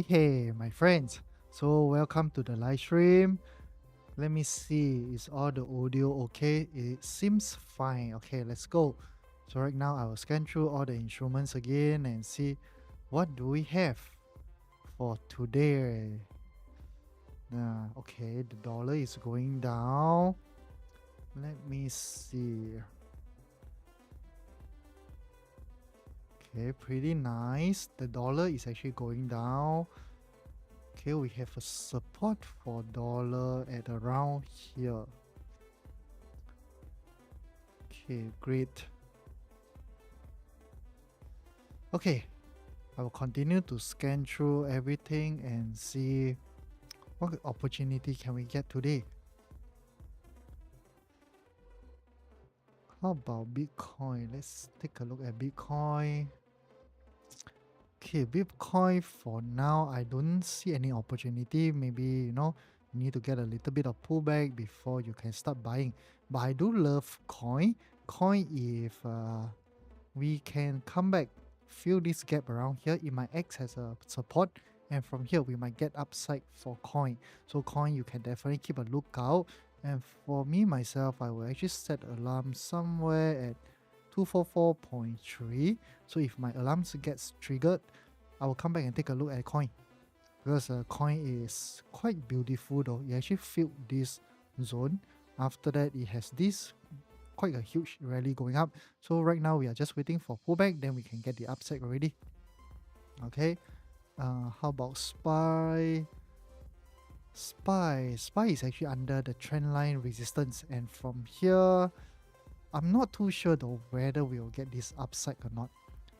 Hey, my friends. So, welcome to the live stream. Let me see, is all the audio okay? It seems fine. Okay, let's go. So, right now, I will scan through all the instruments again and see what do we have for today. Okay, the dollar is going down. Let me see. Okay, pretty nice. The dollar is actually going down. Okay, we have a support for dollar at around here. Okay, great. Okay, I will continue to scan through everything and see what opportunity can we get today. How about Bitcoin? Let's take a look at Bitcoin. Okay, Bitcoin for now, I don't see any opportunity. Maybe, you need to get a little bit of pullback before you can start buying. But I do love coin. Coin, if we can come back, fill this gap around here, it might act as a support. And from here, we might get upside for coin. So coin, you can definitely keep a lookout. And for me, myself, I will actually set alarm somewhere at 244.3. So if my alarms gets triggered, I will come back and take a look at coin. Because coin is quite beautiful though. It actually filled this zone. After that, it has this quite a huge rally going up. So right now, we are just waiting for pullback. Then we can get the upside already. Okay. How about SPY? SPY is actually under the trend line resistance, and from here I'm not too sure though whether we'll get this upside or not.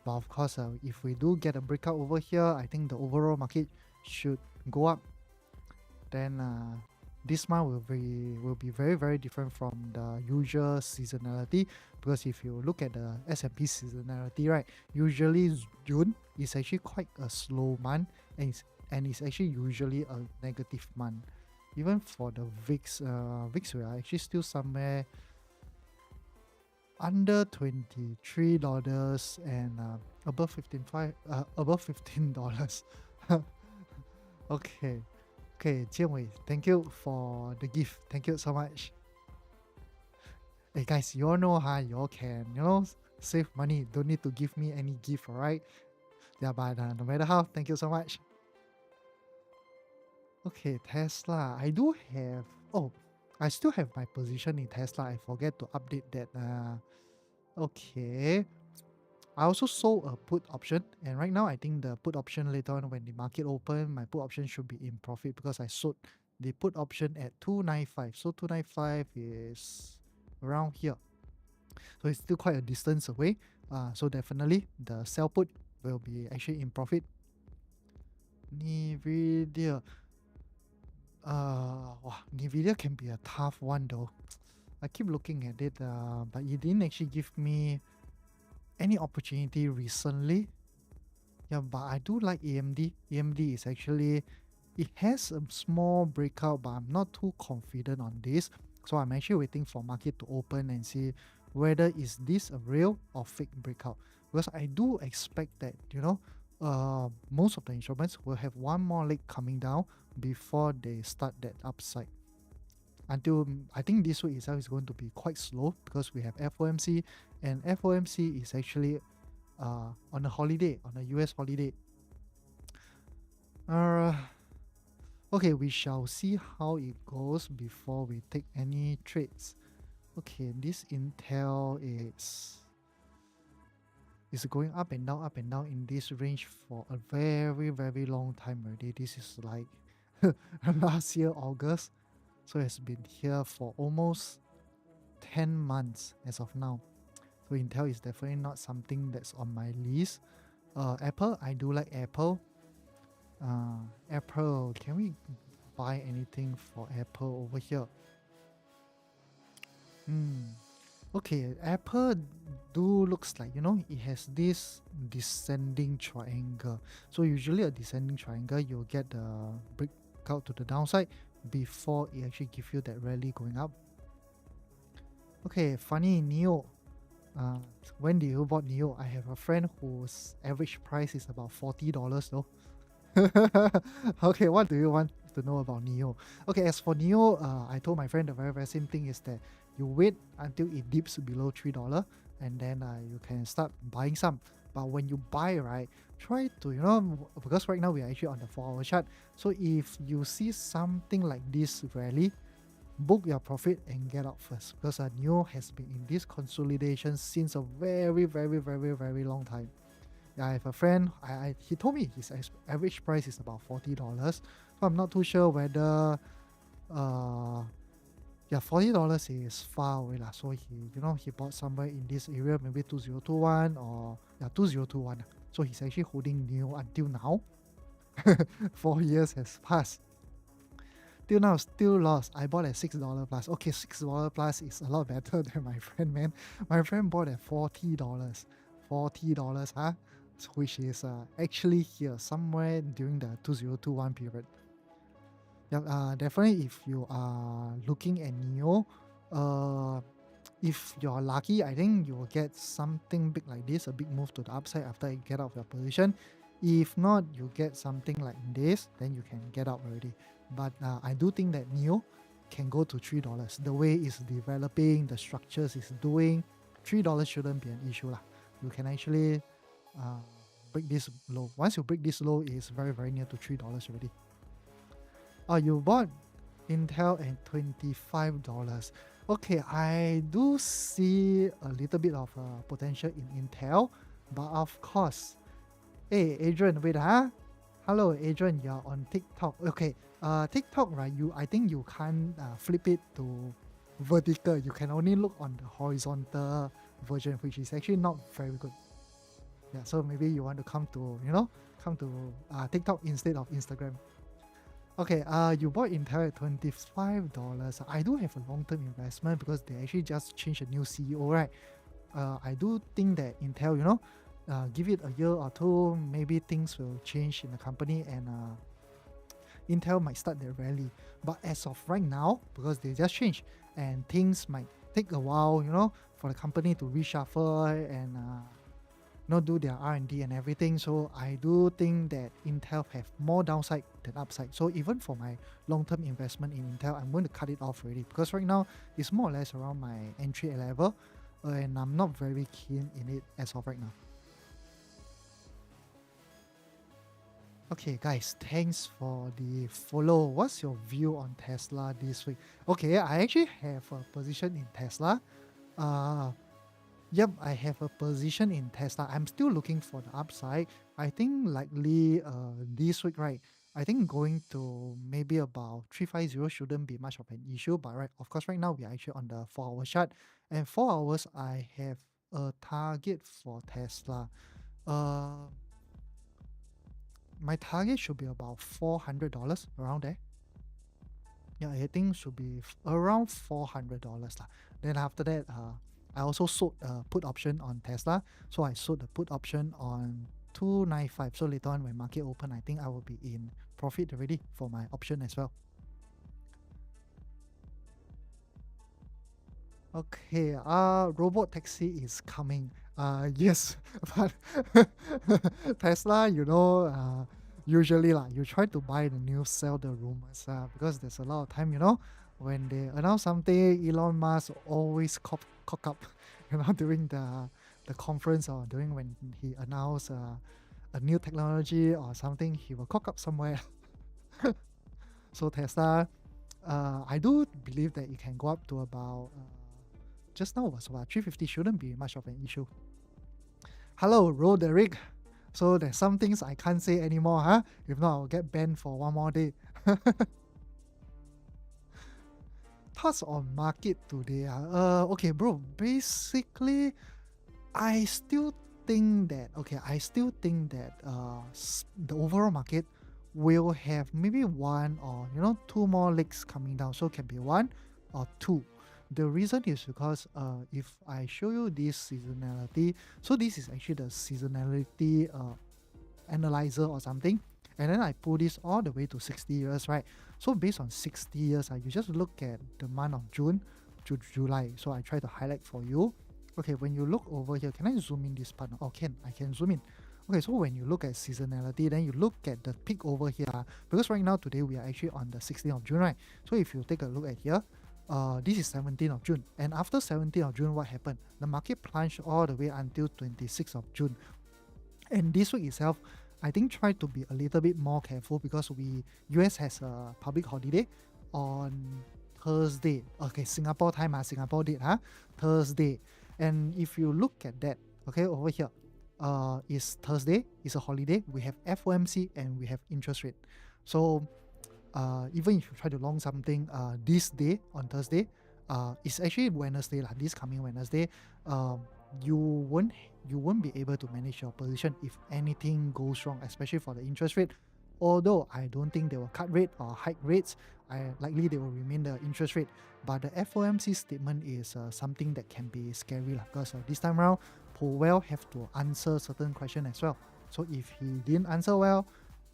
But of course, if we do get a breakout over here, I think the overall market should go up. Then this month will be very, very different from the usual seasonality, because if you look at the S&P seasonality, right, usually June is actually quite a slow month, and it's actually usually a negative month. Even for the VIX, VIX we are actually still somewhere under $23 and above $15. Okay. Okay, Jianwei, thank you for the gift. Thank you so much. Hey guys, you all know how you all can, save money. Don't need to give me any gift, alright? Yeah, but no matter how, thank you so much. Okay, Tesla. I do have. Oh, I still have my position in Tesla. I forget to update that. Okay. I also sold a put option, and right now I think the put option later on when the market open, my put option should be in profit because I sold the put option at 295. So 295 is around here. So it's still quite a distance away. So definitely the sell put will be actually in profit. Nvidia. Nvidia can be a tough one though. I keep looking at it, but it didn't actually give me any opportunity recently. Yeah, but I do like AMD. AMD is actually, it has a small breakout, but I'm not too confident on this. So I'm actually waiting for market to open and see whether is this a real or fake breakout. Because I do expect that, most of the instruments will have one more leg coming down before they start that upside. Until I think this week itself is going to be quite slow because we have FOMC, and FOMC is actually on a holiday, on a US holiday. Okay, we shall see how it goes before we take any trades. Okay, this Intel is going up and down in this range for a very, very long time already. This is like last year August, so it's been here for almost 10 months as of now. So Intel is definitely not something that's on my list. Apple, I do like Apple. Apple, can we buy anything for Apple over here? Okay, Apple do looks like, it has this descending triangle. So usually a descending triangle, you'll get the breakout to the downside before it actually give you that rally going up. Okay, funny, Neo. When did you bought Neo? I have a friend whose average price is about $40 though. Okay, what do you want to know about Neo? Okay, as for Neo, I told my friend the very, very same thing is that you wait until it dips below $3 and then you can start buying some. But when you buy, right, try to, because right now we are actually on the 4-hour chart. So if you see something like this rally, book your profit and get out first, because Neo has been in this consolidation since a very, very, very, very long time. Yeah, I have a friend. He told me his average price is about $40. So I'm not too sure whether yeah, $40 is far away lah. So he bought somewhere in this area, maybe 2021 or 2021. So he's actually holding Neo until now. 4 years has passed. Till now, still lost. I bought at $6 plus. Okay, $6 plus is a lot better than my friend, man. My friend bought at $40. $40, huh? Which is actually here somewhere during the 2021 period. Yeah, definitely if you are looking at Neo, if you're lucky, I think you will get something big like this, a big move to the upside after you get out of your position. If not, you get something like this, then you can get out already. But I do think that Neo can go to $3. The way it's developing, the structures is doing, $3 shouldn't be an issue lah. You can actually break this low. Once you break this low, it's very, very near to $3 already. Oh, you bought Intel at $25. Okay, I do see a little bit of potential in Intel, but of course, hey Adrian, wait, huh? Hello, Adrian, you're on TikTok. Okay, TikTok, right? I think you can't flip it to vertical. You can only look on the horizontal version, which is actually not very good. Yeah, so maybe you want to come to TikTok instead of Instagram. Okay, you bought Intel at $25. I do have a long-term investment because they actually just changed a new CEO, right? I do think that Intel, give it a year or two, maybe things will change in the company and Intel might start their rally. But as of right now, because they just changed and things might take a while, for the company to reshuffle and do their R&D and everything. So I do think that Intel have more downside than upside. So even for my long-term investment in Intel, I'm going to cut it off already because right now it's more or less around my entry level and I'm not very keen in it as of right now. Okay guys, thanks for the follow. What's your view on Tesla this week? Okay, I actually have a position in Tesla. Yep, I have a position in Tesla. I'm still looking for the upside. I think likely this week, right? I think going to maybe about 350 shouldn't be much of an issue. But right, of course, right now we are actually on the 4-hour chart. And 4 hours, I have a target for Tesla. My target should be about $400 around there. Yeah, I think should be around $400 lah. Then after that, I also sold a put option on Tesla. So I sold the put option on 295. So later on when market open, I think I will be in profit already for my option as well. Okay, robot taxi is coming. Yes, but Tesla, usually you try to buy the news, sell the rumors, because there's a lot of time, when they announce something, Elon Musk always cock up, during the conference or during when he announced a new technology or something, he will cock up somewhere. So Tesla, I do believe that it can go up to about, just now was about 350, shouldn't be much of an issue. Hello, Roderick. So there's some things I can't say anymore, huh? If not, I'll get banned for one more day. Thoughts on market today? Okay, bro. Basically, I still think that the overall market will have maybe one or two more legs coming down. So it can be one or two. The reason is because if I show you this seasonality, so this is actually the seasonality analyzer or something, and then I pull this all the way to 60 years, right? So based on 60 years, you just look at the month of June to July. So I try to highlight for you. Okay, when you look over here, can I zoom in this part? Oh, I can zoom in. Okay, so when you look at seasonality, then you look at the peak over here, because right now today we are actually on the 16th of June, right? So if you take a look at here, this is 17th of June, and after 17th of June, what happened? The market plunged all the way until 26th of June, and this week itself, I think try to be a little bit more careful because US has a public holiday on Thursday. Okay, Singapore time, Singapore date, Thursday. And if you look at that, okay, over here, is Thursday, is a holiday. We have FOMC and we have interest rate. So even if you try to long something this day on Thursday, it's actually Wednesday lah. This coming Wednesday, you won't be able to manage your position if anything goes wrong, especially for the interest rate. Although I don't think they will cut rate or hike rates, likely they will remain the interest rate. But the FOMC statement is something that can be scary lah, because this time around, Powell have to answer certain question as well. So if he didn't answer well,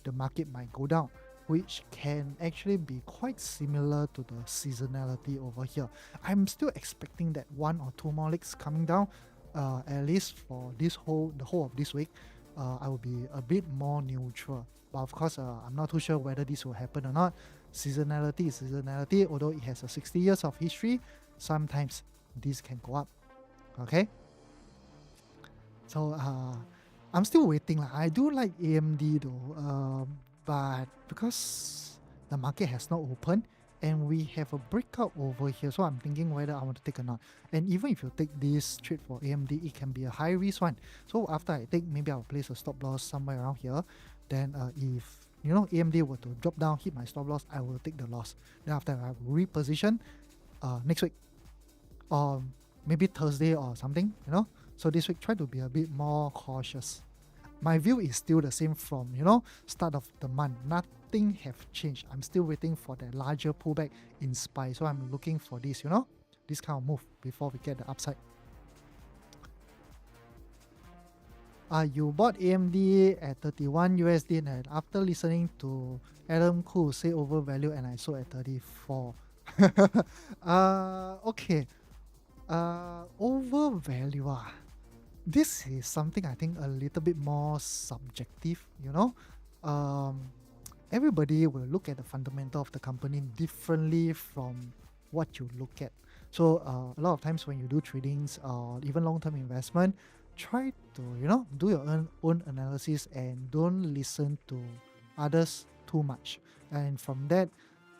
the market might go down, which can actually be quite similar to the seasonality over here. I'm still expecting that one or two more legs coming down, at least for the whole of this week. I will be a bit more neutral. But of course, I'm not too sure whether this will happen or not. Seasonality is seasonality, although it has a 60 years of history. Sometimes this can go up. Okay. So I'm still waiting. I do like AMD though, but because the market has not opened and we have a breakout over here, so I'm thinking whether I want to take or not. And even if you take this trade for AMD, it can be a high risk one. So after I take, maybe I'll place a stop loss somewhere around here. Then if AMD were to drop down, hit my stop loss, I will take the loss. Then after I will reposition next week, or maybe Thursday or something. So this week try to be a bit more cautious. My view is still the same from start of the month. Nothing have changed. I'm still waiting for that larger pullback in SPY. So I'm looking for this this kind of move before we get the upside. You bought AMD at 31 USD, and after listening to Adam Khoo say overvalue, and I sold at 34. Okay. Overvalue. This is something I think a little bit more subjective. Everybody will look at the fundamental of the company differently from what you look at. So a lot of times when you do tradings or even long-term investment, try to do your own analysis and don't listen to others too much. And from that,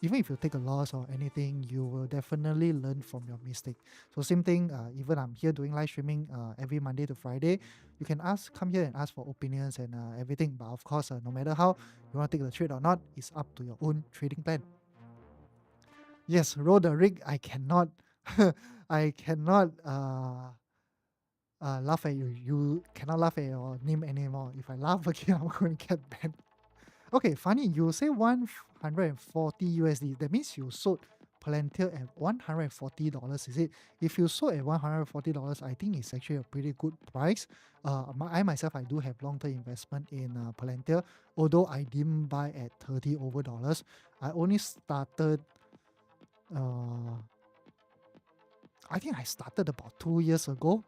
even if you take a loss or anything, you will definitely learn from your mistake. So same thing, even I'm here doing live streaming every Monday to Friday. You can come here and ask for opinions and everything. But of course, no matter how you want to take the trade or not, it's up to your own trading plan. Yes, roll the rig. I cannot, I cannot laugh at you. You cannot laugh at your name anymore. If I laugh again, I'm going to get banned. Okay, funny, you say 140 USD. That means you sold Palantir at $140, is it? If you sold at $140, I think it's actually a pretty good price. I myself, I do have long-term investment in Palantir, although I didn't buy at $30 over. I only started, I think I started about 2 years ago.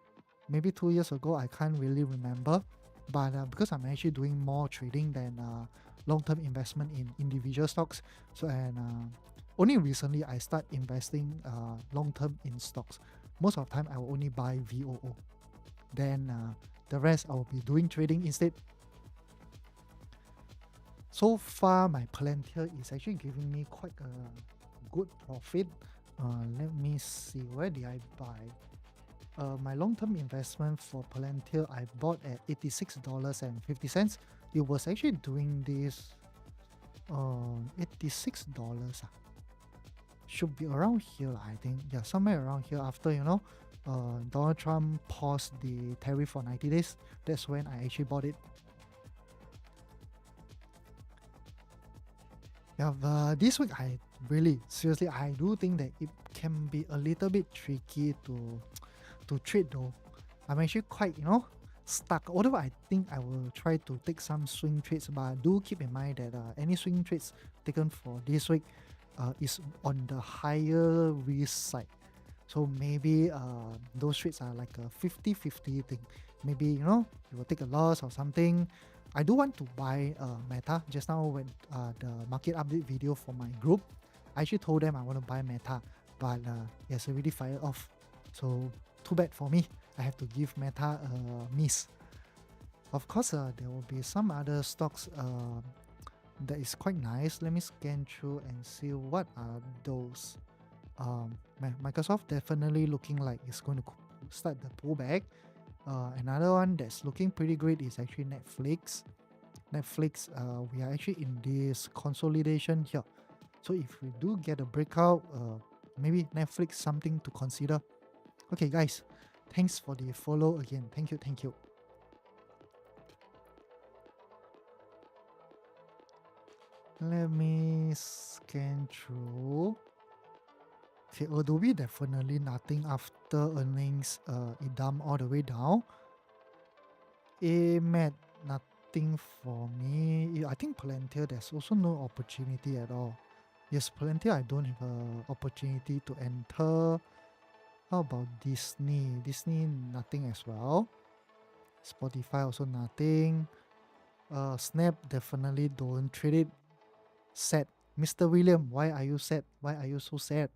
Maybe 2 years ago, I can't really remember. But because I'm actually doing more trading than long-term investment in individual stocks, so only recently I start investing long-term in stocks. Most of the time I will only buy VOO. Then the rest I will be doing trading instead. So far my Palantir is actually giving me quite a good profit. Let me see, where did I buy? My long-term investment for Palantir, I bought at $86.50. It was actually doing this $86. Should be around here, I think. Yeah, somewhere around here after, Donald Trump paused the tariff for 90 days. That's when I actually bought it. Yeah, but this week seriously, I do think that it can be a little bit tricky to trade though. I'm actually quite, stuck. Although I think I will try to take some swing trades, but do keep in mind that any swing trades taken for this week is on the higher risk side. So maybe those trades are like a 50-50 thing. maybe you will take a loss or something. I do want to buy Meta. Just now when the market update video for my group, I actually told them I want to buy Meta, but it's already fired off. So too bad for me. I have to give Meta a miss. Of course, there will be some other stocks that is quite nice. Let me scan through and see what are those. Microsoft definitely looking like it's going to start the pullback. Another one that's looking pretty great is actually Netflix. Netflix, we are actually in this consolidation here. So if we do get a breakout, maybe Netflix something to consider. Okay, guys, thanks for the follow again. Thank you, thank you. Let me scan through. Okay, Adobe definitely nothing after earnings. It dumped all the way down. AMAT, nothing for me. I think Palantir, there's also no opportunity at all. Yes, Palantir, I don't have an opportunity to enter. How about Disney? Disney, nothing as well. Spotify, also nothing. Snap, definitely don't trade it. Sad. Mr. William, why are you sad? Why are you so sad?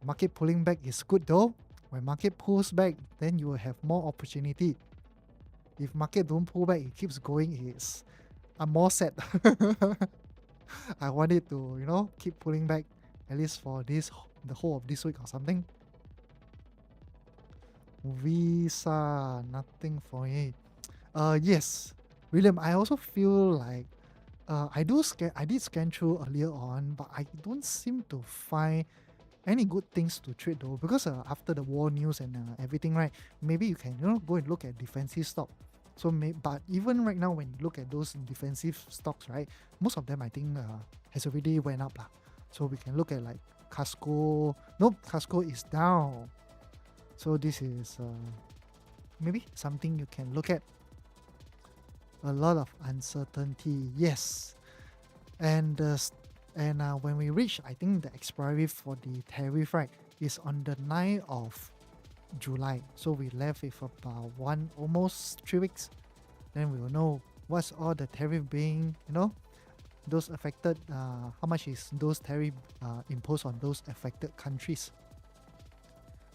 Market pulling back is good though. When market pulls back, then you will have more opportunity. If market don't pull back, it keeps going, I'm more sad. I want it to, keep pulling back, at least for the whole of this week or something. Visa, nothing for me. Yes, William, I also feel like I did scan through earlier on, but I don't seem to find any good things to trade though, because after the war news and everything, right? Maybe you can go and look at defensive stock. So, but even right now, when you look at those defensive stocks, right, most of them I think has already went up lah. So we can look at like Casco. Nope, Casco is down. So this is maybe something you can look at. A lot of uncertainty, yes, and when we reach, I think the expiry for the tariff, right, is on the 9th of July. So we left with about almost 3 weeks. Then we will know what's all the tariff being, those affected, how much is those tariff imposed on those affected countries.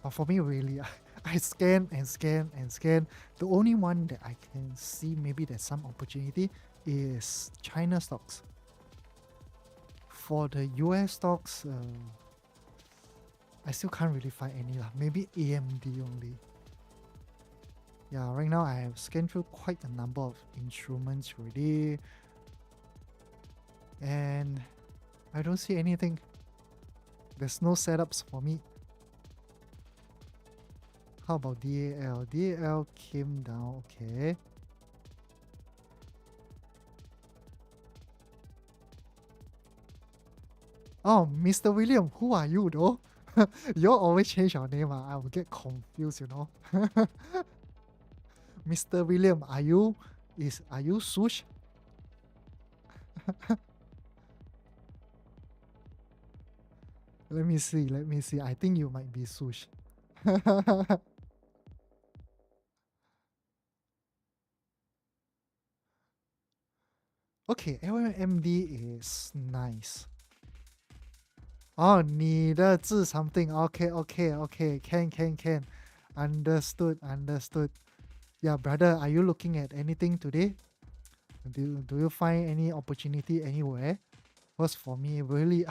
But for me, really, I scan and scan and scan. The only one that I can see maybe there's some opportunity is China stocks. For the US stocks, I still can't really find any. Maybe AMD only. Yeah, right now I have scanned through quite a number of instruments already. And I don't see anything. There's no setups for me. How about DAL? DAL came down, okay. Oh, Mr. William, who are you though? You always change your name, I will get confused, Mr. William, are you Sush? Let me see. I think you might be Sush. Okay, LMD is nice. Oh, 你的字 something. Okay. Can. Understood. Yeah, brother, are you looking at anything today? Do you find any opportunity anywhere? Because for me, really,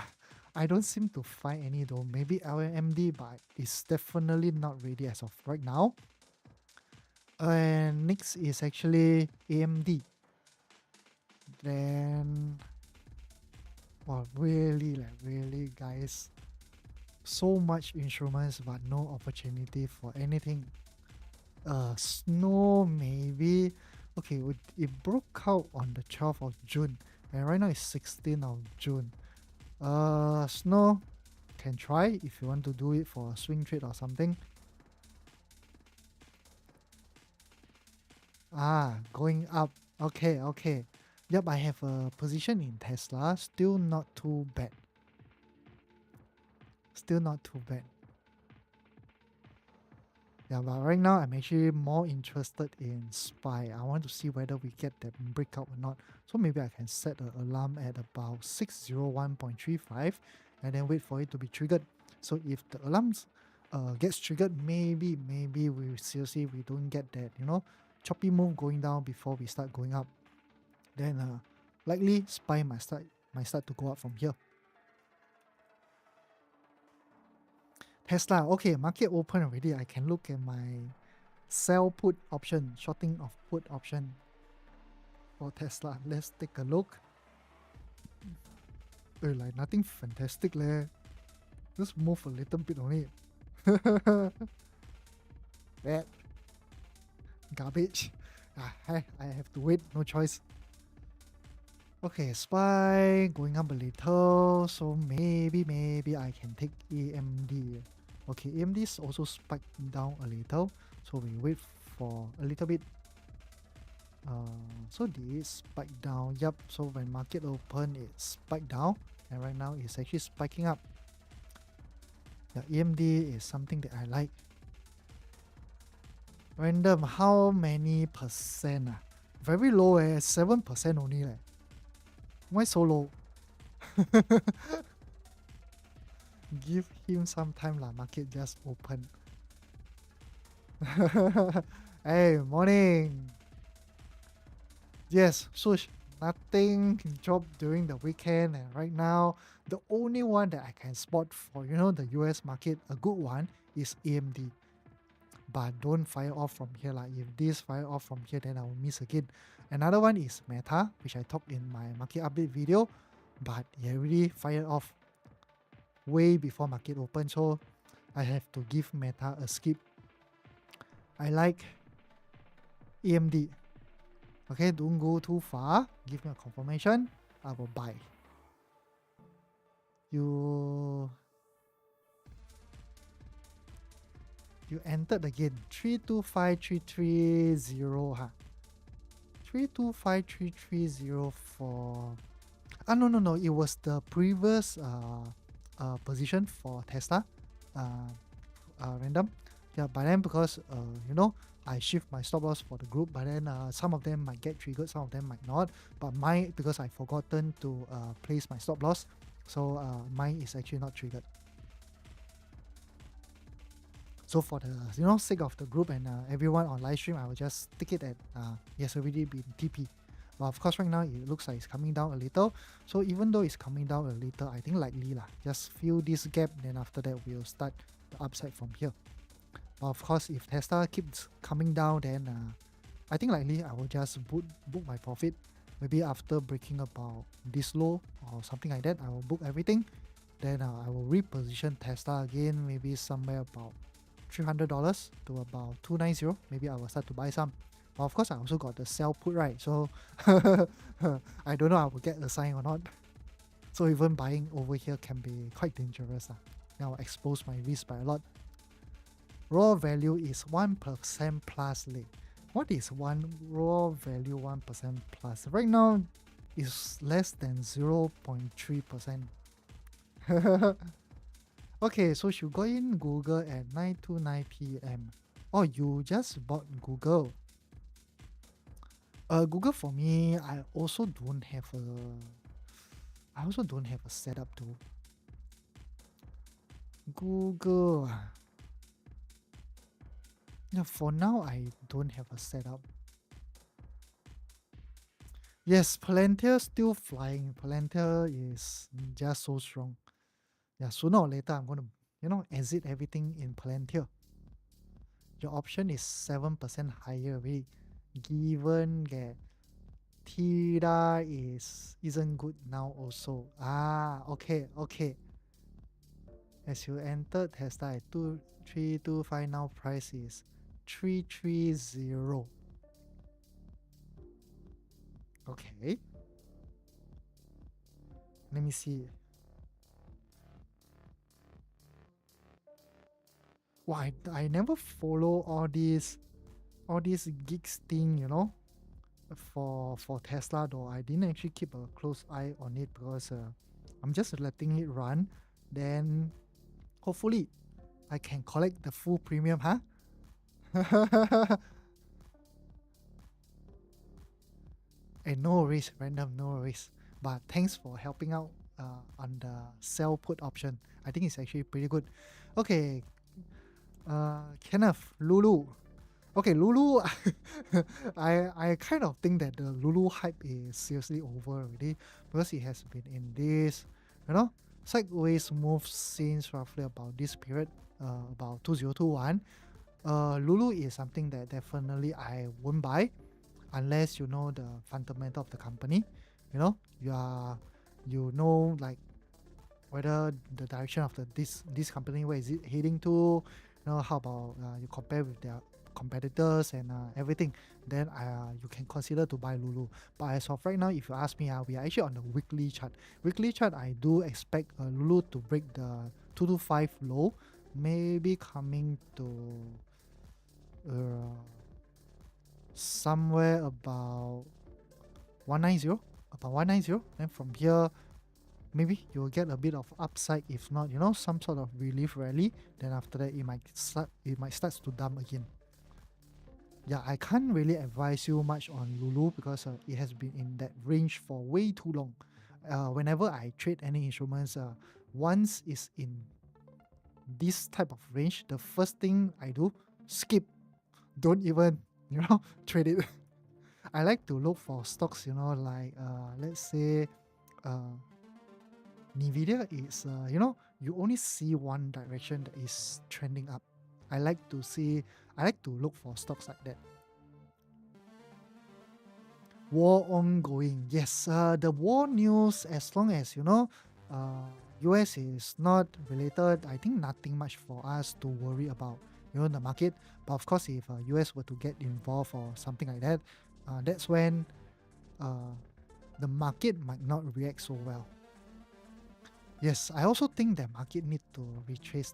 I don't seem to find any though. Maybe LMD, but it's definitely not ready as of right now. And next is actually AMD. Then, well, really, guys, so much instruments, but no opportunity for anything. Snow maybe. Okay, it broke out on the 12th of June, and right now it's 16th of June. Snow can try if you want to do it for a swing trade or something. Going up. Okay. Yep, I have a position in Tesla. Still not too bad. Yeah, but right now I'm actually more interested in SPY. I want to see whether we get that breakout or not. So maybe I can set an alarm at about 601.35 and then wait for it to be triggered. So if the alarms gets triggered, maybe we seriously we don't get that, choppy move going down before we start going up. Then likely SPY might start to go up from here. Tesla, okay, market open already. I can look at my sell put option, shorting of put option for Tesla. Let's take a look. Like nothing fantastic leh. Just move a little bit on it. Bad. Garbage. I have to wait, no choice. Okay, SPY going up a little, so maybe I can take AMD. Okay, AMD is also spiked down a little, so we wait for a little bit. So this spiked down. Yep, so when market open, it spiked down, and right now it's actually spiking up. The AMD is something that I like. Random, how many percent? Very low, 7% only. Why so low? Give him some time lah. Market just open. Hey, morning. Yes, Sush. Nothing dropped during the weekend, and right now the only one that I can spot for the US market, a good one, is AMD. But don't fire off from here lah. If this fire off from here, then I will miss again. Another one is Meta, which I talked in my market update video, but it already fired off way before market open, so I have to give Meta a skip. I like AMD. Okay, don't go too far. Give me a confirmation. I will buy. You entered again. 325330, huh? 325330 for... no. It was the previous position for Tesla. Random. Yeah, but then because, I shift my stop loss for the group, but then some of them might get triggered, some of them might not. But mine, because I forgotten to place my stop loss, so mine is actually not triggered. So for the sake of the group and everyone on live stream, I will just stick it at it's already been TP. But of course right now it looks like it's coming down a little. So even though it's coming down a little, I think likely lah. Just fill this gap, then after that we'll start the upside from here. But of course if Tesla keeps coming down, then I think likely I will just book my profit. Maybe after breaking about this low or something like that, I will book everything. Then I will reposition Tesla again, maybe somewhere about $300 to about 290. Maybe I will start to buy some. But of course I also got the sell put, right? So I don't know I will get the sign or not. So even buying over here can be quite dangerous. Now I expose my risk by a lot. Raw value is 1% plus. What is one raw value 1% plus? Right now it's less than 0.3%. Okay, so you go in Google at 9:29 p.m. Oh, you just bought Google. Google for me, I also don't have a setup too. Google. Yeah, for now I don't have a setup. Yes, Palantir still flying. Palantir is just so strong. Yeah, sooner or later I'm going to, exit everything in Palantir. Your option is 7% higher already, given that Tira isn't good now also. Okay. As you enter Tesla at 2325, now price is 330. Okay. Let me see. Why I never follow all these geeks thing, for Tesla though. I didn't actually keep a close eye on it because I'm just letting it run. Then hopefully I can collect the full premium, huh? And no worries, random, no worries. But thanks for helping out on the sell put option. I think it's actually pretty good. Okay, Kenneth, Lulu. Okay, Lulu, I kind of think that the Lulu hype is seriously over already because it has been in this, you know, sideways move since roughly about this period, about 2021. Lulu is something that definitely I won't buy unless you know the fundamental of the company. You know, you know, like whether the direction of this company, where is it heading to, you know, how about you compare with their competitors and everything, then you can consider to buy Lulu. But as of right now, if you ask me, we are actually on the weekly chart. Weekly chart, I do expect Lulu to break the 225 low, maybe coming to uh, somewhere about 190, about 190. Then from here, maybe you'll get a bit of upside. If not, you know, some sort of relief rally. Then after that, it might start to dump again. Yeah, I can't really advise you much on Lulu because it has been in that range for way too long. Whenever I trade any instruments, once it's in this type of range, the first thing I do, skip. Don't even, you know, trade it. I like to look for stocks, you know, like let's say uh, Nvidia is, you know, you only see one direction that is trending up. I like to see, I like to look for stocks like that. War ongoing. Yes, the war news, as long as, you know, US is not related, I think nothing much for us to worry about, you know, the market. But of course, if US were to get involved or something like that, that's when uh, the market might not react so well. Yes, I also think that market need to retrace.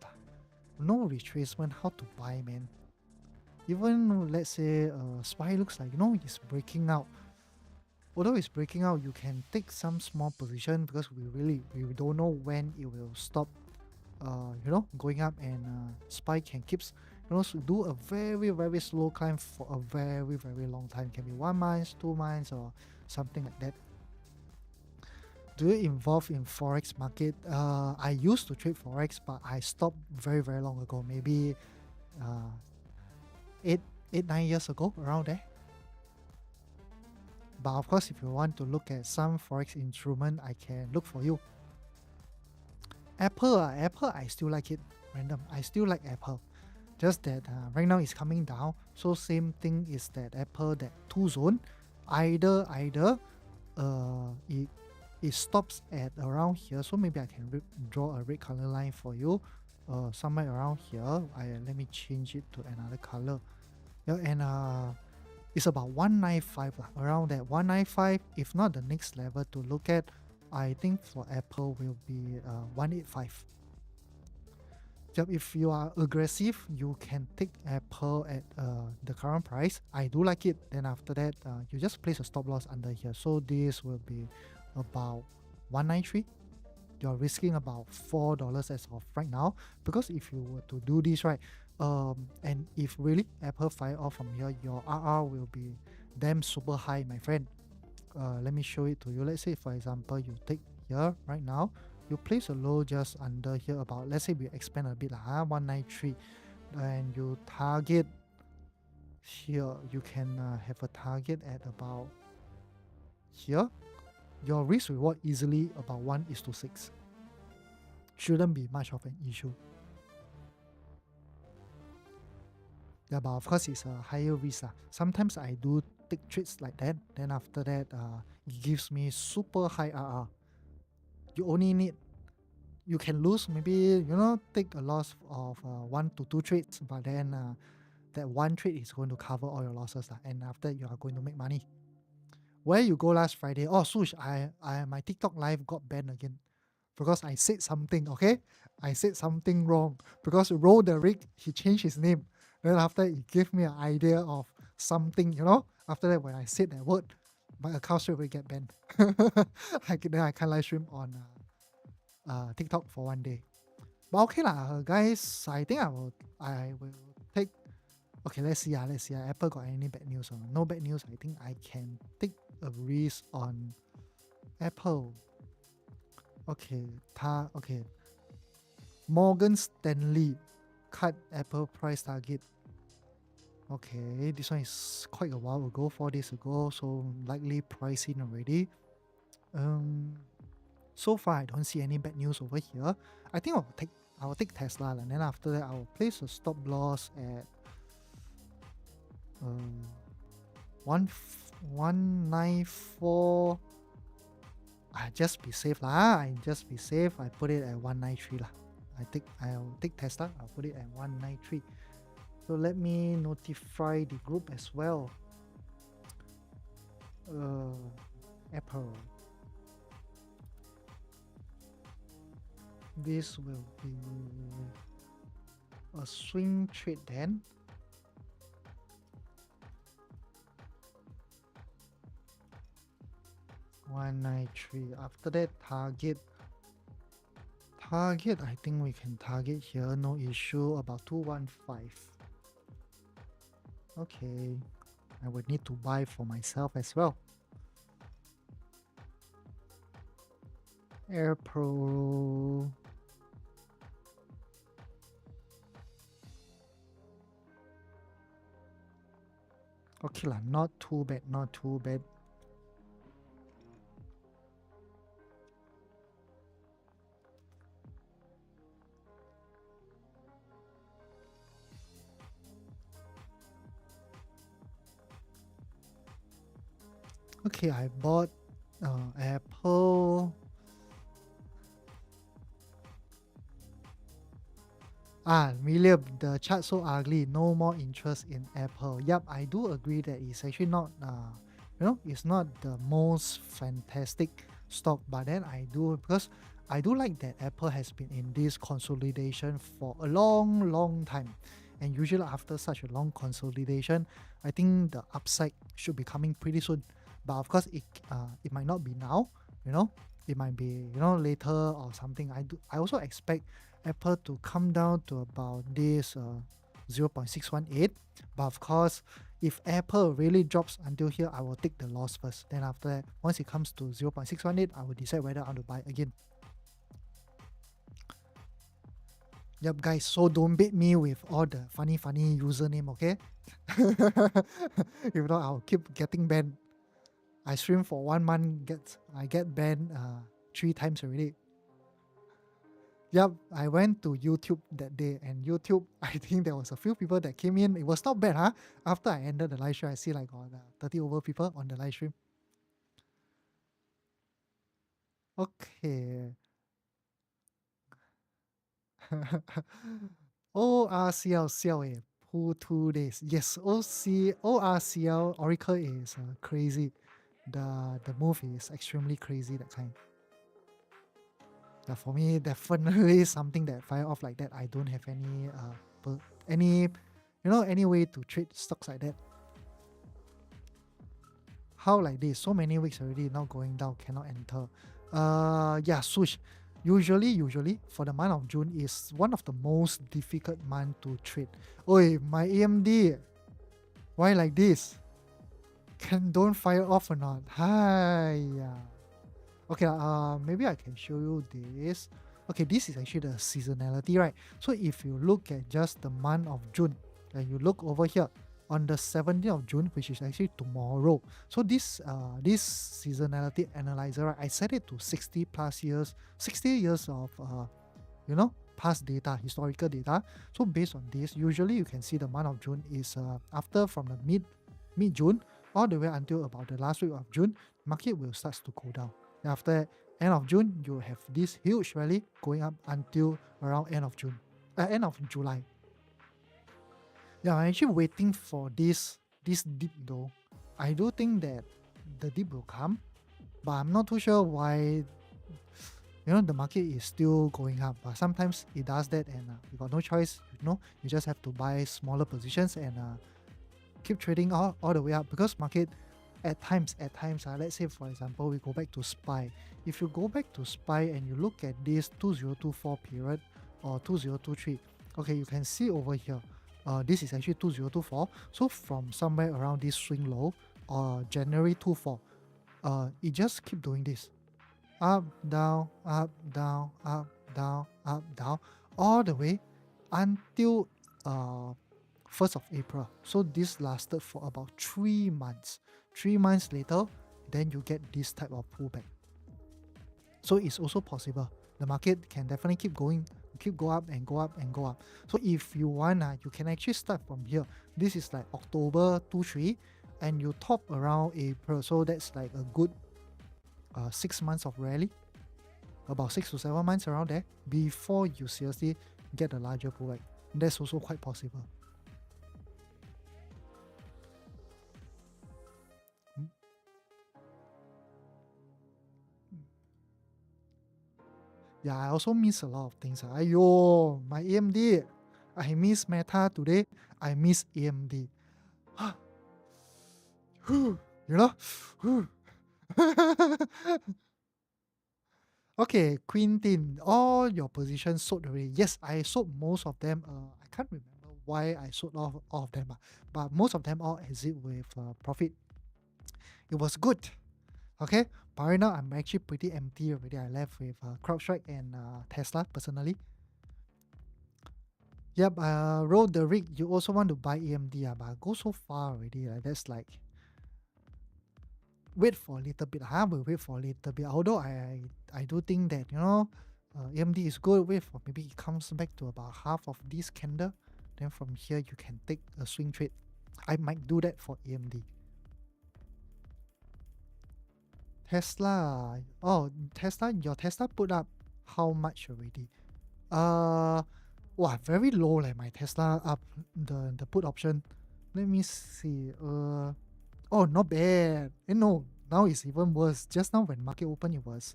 No retracement, how to buy, man. Even let's say SPY looks like, you know, it's breaking out. Although it's breaking out, you can take some small position because we don't know when it will stop. You know, going up, and SPY can keeps, you know, do a very slow climb for a very long time. Can be 1 month, 2 months, or something like that. Do you involve in forex market? I used to trade forex, but I stopped very long ago. Maybe uh, 8 9 years ago, around there. But of course, if you want to look at some forex instrument, I can look for you. Apple, I still like it. Random, I still like Apple. Just that right now it's coming down. So same thing is that Apple, that two zone, either it stops at around here. So maybe I can draw a red color line for you. Somewhere around here. Let me change it to another color. Yeah, and it's about 195 around that 195. If not, the next level to look at, I think for Apple will be 185. Yep, if you are aggressive, you can take Apple at the current price. I do like it. Then after that, you just place a stop loss under here. So this will be about 193. You're risking about $4 as of right now, because if you were to do this right, and if really Apple fire off from here, your RR will be damn super high, my friend. Let me show it to you. Let's say for example, you take here right now, you place a low just under here, about, let's say we expand a bit, 193, and you target here. You can have a target at about here. Your risk reward easily about 1:6. Shouldn't be much of an issue. Yeah, but of course it's a higher risk. Sometimes I do take trades like that. Then after that, it gives me super high RR. You only need, you can lose, maybe, you know, take a loss of 1 to 2 trades, but then that one trade is going to cover all your losses, and after you are going to make money. Where you go last Friday? Oh, Sush, my TikTok live got banned again because I said something. Okay, I said something wrong because Roll the Rig, he changed his name. Then after he gave me an idea of something, you know. After that, when I said that word, my account straight away get banned. Then I can't live stream on TikTok for 1 day. But okay lah, guys. I think I will take Okay, let's see. Let's see. Apple got any bad news or not? No bad news. I think I can take a risk on Apple. Okay, okay. Morgan Stanley cut Apple price target. Okay, this one is quite a while ago, 4 days ago, so likely priced in already. So far I don't see any bad news over here. I think I'll take Tesla, and then after that I'll place a stop loss at 194. I just be safe lah. I just be safe. I put it at 193 lah. I'll take Tesla. I'll put it at 193. So let me notify the group as well. Apple. This will be a swing trade then. $193. After that, target. I think we can target here. No issue. About 215. Okay. I would need to buy for myself as well. Air Pro. Okay lah, not too bad. Okay, I bought Apple. William, the chart so ugly. No more interest in Apple. Yep, I do agree that it's actually not, it's not the most fantastic stock. But then I do like that Apple has been in this consolidation for a long time. And usually after such a long consolidation, I think the upside should be coming pretty soon. But of course, it might not be now. It might be later or something. I also expect Apple to come down to about this 0.618. But of course, if Apple really drops until here, I will take the loss first. Then after that, once it comes to 0.618, I will decide whether I want to buy again. Yep, guys, so don't bait me with all the funny username, okay? If not, I'll keep getting banned. I stream for 1 month, I get banned 3 times already. Yep, I went to YouTube that day, and YouTube, I think there was a few people that came in. It was not bad, huh? After I ended the live stream, I see like 30 over people on the live stream. Okay. ORCL CLA pull 2 days. Yes, ORCL Oracle is crazy. The move is extremely crazy, that kind. Yeah, for me, definitely something that fire off like that. I don't have any way to trade stocks like that. How like this? So many weeks already now going down, cannot enter. Yeah, swoosh. Usually for the month of June is one of the most difficult month to trade. Oi, my AMD. Why like this? Don't fire off or not? Hi. Okay, maybe I can show you this. Okay, this is actually the seasonality, right? So if you look at just the month of June, and you look over here on the 17th of June, which is actually tomorrow. So this seasonality analyzer, right, I set it to 60 years of past data, historical data. So based on this, usually you can see the month of June is after from the mid-June all the way until about the last week of June, market will start to go down. After end of June, you have this huge rally going up until around end of July. Yeah, I'm actually waiting for this dip though. I do think that the dip will come, but I'm not too sure why. The market is still going up, but sometimes it does that, and you got no choice. You just have to buy smaller positions and keep trading all the way up, because market at times, let's say for example we go back to SPY. If you go back to SPY and you look at this 2024 period or 2023, okay, you can see over here This is actually 2024. So from somewhere around this swing low, January 24, it just keep doing this. Up, down, up, down, up, down, up, down, all the way until 1st of April. So this lasted for about 3 months. 3 months later, then you get this type of pullback. So it's also possible. The market can definitely keep go up and go up and go up. So if you want, you can actually start from here. This is like October 23 and you top around April. So that's like a good 6 months of rally, about 6 to 7 months around there before you seriously get a larger pullback. That's also quite possible. Yeah, I also miss a lot of things. Ayo, my AMD. I miss Meta today. I miss AMD. You know? Okay, Quintin, all your positions sold already. Yes, I sold most of them. I can't remember why I sold all of them, but most of them all exit with profit. It was good. Okay, but right now I'm actually pretty empty already. I left with CrowdStrike and Tesla personally. Yep, roll the rig. You also want to buy AMD, but I go so far already. That's like wait for a little bit. We'll wait for a little bit. Although I do think that AMD is good. Wait for maybe it comes back to about half of this candle. Then from here you can take a swing trade. I might do that for AMD. Tesla. Oh, Tesla. Your Tesla put up how much already? Wow, very low like my Tesla up the put option. Let me see. Oh, not bad. No, now it's even worse. Just now when market open, it was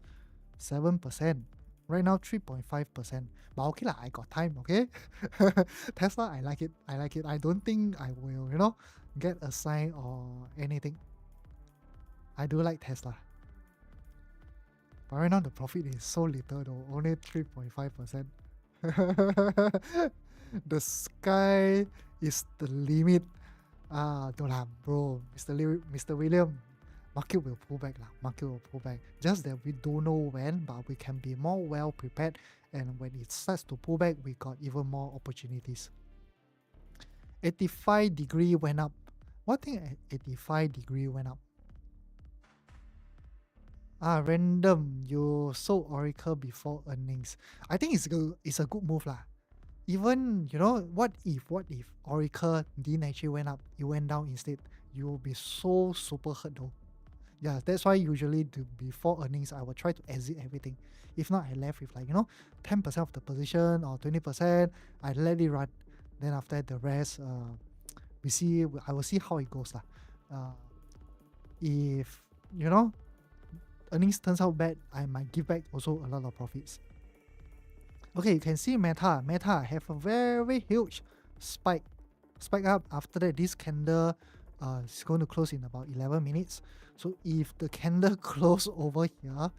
7%. Right now, 3.5%. But okay lah, I got time, okay? Tesla, I like it. I like it. I don't think I will, get a sign or anything. I do like Tesla. But right now, the profit is so little though. Only 3.5%. The sky is the limit. No lah, bro. Mr. William, market will pull back lah. Market will pull back. Just that we don't know when, but we can be more well prepared. And when it starts to pull back, we got even more opportunities. 85 degree went up. What thing 85 degree went up? Random. You sold Oracle before earnings. I think it's a good move lah. Even, what if Oracle didn't actually went up, it went down instead? You will be so super hurt though. Yeah, that's why usually before earnings, I will try to exit everything. If not, I left with 10% of the position or 20%, I let it run. Then after that, the rest, I will see how it goes lah. If, earnings turns out bad, I might give back also a lot of profits. Okay, you can see Meta. Meta have a very huge spike up. After that, this candle is going to close in about 11 minutes. So if the candle close over here,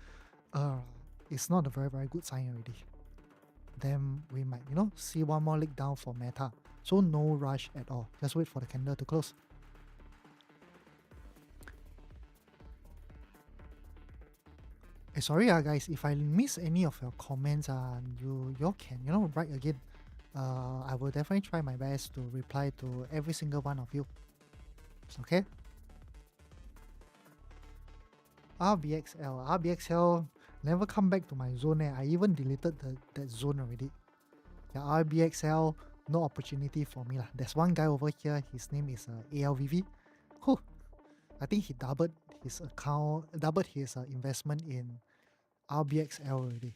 it's not a very, very good sign already. Then we might, see one more leg down for Meta. So no rush at all. Just wait for the candle to close. Sorry guys, if I miss any of your comments, you can write again. I will definitely try my best to reply to every single one of you. Okay. RBXL never come back to my zone. I even deleted that zone already. Yeah, RBXL, no opportunity for me lah. There's one guy over here. His name is ALVV. Whew. I think he doubled his investment in RBXL already.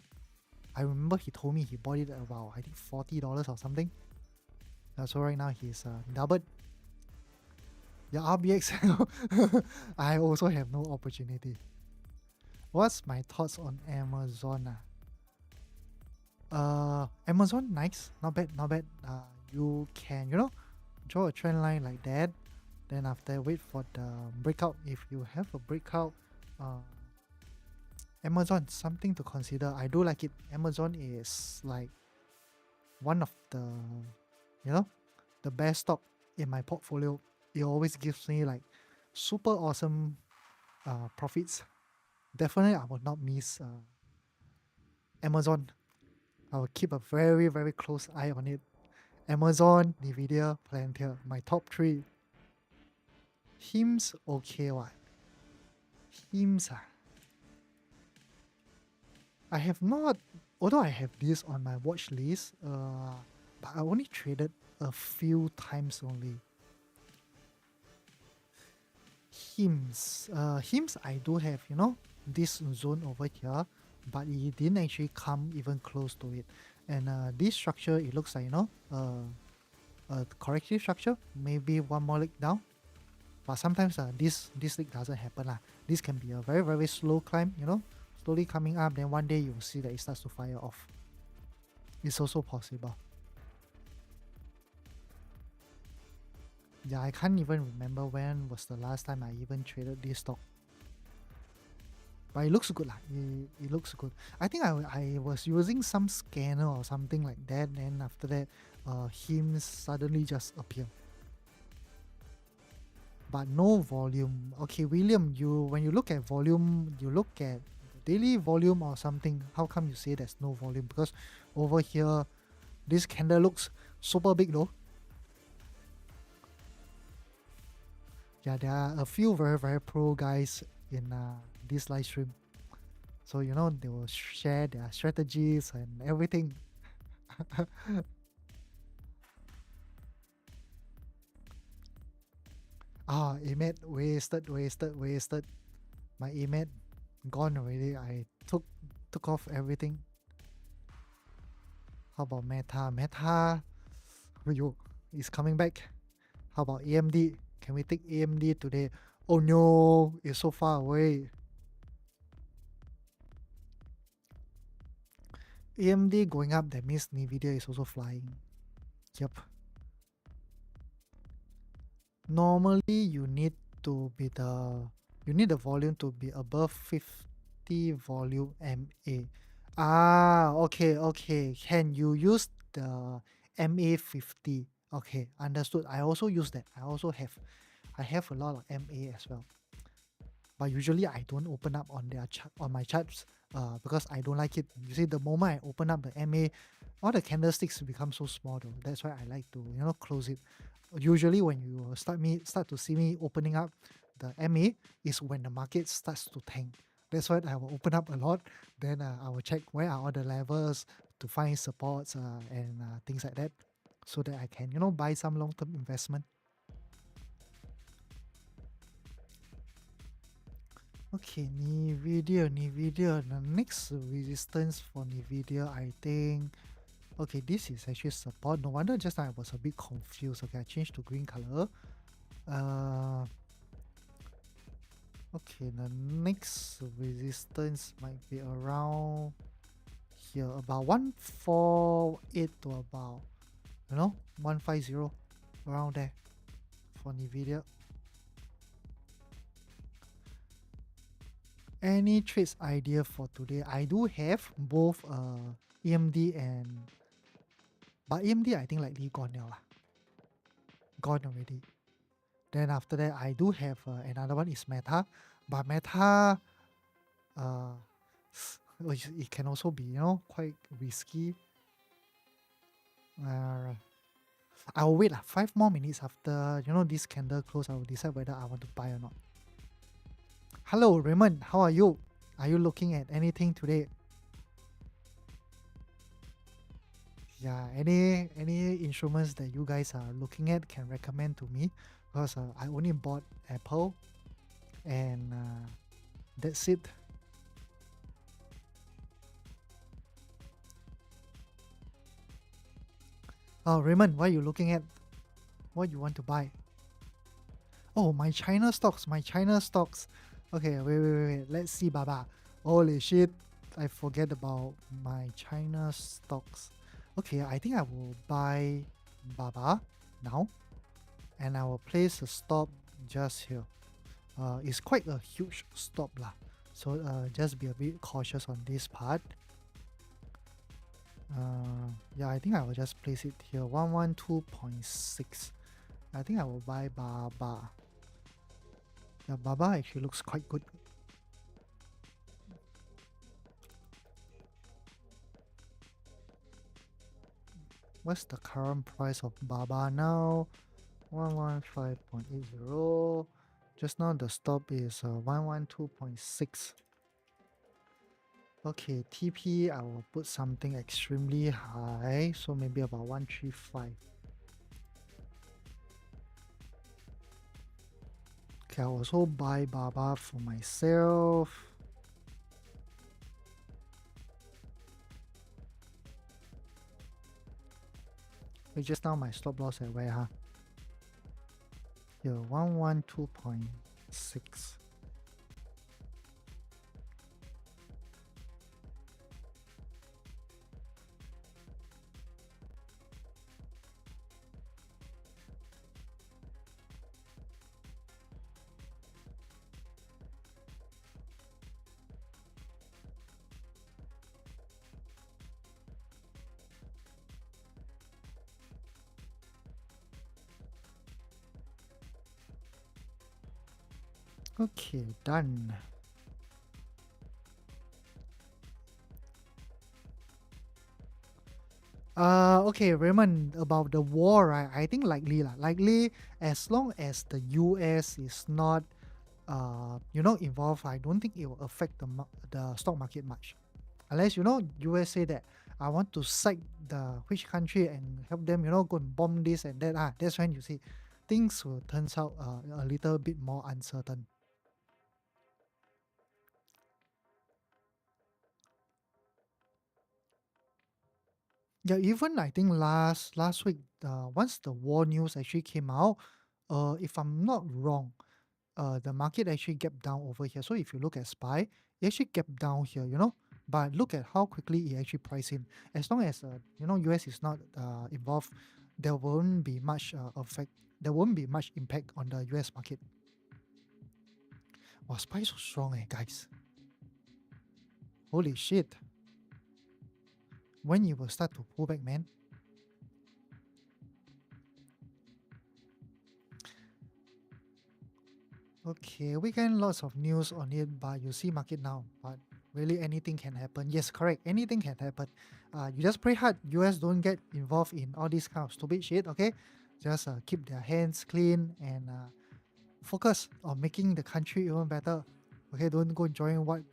I remember he told me he bought it at about, I think, $40 or something. So right now he's doubled. Yeah, RBXL. I also have no opportunity. What's my thoughts on Amazon? Amazon, nice. Not bad. You can, draw a trend line like that. Then after, wait for the breakout. If you have a breakout, Amazon, something to consider. I do like it. Amazon is like one of the the best stock in my portfolio, it always gives me like super awesome profits. Definitely, I will not miss Amazon. I will keep a very, very close eye on it. Amazon, Nvidia, Palantir, my top three. Hymns, okay, what? Hymns, I have not, although I have this on my watch list, but I only traded a few times only. Hymns I do have, this zone over here, but it didn't actually come even close to it. And this structure, it looks like, a corrective structure, maybe one more leg down. But sometimes this leg doesn't happen. This can be a very, very slow climb, slowly coming up, then one day you'll see that it starts to fire off. It's also possible. Yeah, I can't even remember when was the last time I even traded this stock. But it looks good. It looks good. I think I was using some scanner or something like that, and after that, hymns suddenly just appear. But no volume. Okay, William, when you look at volume, you look at daily volume or something. How come you say there's no volume? Because over here, this candle looks super big though. Yeah, there are a few very, very pro guys in this live stream. So, they will share their strategies and everything. Emit, wasted. My Emit gone already. I took off everything. How about Meta? Meta, is coming back. How about AMD? Can we take AMD today? Oh no, it's so far away. AMD going up, that means Nvidia is also flying. Yep. Normally you need the volume to be above 50 volume MA. Okay. Can you use the MA 50? Okay, understood. I also use that. I have a lot of MA as well. But usually I don't open up on my charts because I don't like it. You see, the moment I open up the MA, all the candlesticks become so small though. That's why I like to close it. Usually when you start to see me opening up the MA is when the market starts to tank. That's why I will open up a lot. Then I will check where are all the levels to find supports and things like that, so that I can buy some long-term investment. Okay, Nvidia. The next resistance for Nvidia, I think. Okay, this is actually support. No wonder just now I was a bit confused. Okay, I changed to green color. Okay, the next resistance might be around here, about 148 to about 150, around there for Nvidia. Any trades idea for today? I do have both AMD but AMD I think likely gone now. Gone already. Then after that I do have another one is Meta, but Meta it can also be quite risky. I will wait 5 more minutes after this candle close. I will decide whether I want to buy or not. Hello Raymond, how are you? Are you looking at anything today? Yeah, any instruments that you guys are looking at can recommend to me, because I only bought Apple and that's it. Oh Raymond, what are you looking at? What you want to buy? Oh, my China stocks. Okay, wait. Let's see, Baba. Holy shit, I forget about my China stocks. Okay, I think I will buy Baba now, and I will place a stop just here. It's quite a huge stop lah, so just be a bit cautious on this part. Yeah, I think I will just place it here. 112.6. I think I will buy Baba. Yeah, Baba actually looks quite good. What's the current price of Baba now? 115.80. Just now the stop is 112.6. Okay, TP I will put something extremely high, so maybe about 135. Okay, I'll also buy Baba for myself. Wait, just now my stop loss at where, huh? Here, 112.6. Okay, done. Okay, Raymond, about the war, right? I think likely lah. Likely, as long as the US is not, involved, I don't think it will affect the stock market much. Unless, US say that I want to side the which country and help them, go and bomb this and that. That's when you see things will turns out a little bit more uncertain. Yeah, even I think last week, once the war news actually came out, if I'm not wrong, the market actually gapped down over here. So if you look at SPY, it actually gapped down here, But look at how quickly it actually priced in. As long as US is not involved, there won't be much effect. There won't be much impact on the US market. Wow, SPY is so strong, guys. Holy shit! When you will start to pull back, man? Okay, weekend lots of news on it, but you see market now. But really, anything can happen. Yes, correct. Anything can happen. You just pray hard. US don't get involved in all this kind of stupid shit. Okay, just keep their hands clean and focus on making the country even better. Okay, don't go join what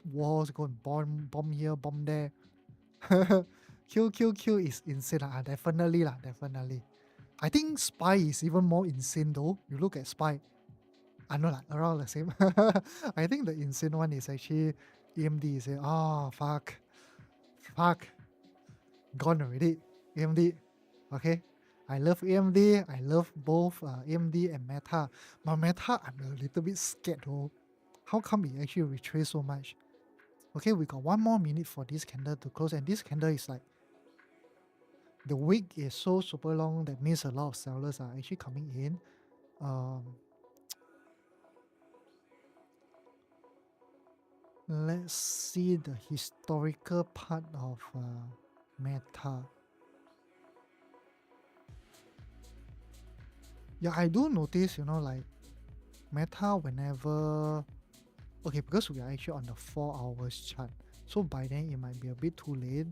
wars, go and bomb here, bomb there. Q is insane. Definitely lah, definitely. I think Spy is even more insane though. You look at Spy. I know like around the same. I think the insane one is actually AMD. Say, oh fuck, gone already. AMD, okay. I love AMD. I love both AMD and Meta. But Meta, I'm a little bit scared though. How come it actually retraced so much? Okay, we got 1 more minute for this candle to close, and this candle is like the wick is so super long. That means a lot of sellers are actually coming in. Let's see the historical part of Meta. Yeah, I do notice, like Meta whenever. Okay, because we are actually on the 4 hours chart. So by then it might be a bit too late.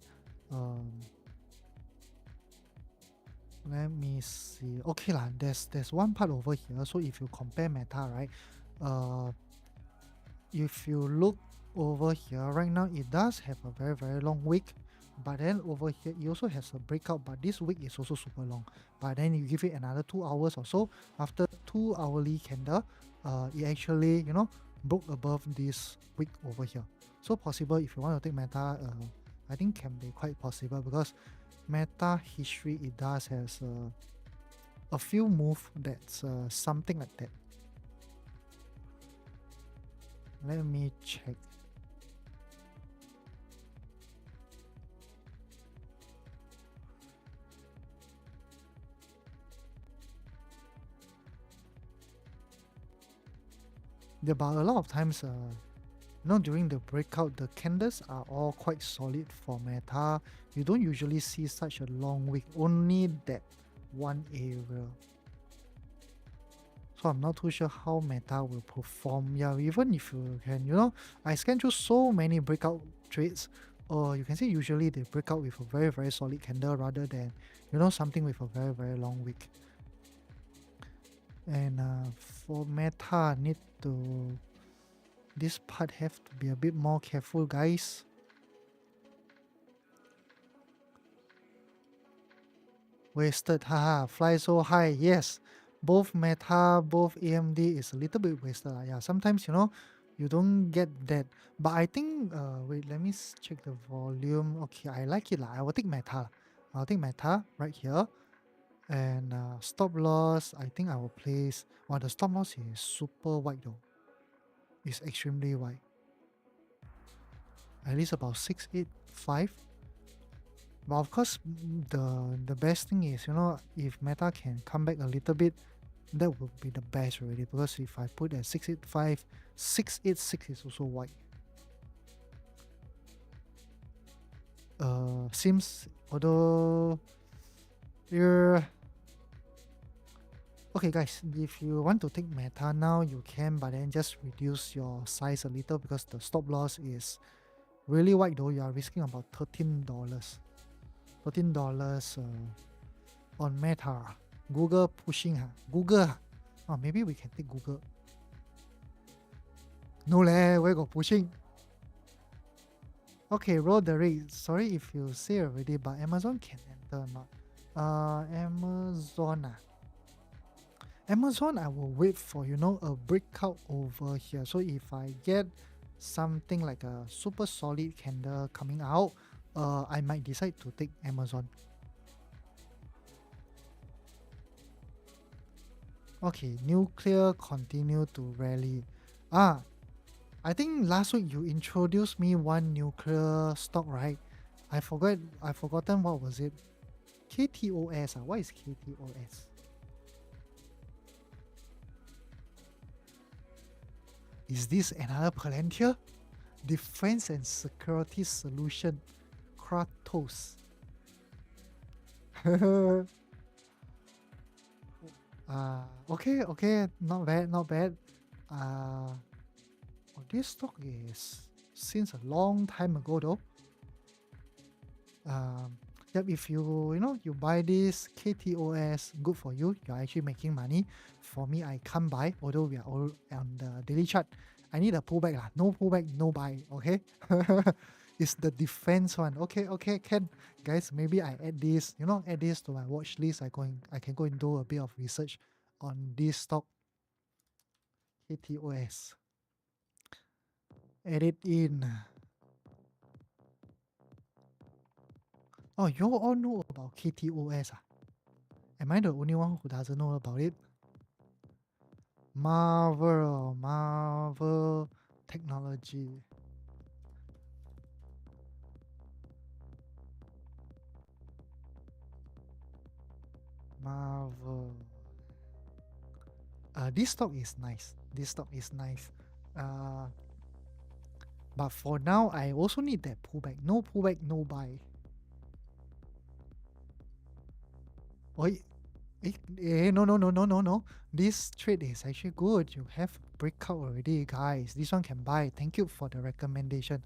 Let me see. Okay lah, there's one part over here. So if you compare Meta, right? If you look over here right now, it does have a very very long wick, but then over here it also has a breakout, but this wick is also super long. But then you give it another 2 hours or so, after 2 hourly candle, it actually broke above this wick over here. So possible if you want to take Meta, I think can be quite possible, because Meta history, it does has a few move that's something like that. Let me check. Yeah, but a lot of times During the breakout, the candles are all quite solid for Meta. You don't usually see such a long wick, only that one area. So I'm not too sure how Meta will perform. Yeah, even if you can, I scan through so many breakout trades, or you can see usually they break out with a very, very solid candle rather than, something with a very, very long wick. And for Meta, need to, this part have to be a bit more careful, guys. Wasted, haha, fly so high. Yes, both Meta, both AMD is a little bit wasted. Yeah, sometimes you don't get that. But I think wait, let me check the volume. Okay, I like it lah. I will take Meta. I'll take Meta right here. And stop loss, I think I will place. Well, the stop loss is super wide though. It's extremely wide. At least about 685. But of course, the best thing is, if Meta can come back a little bit, that would be the best already. Because if I put at 685, 686 is also wide. Seems, although you're okay, guys. If you want to take Meta now, you can, but then just reduce your size a little because the stop loss is really wide though. You are risking about $13. $13 on Meta. Google pushing, Google. Oh, maybe we can take Google. No leh, where got pushing? Okay, Roderick. Sorry if you say already, but Amazon can enter or not? Amazon. Amazon, I will wait for a breakout over here. So if I get something like a super solid candle coming out, I might decide to take Amazon. Okay, nuclear continue to rally. I think last week you introduced me one nuclear stock, right? I've forgotten what was it. KTOS. What is KTOS? Is this another Palantir? Defense and Security Solution. Kratos. Okay, not bad. This stock is since a long time ago though. Yep, if you buy this KTOS, good for you. You're actually making money. For me, I can't buy, although we are all on the daily chart. I need a pullback lah. No pullback, no buy. Okay. It's the defense one. Okay, Ken. Guys, maybe I add this. Add this to my watch list. I can go and do a bit of research on this stock. KTOS. Add it in. Oh, you all know about KTOS. Am I the only one who doesn't know about it? Marvel Technology. Marvel. This stock is nice. But for now, I also need that pullback. No pullback, no buy. No. This trade is actually good. You have breakout already, guys. This one can buy. Thank you for the recommendation.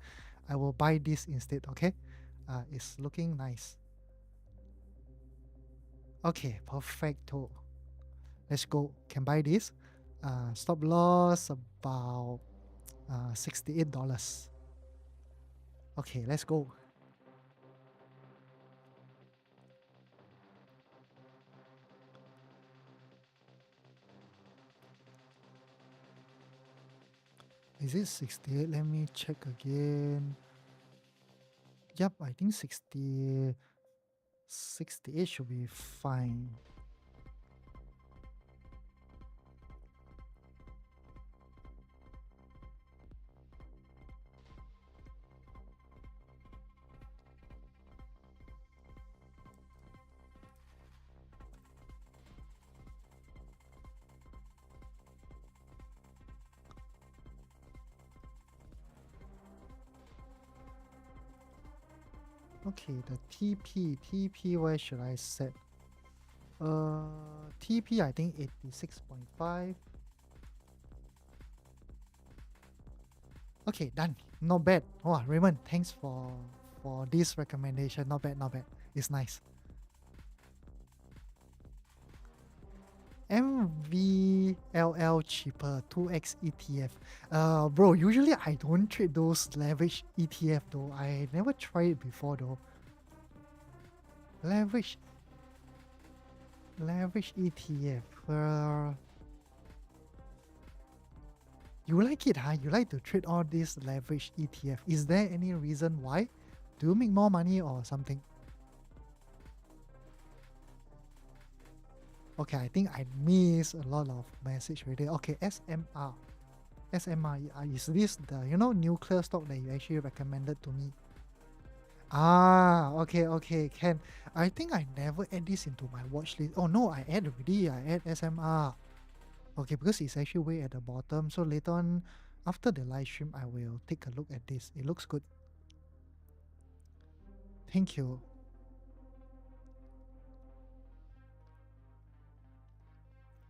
I will buy this instead, okay? It's looking nice. Okay, perfecto. Let's go. Can buy this. Stop loss about $68. Okay, let's go. Is it 68? Let me check again. Yep, I think 68 should be fine. Okay, the TP, where should I set? TP, I think 86.5. Okay, done. Not bad. Oh, Raymond, thanks for this recommendation. Not bad, not bad. It's nice. MVLL cheaper 2x ETF. Bro, usually I don't trade those leverage ETF though. I never tried it before though. Leverage leverage ETF. You like it, huh? You like to trade all these leverage ETF. Is there any reason why? Do you make more money or something? Okay, I think I missed a lot of message already. Okay, SMR. SMR, is this the nuclear stock that you actually recommended to me? Ah, okay, okay, can. I think I never add this into my watch list. Oh no, I add already. I add SMR. Okay, because it's actually way at the bottom. So later on, after the live stream, I will take a look at this. It looks good. Thank you.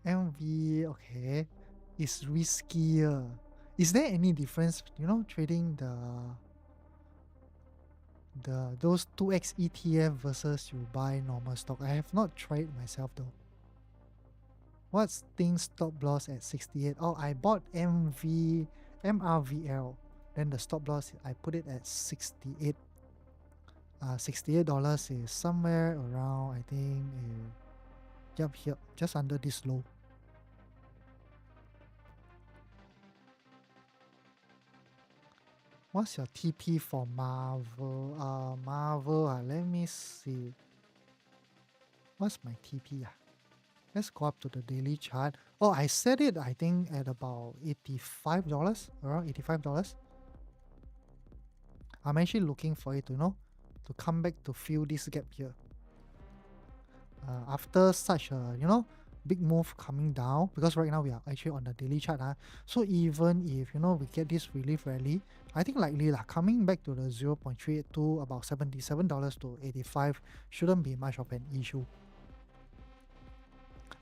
MV, okay, is riskier. Is there any difference, trading the those 2x ETF versus you buy normal stock? I have not tried myself though. What's thing stop loss at 68? Oh, I bought MRVL. Then the stop loss I put it at 68. $68 is somewhere around, I think, yep, here, just under this low. What's your TP for Marvel? Marvel, let me see. What's my TP? Let's go up to the daily chart. Oh, I set it, I think, at about $85, around $85. I'm actually looking for it to come back to fill this gap here. After such a, big move coming down, because right now we are actually on the daily chart. So even if, we get this relief rally, I think likely coming back to the 0.38 to about $77 to 85 shouldn't be much of an issue.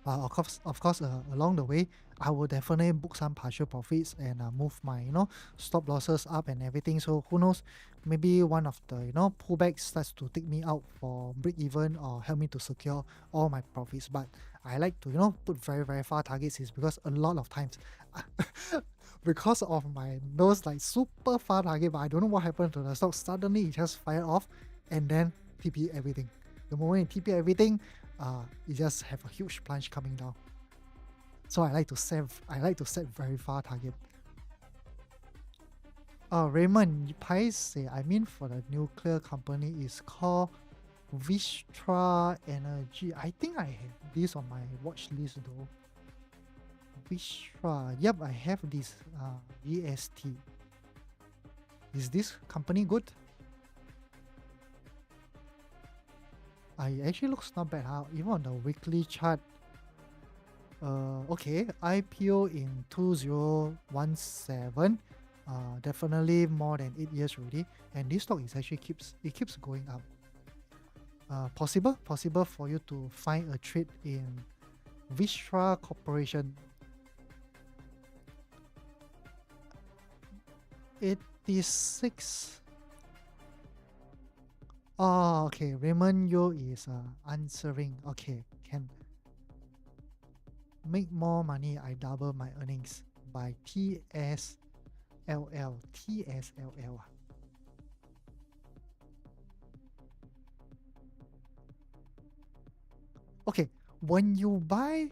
Of course, along the way, I will definitely book some partial profits and move my, stop losses up and everything. So who knows, maybe one of the, pullbacks starts to take me out for break even or help me to secure all my profits. But I like to, put very, very far targets is because a lot of times, because of my those like super far target, but I don't know what happened to the stock. Suddenly it just fired off and then TP everything. The moment you TP everything, you just have a huge plunge coming down. So I like to set very far target. Raymond, I mean for the nuclear company is called Vistra Energy. I think I have this on my watch list though. Vistra, yep, I have this VST. Is this company good? It actually looks not bad. Even on the weekly chart. Okay, IPO in 2017. Definitely more than 8 years already. And this stock is actually keeps going up. Possible for you to find a trade in Vistra Corporation. 86. Oh, okay. Raymond Yo is answering. Okay, can make more money. I double my earnings by TSLL. TSLL. Okay, when you buy,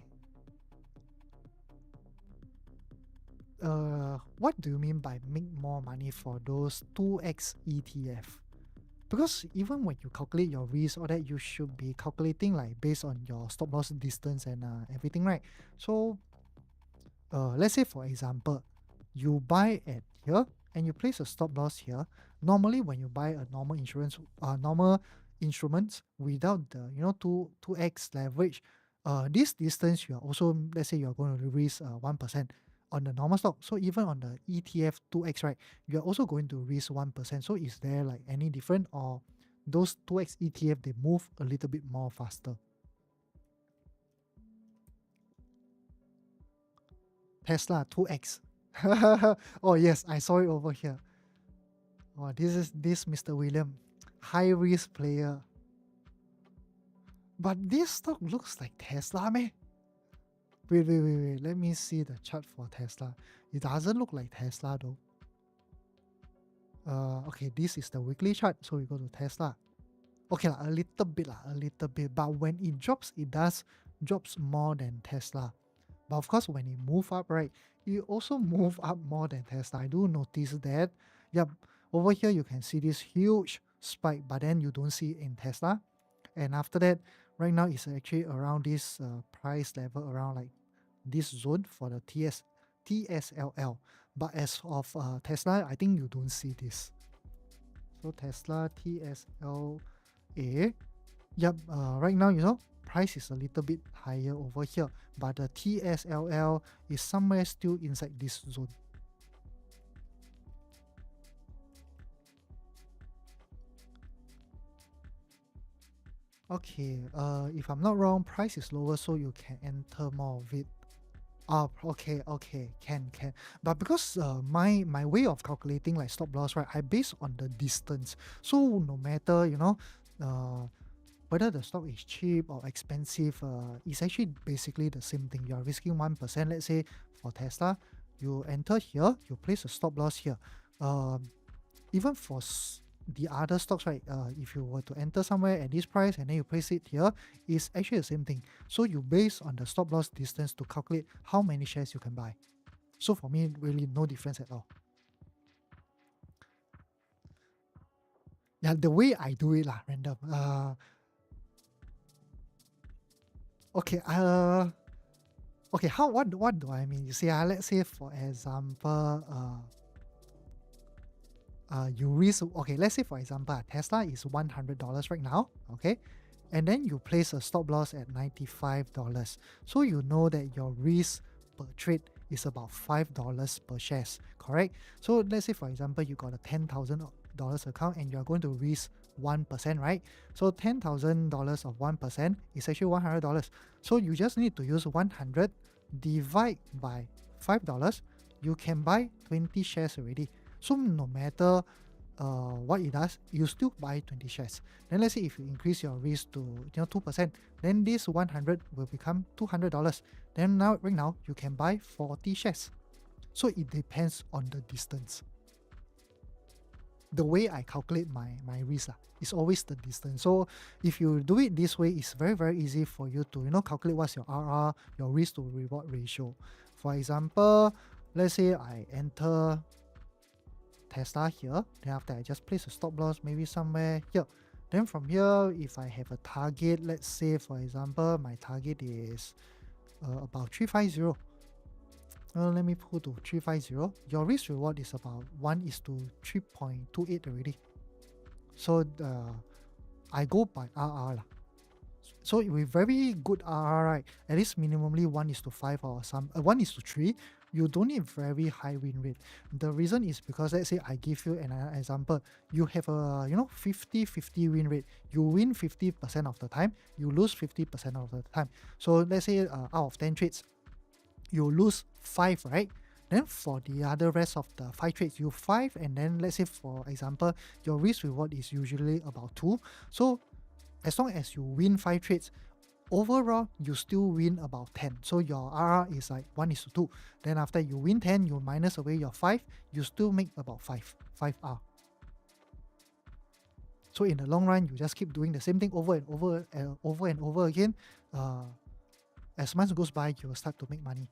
what do you mean by make more money for those 2x ETF? Because even when you calculate your risk or that, you should be calculating like based on your stop loss distance and everything, right? So let's say for example, you buy at here and you place a stop loss here. Normally when you buy a normal instruments without the 2x leverage, this distance you are also, let's say you are going to risk 1% on the normal stock. So even on the ETF 2x, right, you are also going to risk 1%. So is there like any different, or those 2x ETF, they move a little bit more faster. Tesla 2x. Oh yes, I saw it over here. Oh, this Mr. William, high risk player. But this stock looks like Tesla, man. Wait. Let me see the chart for Tesla. It doesn't look like Tesla though. Okay, this is the weekly chart, so we go to Tesla. Okay, a little bit. But when it drops, it does drops more than Tesla. But of course, when it move up, right, it also move up more than Tesla. I do notice that. Yep, over here you can see this huge spike, but then you don't see it in Tesla. And after that, right now it's actually around this price level, around like this zone for the TSLL. But as of Tesla, I think you don't see this. So Tesla TSLA, yep, right now, price is a little bit higher over here, but the TSLL is somewhere still inside this zone. Okay, if I'm not wrong, price is lower, so you can enter more of it. Okay, can. But because my way of calculating like stop loss, right, I base on the distance. So no matter whether the stock is cheap or expensive, it's actually basically the same thing. You are risking 1%. Let's say for Tesla, you enter here, you place a stop loss here. Even for the other stocks, right, if you were to enter somewhere at this price and then you place it here, it's actually the same thing. So you base on the stop loss distance to calculate how many shares you can buy. So for me, really no difference at all. Yeah, the way I do it random. Okay, okay, what do I mean? You see, let's say for example, you risk, okay, let's say for example, Tesla is $100 right now, okay, and then you place a stop loss at $95. So you know that your risk per trade is about $5 per shares, correct? So let's say for example, you got a $10,000 account and you're going to risk 1%, right? So $10,000 of 1% is actually $100. So you just need to use 100 divide by $5, you can buy 20 shares already. So no matter what it does, you still buy 20 shares. Then let's say if you increase your risk to 2%, then this 100 will become $200. Then right now you can buy 40 shares. So it depends on the distance. The way I calculate my risk is always the distance. So if you do it this way, it's very easy for you to calculate what's your RR, your risk to reward ratio. For example, let's say I enter Tesla here, then after I just place a stop loss maybe somewhere here. Then from here, if I have a target, let's say for example my target is about 350. Let me put to 350. Your risk reward is about 1:3.28 already. So I go by RR. So with very good RR, right, at least minimally 1:5 or 1:3, you don't need very high win rate. The reason is because let's say I give you an example, you have a 50-50 win rate. You win 50% of the time, you lose 50% of the time. So let's say out of 10 trades, you lose 5, right? Then for the other rest of the 5 trades, you 5, and then let's say for example, your risk reward is usually about 2. So as long as you win 5 trades, overall you still win about 10. So your RR is like 1:2. Then after you win 10, you minus away your 5, you still make about 5R. So in the long run, you just keep doing the same thing over and over again. As months goes by, you will start to make money.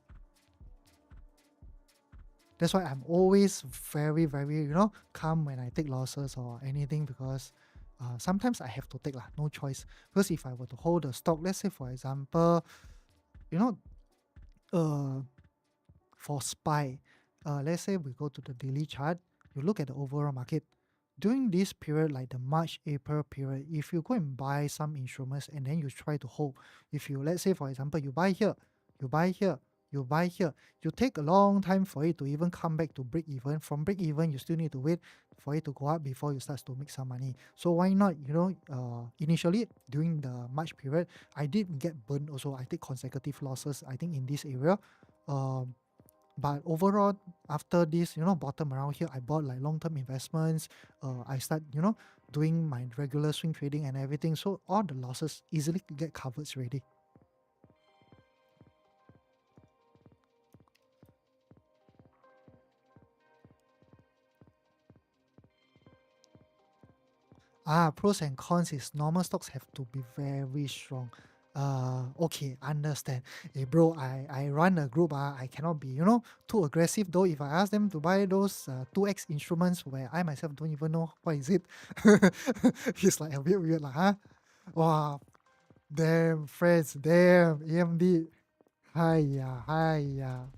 That's why I'm always very calm when I take losses or anything, because sometimes I have to take no choice. Because if I were to hold a stock, let's say for example, for SPY, let's say we go to the daily chart, you look at the overall market. During this period, like the March-April period, if you go and buy some instruments and then you try to hold, if you, let's say for example, you buy here, You buy here, you take a long time for it to even come back to break even. From break even, you still need to wait for it to go up before you start to make some money. So why not, initially during the March period, I did get burned also. I take consecutive losses, I think, in this area. Um, but overall, after this, bottom around here, I bought like long-term investments. I start, doing my regular swing trading and everything. So all the losses easily get covered already. Pros and cons is normal stocks have to be very strong. Okay, understand. Hey, bro, I run a group. I cannot be, too aggressive though. If I ask them to buy those 2x instruments where I myself don't even know what is it, it's like a bit weird, like, huh? Wow, damn, friends, damn, AMD. Hiya, hiya.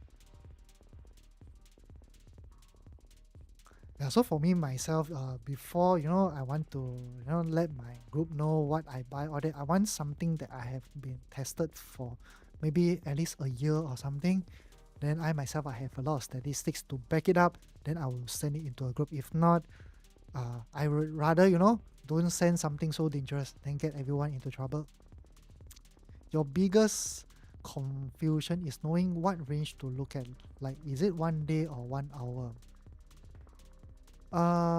Yeah, so for me myself, before I want to let my group know what I buy or that I want something that I have been tested for maybe at least a year or something. Then I myself I have a lot of statistics to back it up. Then I will send it into a group. If not, I would rather don't send something so dangerous then get everyone into trouble. Your biggest confusion is knowing what range to look at. Like, is it 1 day or 1 hour?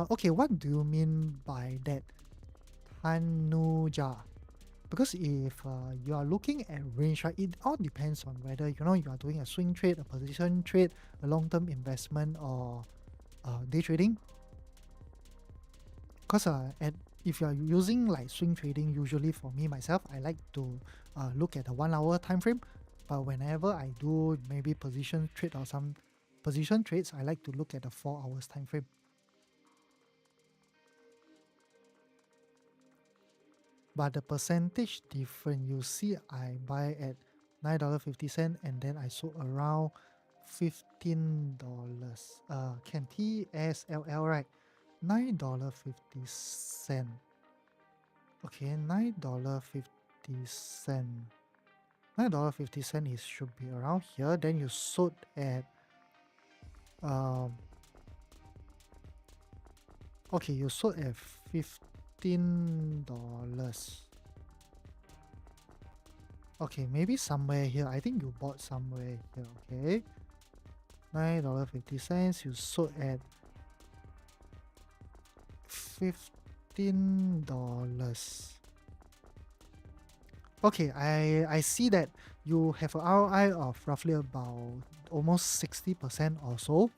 Okay, what do you mean by that, Tanuja? Because if you are looking at range, right, it all depends on whether you are doing a swing trade, a position trade, a long-term investment, or day trading. Because if you are using like swing trading, usually for me myself, I like to look at the 1 hour time frame. But whenever I do maybe position trade or some position trades, I like to look at the 4 hours time frame. But the percentage different, you see I buy at $9.50 and then I sold around $15. Can TSLL, right? $9.50. Okay, $9.50. $9.50 is should be around here. Then you sold at um okay, you sold at $15. Okay, maybe somewhere here. I think you bought somewhere here, okay? $9.50. You sold at $15. Okay, I see that you have a ROI of roughly about almost 60% or so.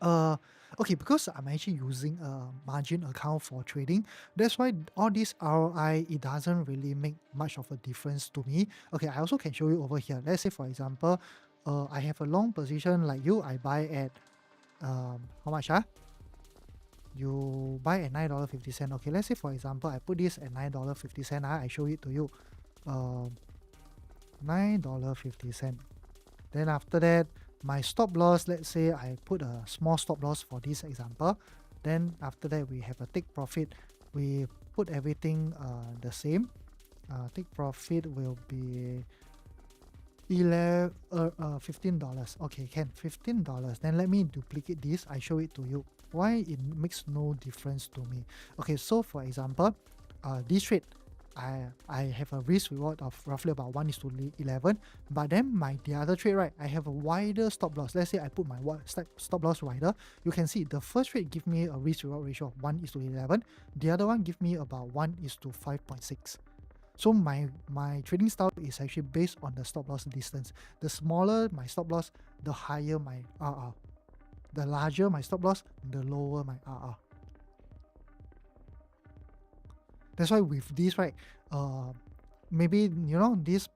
Uh, okay, because I'm actually using a margin account for trading, that's why all this ROI, it doesn't really make much of a difference to me. Okay, I also can show you over here. Let's say for example, I have a long position like you. I buy at how much? You buy at $9.50. Okay, let's say for example, I put this at $9.50. I show it to you. $9.50. Then after that, my stop loss, let's say I put a small stop loss for this example. Then after that, we have a take profit. We put everything the same. Take profit will be $15. Okay, can $15. Then let me duplicate this. I show it to you. Why it makes no difference to me? Okay, so for example, this trade, I have a risk reward of roughly about 1:11, but then the other trade, right, I have a wider stop loss. Let's say I put my stop loss wider. You can see the first trade give me a risk reward ratio of 1:11. The other one give me about 1:5.6. So my trading style is actually based on the stop loss distance. The smaller my stop loss, the higher my RR. The larger my stop loss, the lower my RR. That's why with this, right, maybe this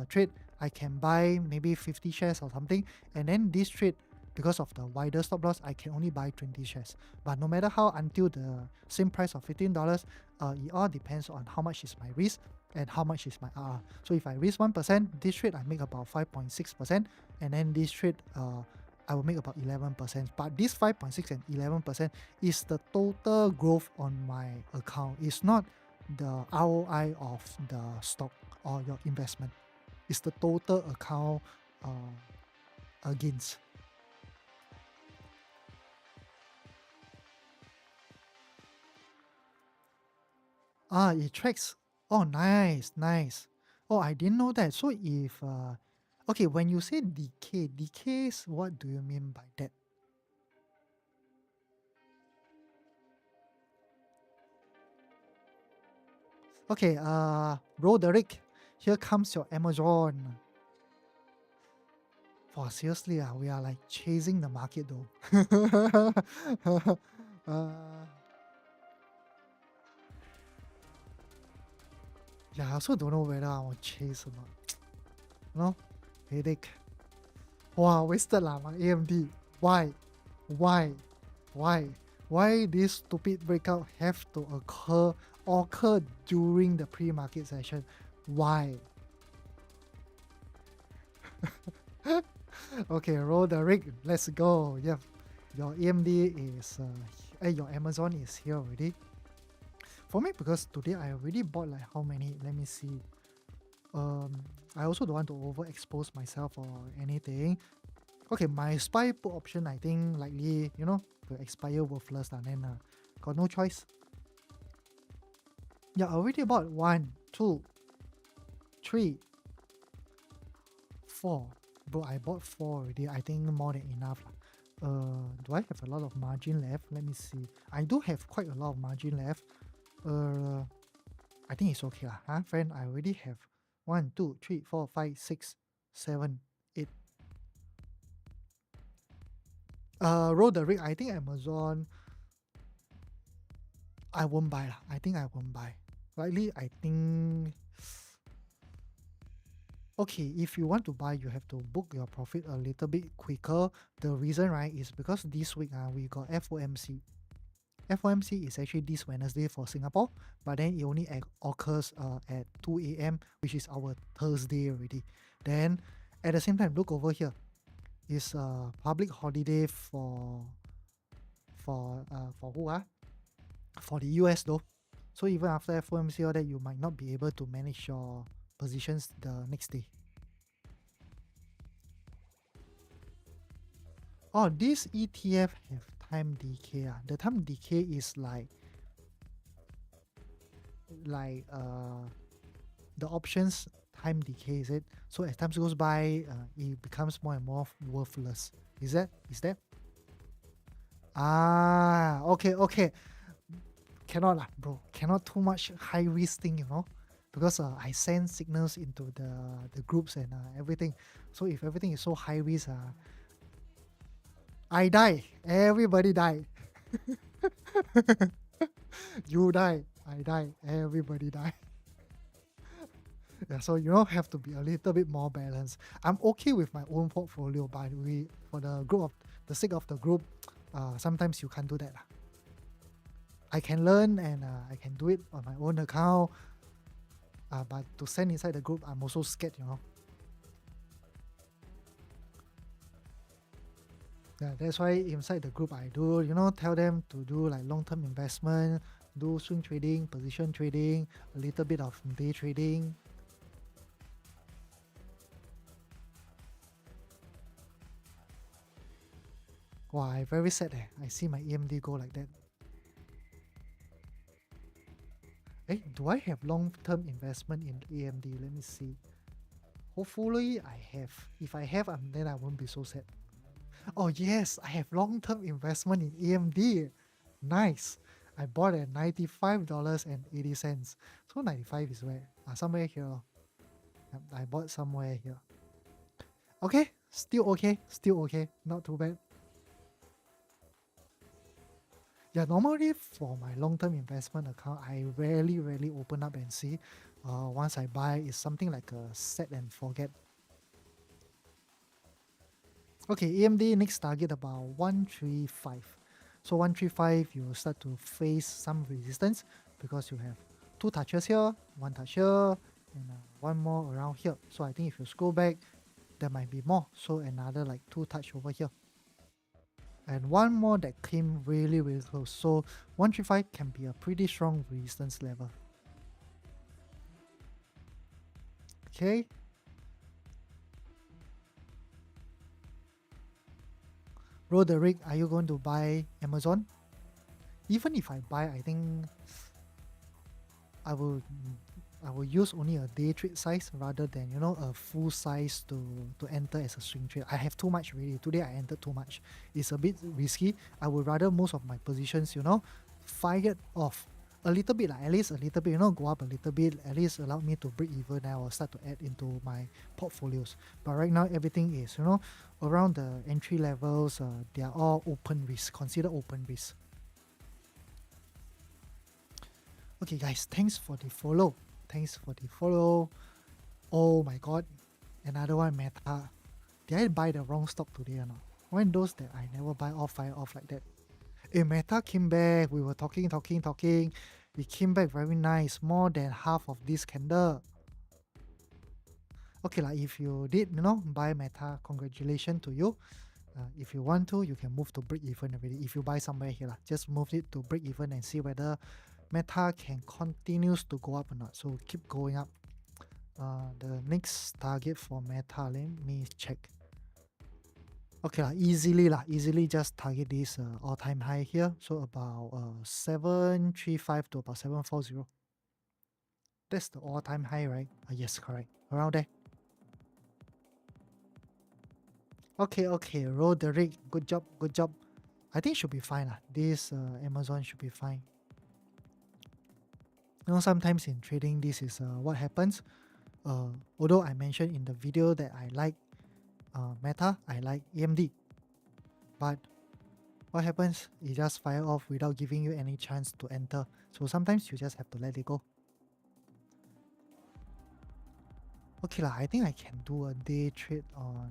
trade I can buy maybe 50 shares or something, and then this trade, because of the wider stop loss, I can only buy 20 shares. But no matter how, until the same price of $15, it all depends on how much is my risk and how much is my RR. So if I risk 1%, this trade I make about 5.6%, and then this trade I will make about 11%. But this 5.6 and 11% is the total growth on my account. It's not the ROI of the stock or your investment. It's the total account against. It tracks. Oh, nice, nice. Oh, I didn't know that. So if okay, when you say decays, what do you mean by that? Okay, Roderick, here comes your Amazon. Wow, seriously, we are like chasing the market though. uh, yeah, I also don't know whether I will chase or not. No, headache. Wow, wasted lah my AMD. Why? Why? Why? Why this stupid breakout have to occur during the pre-market session? Why? Okay, roll the rig. Let's go. Yeah, your AMD is your Amazon is here already. For me, because today I already bought like how many? Let me see. I also don't want to overexpose myself or anything. Okay, my SPY put option I think likely will expire worthless and then got no choice. Yeah, I already bought 1, 2, 3, 4. Bro, I bought 4 already. I think more than enough. Do I have a lot of margin left? Let me see. I do have quite a lot of margin left. I think it's okay lah, huh, friend? I already have 1, 2, 3, 4, 5, 6, 7, 8. Roll the rig. I think Amazon. I won't buy lah. I think I won't buy. Likely, I think. Okay, if you want to buy, you have to book your profit a little bit quicker. The reason, right, is because this week we got FOMC. FOMC is actually this Wednesday for Singapore, but then it only occurs at 2 a.m., which is our Thursday already. Then, at the same time, look over here. It's a public holiday for who for the US though. So even after FOMC all that, you might not be able to manage your positions the next day. Oh, this ETF have time decay. The time decay is like the options time decay, is it? So as time goes by, it becomes more and more worthless. Is that? Okay. Cannot lah, bro. Cannot too much high risk thing, because I send signals into the groups and everything. So if everything is so high risk, I die. Everybody die. You die. I die. Everybody die. Yeah, so have to be a little bit more balanced. I'm okay with my own portfolio, but for the sake of the group, sometimes you can't do that. I can learn and I can do it on my own account. But to send inside the group, I'm also scared, Yeah, that's why inside the group I do, tell them to do like long-term investment, do swing trading, position trading, a little bit of day trading. Wow, I very sad I see my AMD go like that. Do I have long-term investment in AMD? Let me see. Hopefully I have. If I have, then I won't be so sad. Oh yes, I have long-term investment in AMD. Nice. I bought at $95.80. So 95 is where? Somewhere here. I bought somewhere here. Okay, still okay. Not too bad. Yeah, normally for my long-term investment account, I rarely open up and see. Once I buy, it's something like a set and forget. Okay, AMD next target about 135. So 135, you start to face some resistance because you have 2 touches here, 1 touch here, and 1 more around here. So I think if you scroll back, there might be more. So another like 2 touch over here. And 1 more that came really close. So 135 can be a pretty strong resistance level. Okay. Roderick, are you going to buy Amazon? Even if I buy, I think I will use only a day trade size rather than a full size to enter as a swing trade. I have too much already. Today I entered too much. It's a bit risky. I would rather most of my positions, fired off a little bit, at least a little bit, go up a little bit, at least allow me to break even and I will start to add into my portfolios. But right now everything is, around the entry levels, they are all open risk, consider open risk. Okay guys, thanks for the follow. Oh my god, another one Meta. Did I buy the wrong stock today or not? When those that I never buy all fire off like that. Meta came back, we were talking. It came back very nice, more than half of this candle. Okay, if you did, buy Meta, congratulations to you. If you want to, you can move to break even already. If you buy somewhere here, just move it to break even and see whether Meta can continues to go up or not. So keep going up. The next target for Meta, let me check. Okay, easily just target this all-time high here. So about 735 to about 740. That's the all-time high, right? Yes, correct. Around there. Okay, Roderick, good job. I think should be fine. This Amazon should be fine. Sometimes in trading, this is what happens. Although I mentioned in the video that I like Meta, I like AMD. But what happens? It just fire off without giving you any chance to enter. So sometimes you just have to let it go. Okay, I think I can do a day trade on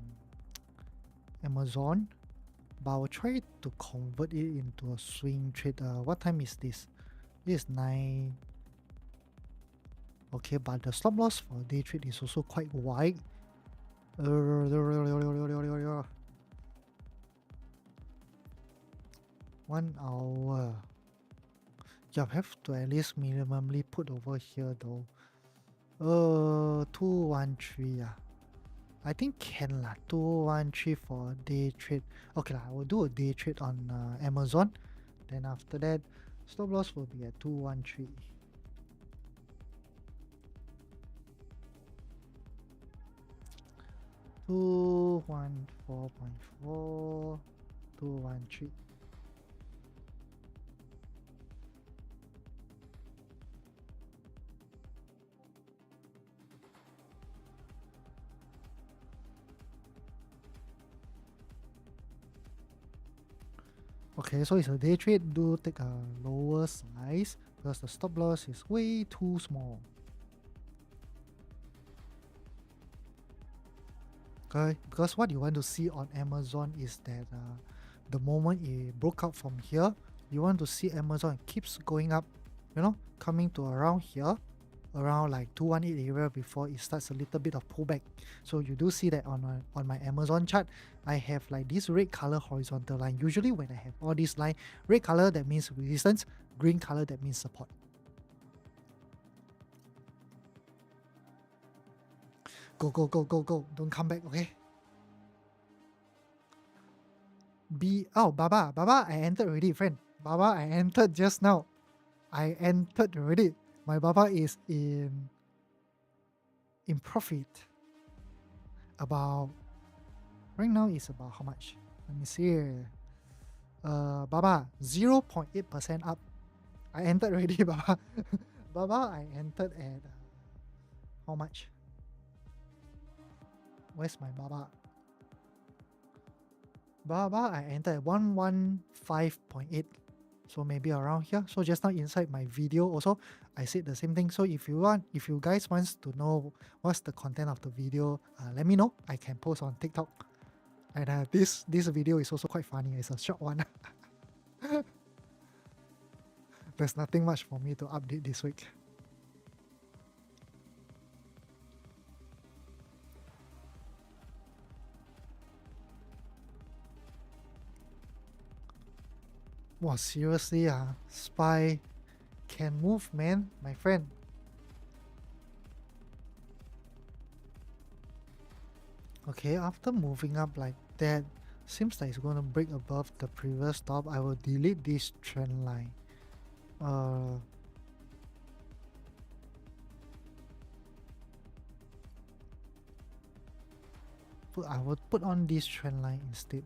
Amazon. But I'll try to convert it into a swing trade. What time is this? This is 9. Okay, but the stop loss for day trade is also quite wide. 1 hour. You have to at least minimally put over here though. 213. I think can 213 for day trade. Okay, I will do a day trade on Amazon. Then after that, stop loss will be at 213. Two 1.4, 213. Okay, so it's a day trade. Do take a lower size because the stop loss is way too small. Okay, because what you want to see on Amazon is that the moment it broke out from here, you want to see Amazon keeps going up, coming to around here, around like 218 area before it starts a little bit of pullback. So you do see that on my Amazon chart, I have like this red color horizontal line. Usually when I have all these line, red color that means resistance, green color that means support. Go. Don't come back, okay? Baba, I entered already, friend. Baba, I entered just now. I entered already. My Baba is in profit. About right now is about how much? Let me see here. Baba, 0.8% up. I entered already, Baba. Baba, I entered at how much? Where's my Baba? Baba, I entered at 115.8. So maybe around here. So just now inside my video also, I said the same thing. So if you guys wants to know what's the content of the video, let me know. I can post on TikTok. And this video is also quite funny. It's a short one. There's nothing much for me to update this week. Wow, seriously, SPY can move, man, my friend. Okay, after moving up like that, Seems like it's going to break above the previous top. I will delete this trend line. I will put on this trend line instead.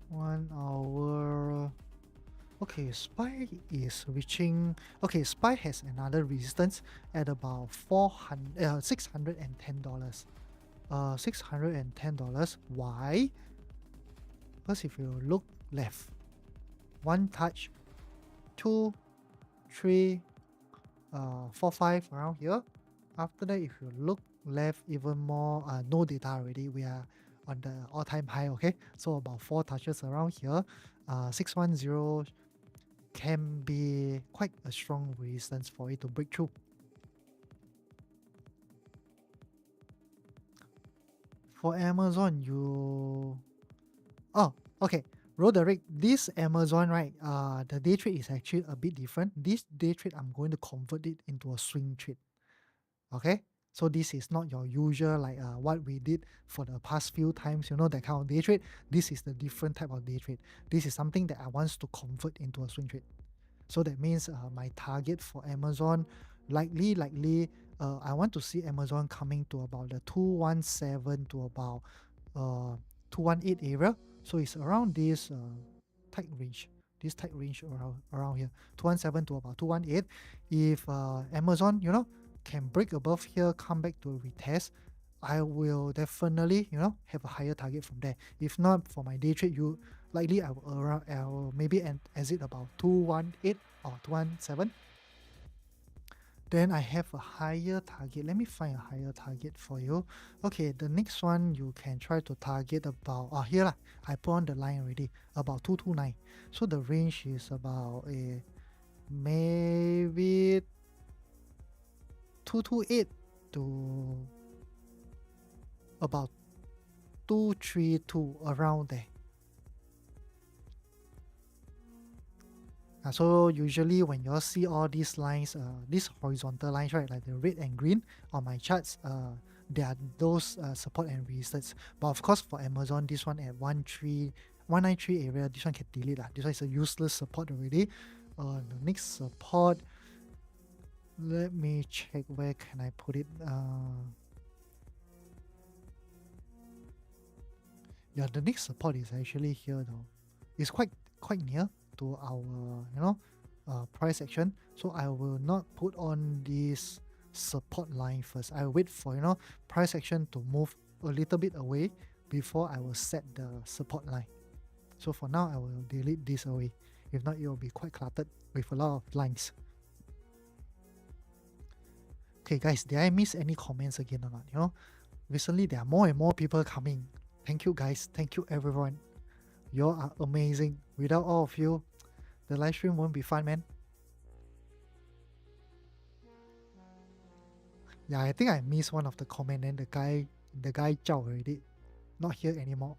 One hour. Okay, SPY is reaching. Okay, SPY has another resistance at about $610. $610. Why? Because if you look left, one touch, 2, 3, 4, 5 around here. After that, if you look left even more, no data already. We are on the all-time high. Okay, so about 4 touches around here. 610 can be quite a strong resistance for it to break through. For Amazon, okay, Roderick, this Amazon, right, the day trade is actually a bit different. This day trade, I'm going to convert it into a swing trade. Okay, so this is not your usual like what we did for the past few times, you know, that kind of day trade. This is the different type of day trade. This is something that I want to convert into a swing trade. So that means my target for Amazon, likely, I want to see Amazon coming to about the 217 to about 218 area. So it's around this tight range. This tight range around here, 217 to about 218. If Amazon, you know, can break above here, come back to a retest, I will definitely, you know, have a higher target from there. If not, for my day trade, likely I will maybe exit about 218 or 217. Then I have a higher target. Let me find a higher target for you. Okay, the next one you can try to target about here lah. I put on the line already, about 229. So the range is about maybe 228 to about 232, around there. So usually when you all see all these lines, these horizontal lines, right, like the red and green on my charts, there are those support and resistance. But of course for Amazon, this one at 193 area, this one can delete lah. This one is a useless support already. The next support, let me check where can I put it. Yeah, the next support is actually here though. It's quite near to our price action, so I will not put on this support line first. I will wait for price action to move a little bit away before I will set the support line. So for now I will delete this away. If not, it will be quite cluttered with a lot of lines. Okay guys, did I miss any comments again or not? Recently there are more and more people coming. Thank you guys, thank you everyone. You all are amazing. Without all of you, the live stream won't be fun, man. Yeah, I think I missed one of the comment and the guy zhao already. Not here anymore.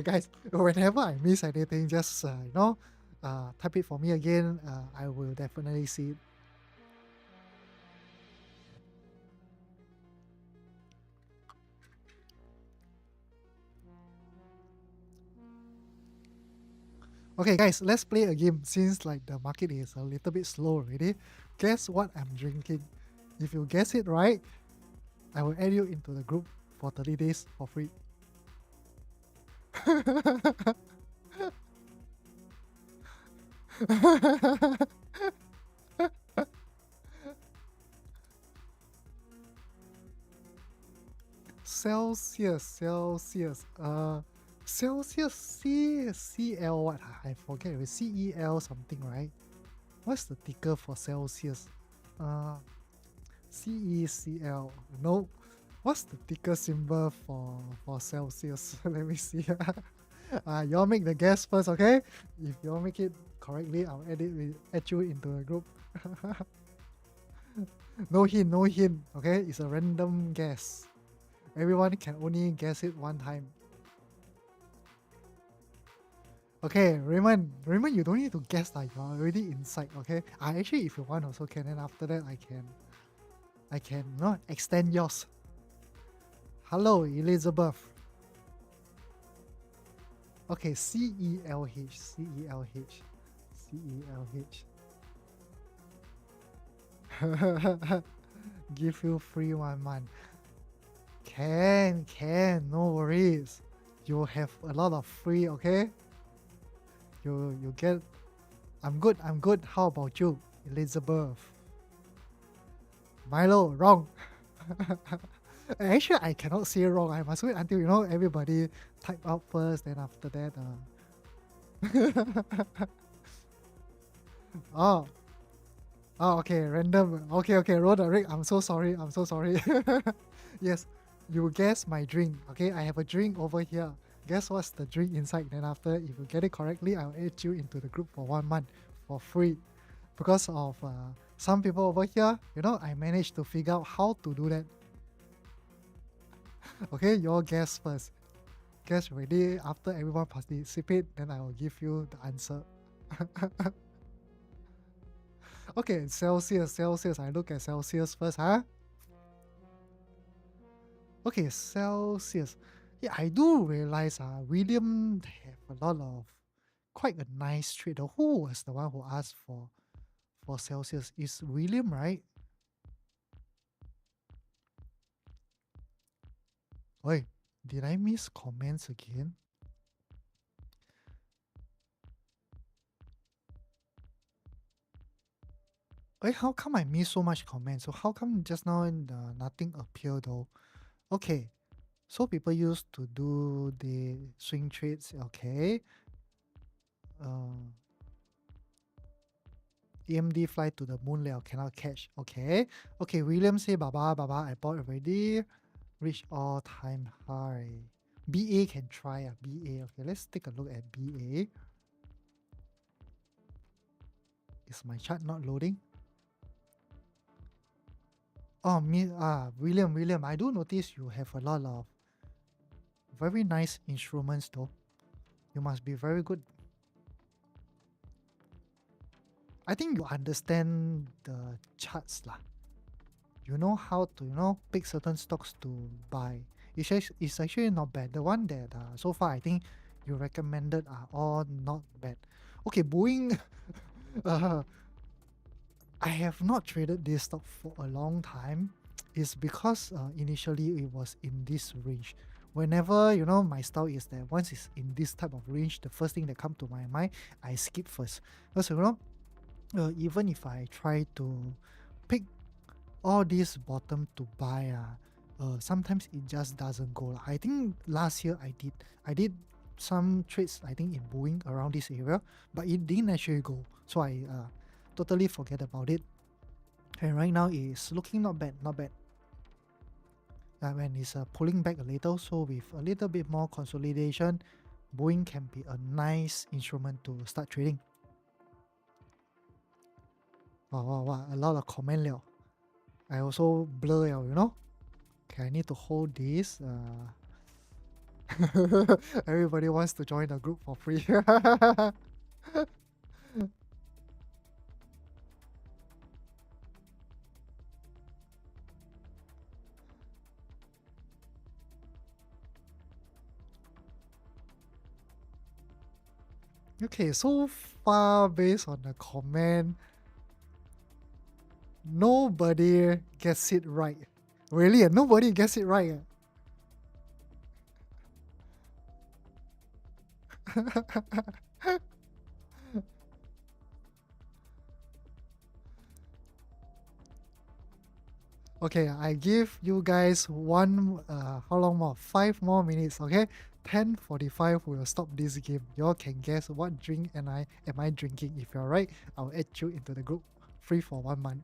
Guys, whenever I miss anything, just type it for me again. I will definitely see it. Okay guys, let's play a game since like the market is a little bit slow already. Guess what I'm drinking? If you guess it right, I will add you into the group for 30 days for free. Celsius. Celsius CL what? I forget. CEL something, right? What's the ticker for Celsius? CECL. No. What's the ticker symbol for Celsius? Let me see. Y'all make the guess first, okay? If y'all make it correctly, I'll add you into the group. No hint, okay? It's a random guess. Everyone can only guess it one time. Okay, Raymond, you don't need to guess that you're already inside. Okay, I actually, if you want, also can. And after that, I can not extend yours. Hello, Elizabeth. Okay, CELH, CELH, CELH. Give you free 1 month. Can, no worries. You have a lot of free, okay? You get. I'm good. How about you, Elizabeth? Milo, wrong. Actually, I cannot say wrong. I must wait until everybody type out first, then after that. Oh, oh, okay, random. Okay, roll the rig. I'm so sorry. Yes, you guess my drink. Okay, I have a drink over here. Guess what's the drink inside? Then after, if you get it correctly, I'll add you into the group for 1 month for free. Because of some people over here, I managed to figure out how to do that. Okay, your guess first. Guess ready. After everyone participate, then I will give you the answer. Okay, Celsius. I look at Celsius first, huh? Okay, Celsius. Yeah, I do realize William have a lot of quite a nice trait. Who was the one who asked for Celsius? Is William, right? Wait, did I miss comments again? Wait, how come I miss so much comments? So how come just now nothing appeared though? Okay, so people used to do the swing trades. Okay, uh, EMD fly to the moon layout cannot catch. Okay. William say Baba, I bought already. Reach all time high. BA can try BA. Okay, let's take a look at BA. Is my chart not loading? Oh, William, I do notice you have a lot of very nice instruments though. You must be very good. I think you understand the charts lah. You know how to pick certain stocks to buy. It's actually not bad. The one that so far I think you recommended are all not bad. Okay, Boeing. uh, I have not traded this stock for a long time. It's because initially it was in this range. Whenever my style is that once it's in this type of range, the first thing that come to my mind, I skip first. Because even if I try to pick all this bottom to buy, sometimes it just doesn't go. I think last year I did some trades I think in Boeing around this area, but it didn't actually go. So I totally forget about it. And right now it's looking not bad. When it's pulling back a little, so with a little bit more consolidation, Boeing can be a nice instrument to start trading. Wow, a lot of comment liao. I also blur liao. Okay, I need to hold this. Everybody wants to join the group for free. Okay, so far based on the comment, nobody gets it right. Really, nobody gets it right. Okay, I give you guys how long more? 5 more minutes, okay? 10:45 we'll stop this game. Y'all can guess what drink am I drinking. If you're right, I'll add you into the group. Free for 1 month.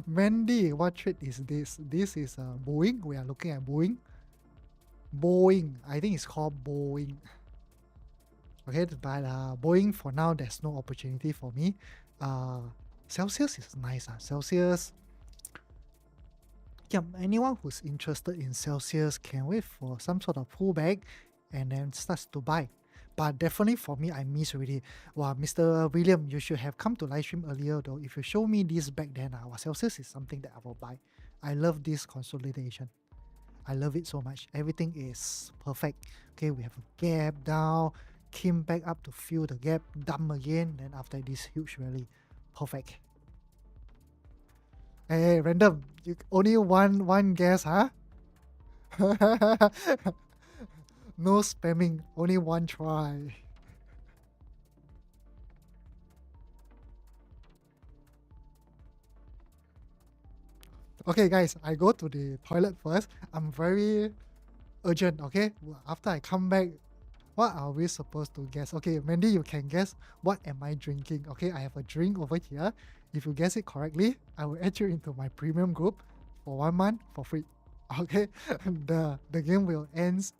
Mandy, what trade is this? This is Boeing. We are looking at Boeing. I think it's called Boeing. Okay, but Boeing for now, there's no opportunity for me. Celsius is nice. Celsius. Yeah, anyone who's interested in Celsius can wait for some sort of pullback and then starts to buy. But definitely for me, I miss already. Wow, Mr. William, you should have come to live stream earlier though. If you show me this back then, Celsius is something that I will buy. I love this consolidation. I love it so much. Everything is perfect. Okay, we have a gap down, came back up to fill the gap, dump again, then after this huge rally. Perfect. Hey, random. You only one guess, huh? No spamming, only one try. Okay, guys, I go to the toilet first. I'm very urgent, okay? After I come back, what are we supposed to guess? Okay, Mandy, you can guess what am I drinking? Okay, I have a drink over here. If you guess it correctly, I will add you into my premium group for 1 month for free. Okay, the game will end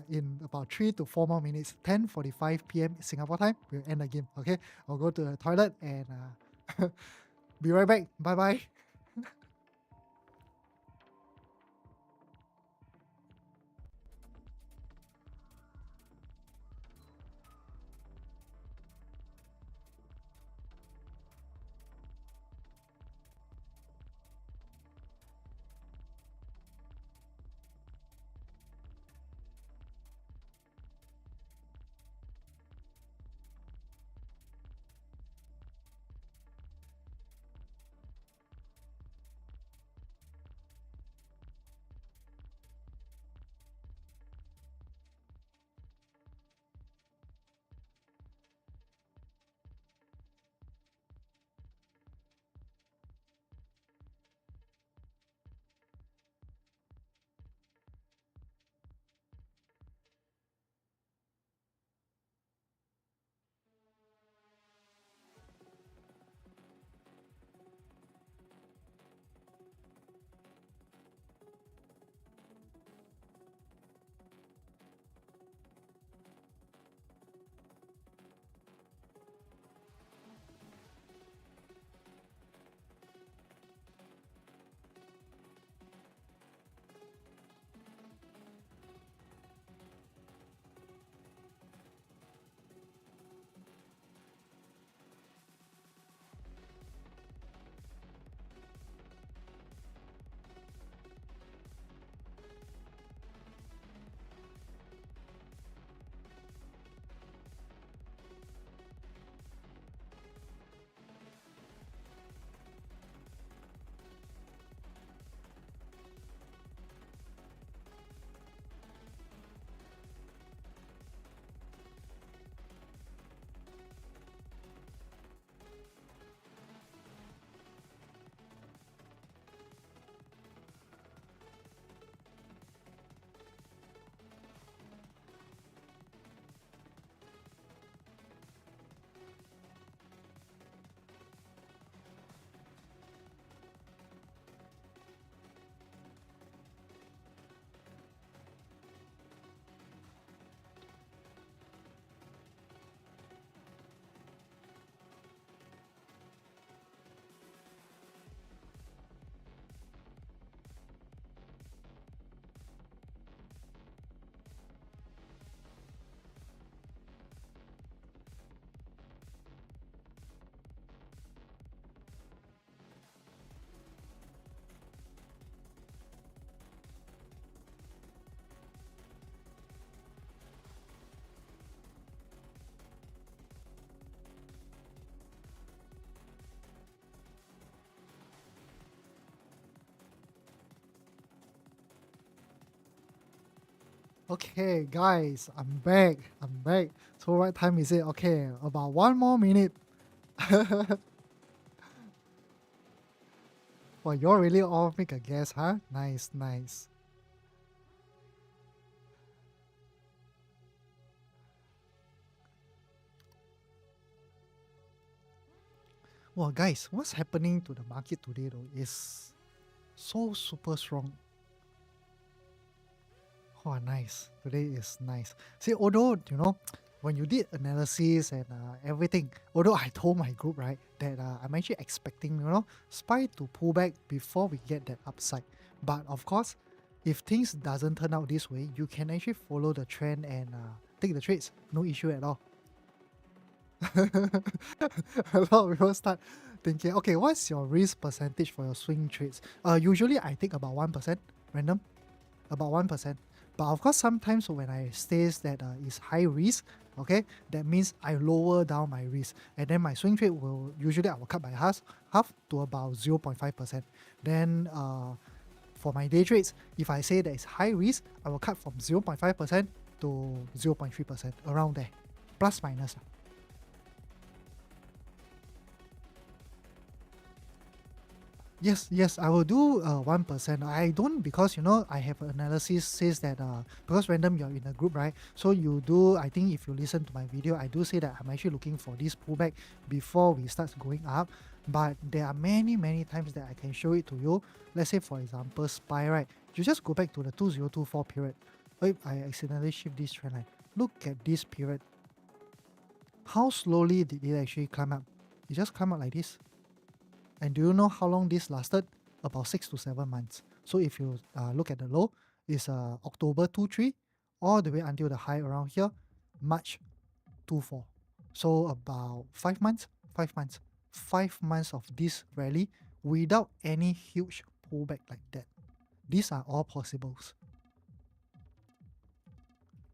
in about 3 to 4 more minutes. 10:45 p.m. Singapore time, we'll end the game. Okay, I'll go to the toilet and be right back. Bye bye. Okay, guys, I'm back. I'm back. So what time is it? Okay, about 1 more minute. Well, you all really all make a guess, huh? Nice, nice. Well, guys, what's happening to the market today though is so super strong. Oh, nice. Today is nice. See, although, when you did analysis and everything, although I told my group, right, that I'm actually expecting, SPY to pull back before we get that upside. But of course, if things doesn't turn out this way, you can actually follow the trend and take the trades, no issue at all. A lot of people start thinking, okay, what's your risk percentage for your swing trades? Usually I take about 1% random, about 1%. But of course, sometimes when I says that is high risk, okay, that means I lower down my risk, and then my swing trade will usually I will cut by half to about 0.5%. Then for my day trades, if I say that it's high risk, I will cut from 0.5% to 0.3%, around there, plus minus. Yes, I will do 1%. I don't, because I have analysis says that because random you're in a group, right? So you do, I think if you listen to my video, I do say that I'm actually looking for this pullback before we start going up. But there are many times that I can show it to you. Let's say for example SPY, right? You just go back to the 2024 period. Wait, I accidentally shift this trend line. Look at this period. How slowly did it actually climb up? It just climb up like this. And do you know how long this lasted? About 6 to 7 months. So if you look at the low, it's October 23 all the way until the high around here, March 24. So about 5 months, 5 months, 5 months of this rally without any huge pullback like that. These are all possibles.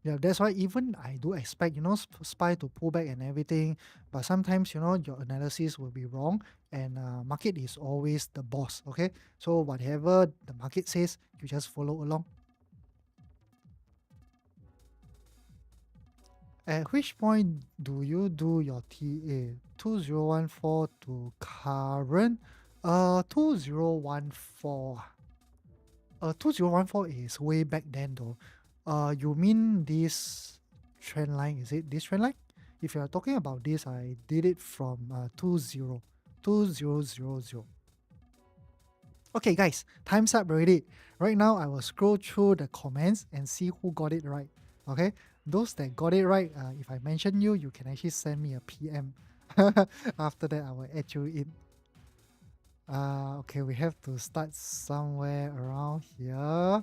Yeah, that's why even I do expect, SPY to pull back and everything, but sometimes, your analysis will be wrong, and market is always the boss, okay? So whatever the market says, you just follow along. At which point do you do your TA? 2014 to current? 2014. 2014 is way back then though. You mean this trend line? Is it this trend line? If you are talking about this, I did it from 2000. Okay, guys, time's up already. Right now, I will scroll through the comments and see who got it right. Okay, those that got it right, if I mention you, you can actually send me a PM. After that, I will add you in. Okay, we have to start somewhere around here.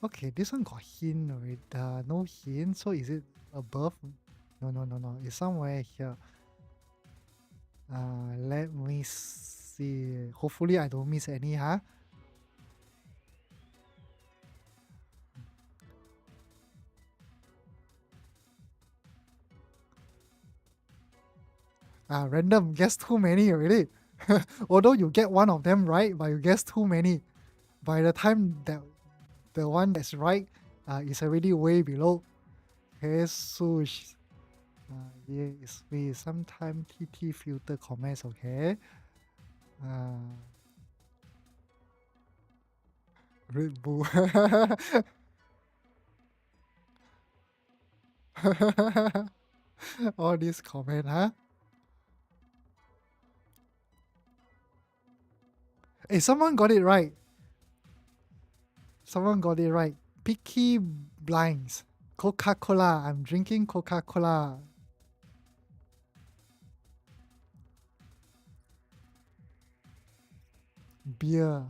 Okay, this one got hint already. No hint, so is it above? No. It's somewhere here. Let me see. Hopefully I don't miss any, huh? Random, guess too many already. Although you get one of them right, but you guess too many. By the time that the one that's right is already way below. Jesus. Yeah, it's me. Sometime TT filter comments, okay? Red Bull. All this comment, huh? Hey, someone got it right. Someone got it right. Picky Blinds. Coca-Cola. I'm drinking Coca-Cola. Beer.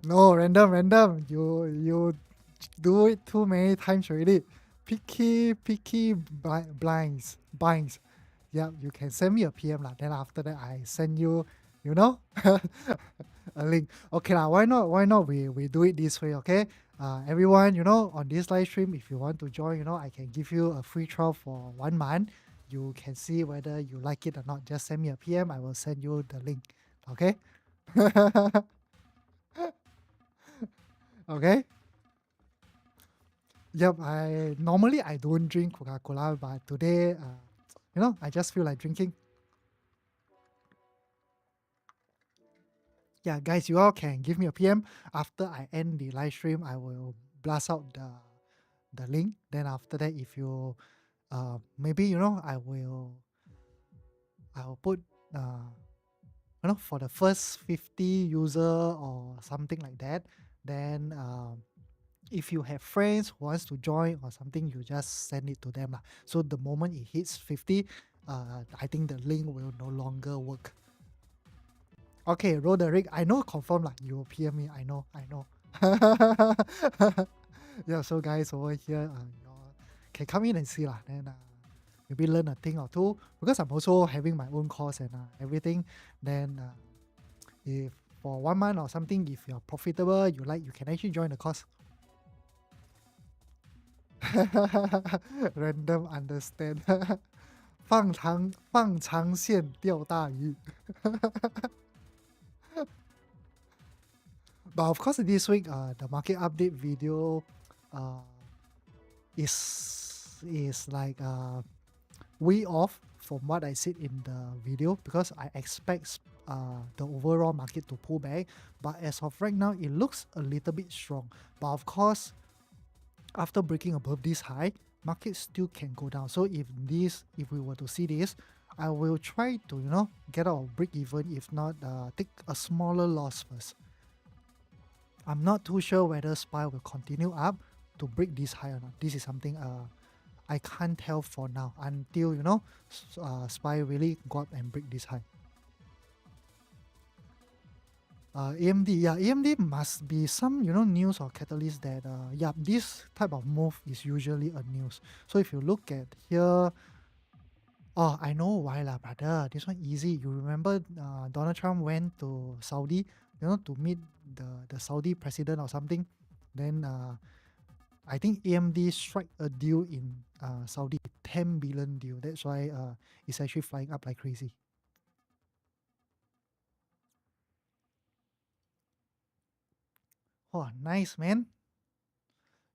No, random. You do it too many times already. Picky blinds. Binds. Yeah, you can send me a PM lah. Then after that, I send you, a link. Okay lah. Why not we do it this way? Okay. Everyone, on this live stream, if you want to join, I can give you a free trial for 1 month. You can see whether you like it or not. Just send me a PM. I will send you the link. Okay. Okay. Yep. I normally I don't drink Coca-Cola, but today, I just feel like drinking. Yeah, guys, you all can give me a PM after I end the live stream. I will blast out the link. Then after that, if you maybe I will put for the first 50 user or something like that. Then if you have friends who wants to join or something, you just send it to them lah. So the moment it hits 50, I think the link will no longer work. Okay, Roderick, I know confirm lah. You will PM me. I know. Yeah, so guys over here, can come in and see lah. Then maybe learn a thing or two because I'm also having my own course and everything. Then if for 1 month or something, if you're profitable, you can actually join the course. Random understand. 放长线钓大鱼. But of course, this week, the market update video uh, is like way off from what I said in the video because I expect the overall market to pull back. But as of right now, it looks a little bit strong. But of course, after breaking above this high, market still can go down. So if we were to see this, I will try to get out of break even. If not, take a smaller loss first. I'm not too sure whether SPY will continue up to break this high or not. This is something I can't tell for now until SPY really go up and break this high. AMD, yeah, AMD must be some news or catalyst that this type of move is usually a news. So if you look at here, oh, I know why lah, brother. This one easy. You remember Donald Trump went to Saudi, to meet the Saudi president or something. Then I think AMD strike a deal in Saudi, 10 billion deal. That's why it's actually flying up like crazy. Oh, nice, man.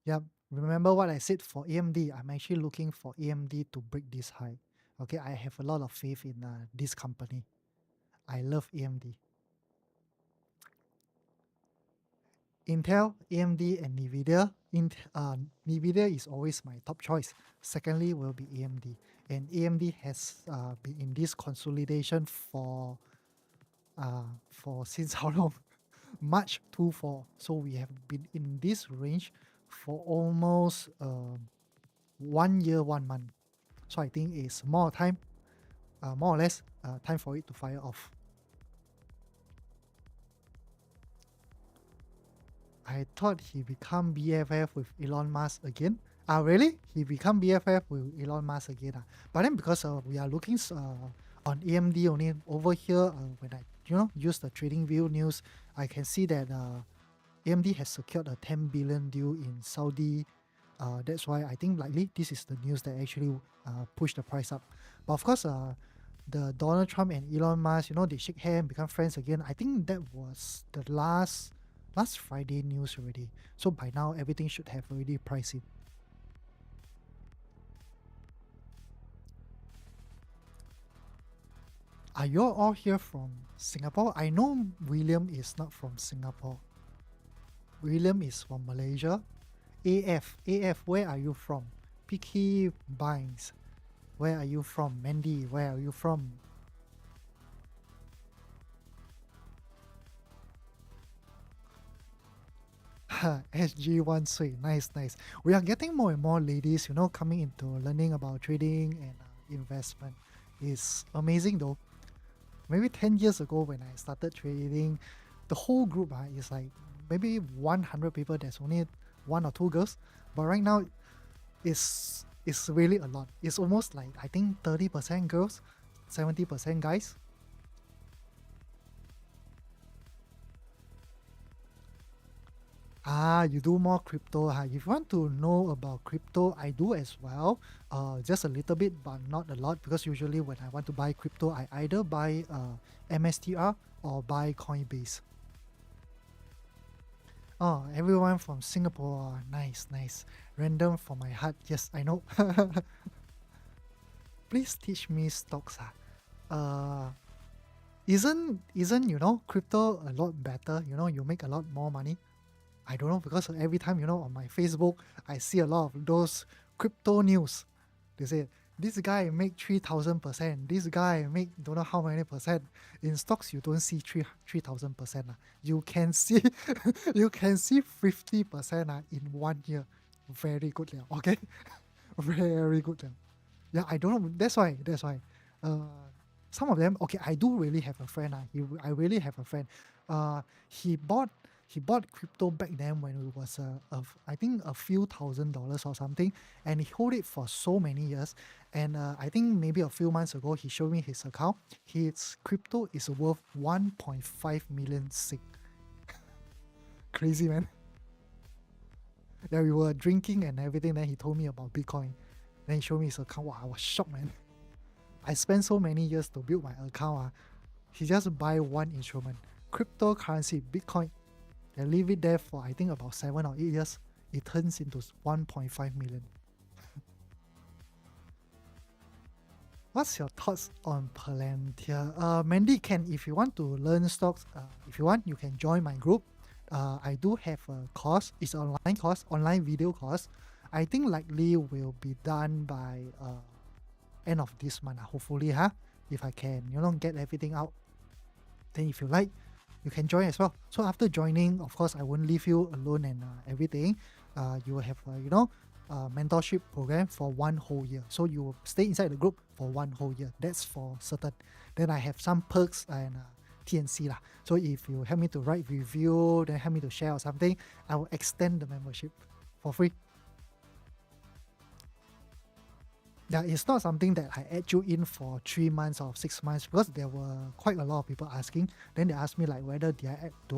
Yep. Remember what I said for AMD? I'm actually looking for AMD to break this high. Okay, I have a lot of faith in this company. I love AMD. Intel, AMD, and NVIDIA. NVIDIA is always my top choice. Secondly will be AMD. And AMD has been in this consolidation for since how long? March 24. So we have been in this range for almost 1 year, 1 month. So I think it's more or less time for it to fire off. I thought he become BFF with Elon Musk again. Really? He become BFF with Elon Musk again. But then because we are looking on AMD only over here, when I use the TradingView news, I can see that AMD has secured a 10 billion deal in Saudi. That's why I think likely this is the news that actually pushed the price up. But of course, the Donald Trump and Elon Musk, they shake hands, become friends again. I think that was the last Friday news already. So by now, everything should have already priced in. Are you all here from Singapore? I know William is not from Singapore. William is from Malaysia. AF, where are you from? Picky Binds, where are you from? Mandy, where are you from? SG1 Sui, nice. We are getting more and more ladies, coming into learning about trading and investment. It's amazing though. Maybe 10 years ago when I started trading, the whole group is like maybe 100 people, there's only 1 or 2 girls. But right now, it's really a lot. It's almost like, I think 30% girls, 70% guys. You do more crypto. If you want to know about crypto, I do as well. Just a little bit, but not a lot, because usually when I want to buy crypto, I either buy MSTR or buy Coinbase. Oh, everyone from Singapore. Nice. Random for my heart. Yes, I know. Please teach me stocks. Isn't crypto a lot better? You make a lot more money. I don't know, because every time, on my Facebook, I see a lot of those crypto news. They say, this guy make 3,000%, this guy make don't know how many percent. In stocks, you don't see 3,000%. You can see you can see 50% in 1 year. Very good, okay? Very good. Yeah, I don't know. That's why. Some of them, okay, I do really have a friend. I really have a friend. He bought crypto back then when it was I think a few $1,000s or something, and he hold it for so many years. And I think maybe a few months ago he showed me his account. His crypto is worth 1.5 million SIG. Crazy, man. Yeah, we were drinking and everything. Then he told me about Bitcoin. Then he showed me his account. Wow, I was shocked, man. I spent so many years to build my account. He just buy one instrument, cryptocurrency, Bitcoin, and leave it there for I think about 7 or 8 years. It turns into 1.5 million. What's your thoughts on Palantir? Mandy, if you want to learn stocks, if you want, you can join my group. I do have a course. It's an online course, online video course. I think likely will be done by end of this month, hopefully, if I can, get everything out. Then if you like, you can join as well. So after joining, of course, I won't leave you alone and everything. You will have mentorship program for 1 whole year. So you will stay inside the group for 1 whole year. That's for certain. Then I have some perks and TNC lah. So if you help me to write review, then help me to share or something, I will extend the membership for free. Yeah, it's not something that I add you in for 3 months or 6 months, because there were quite a lot of people asking. Then they asked me like whether do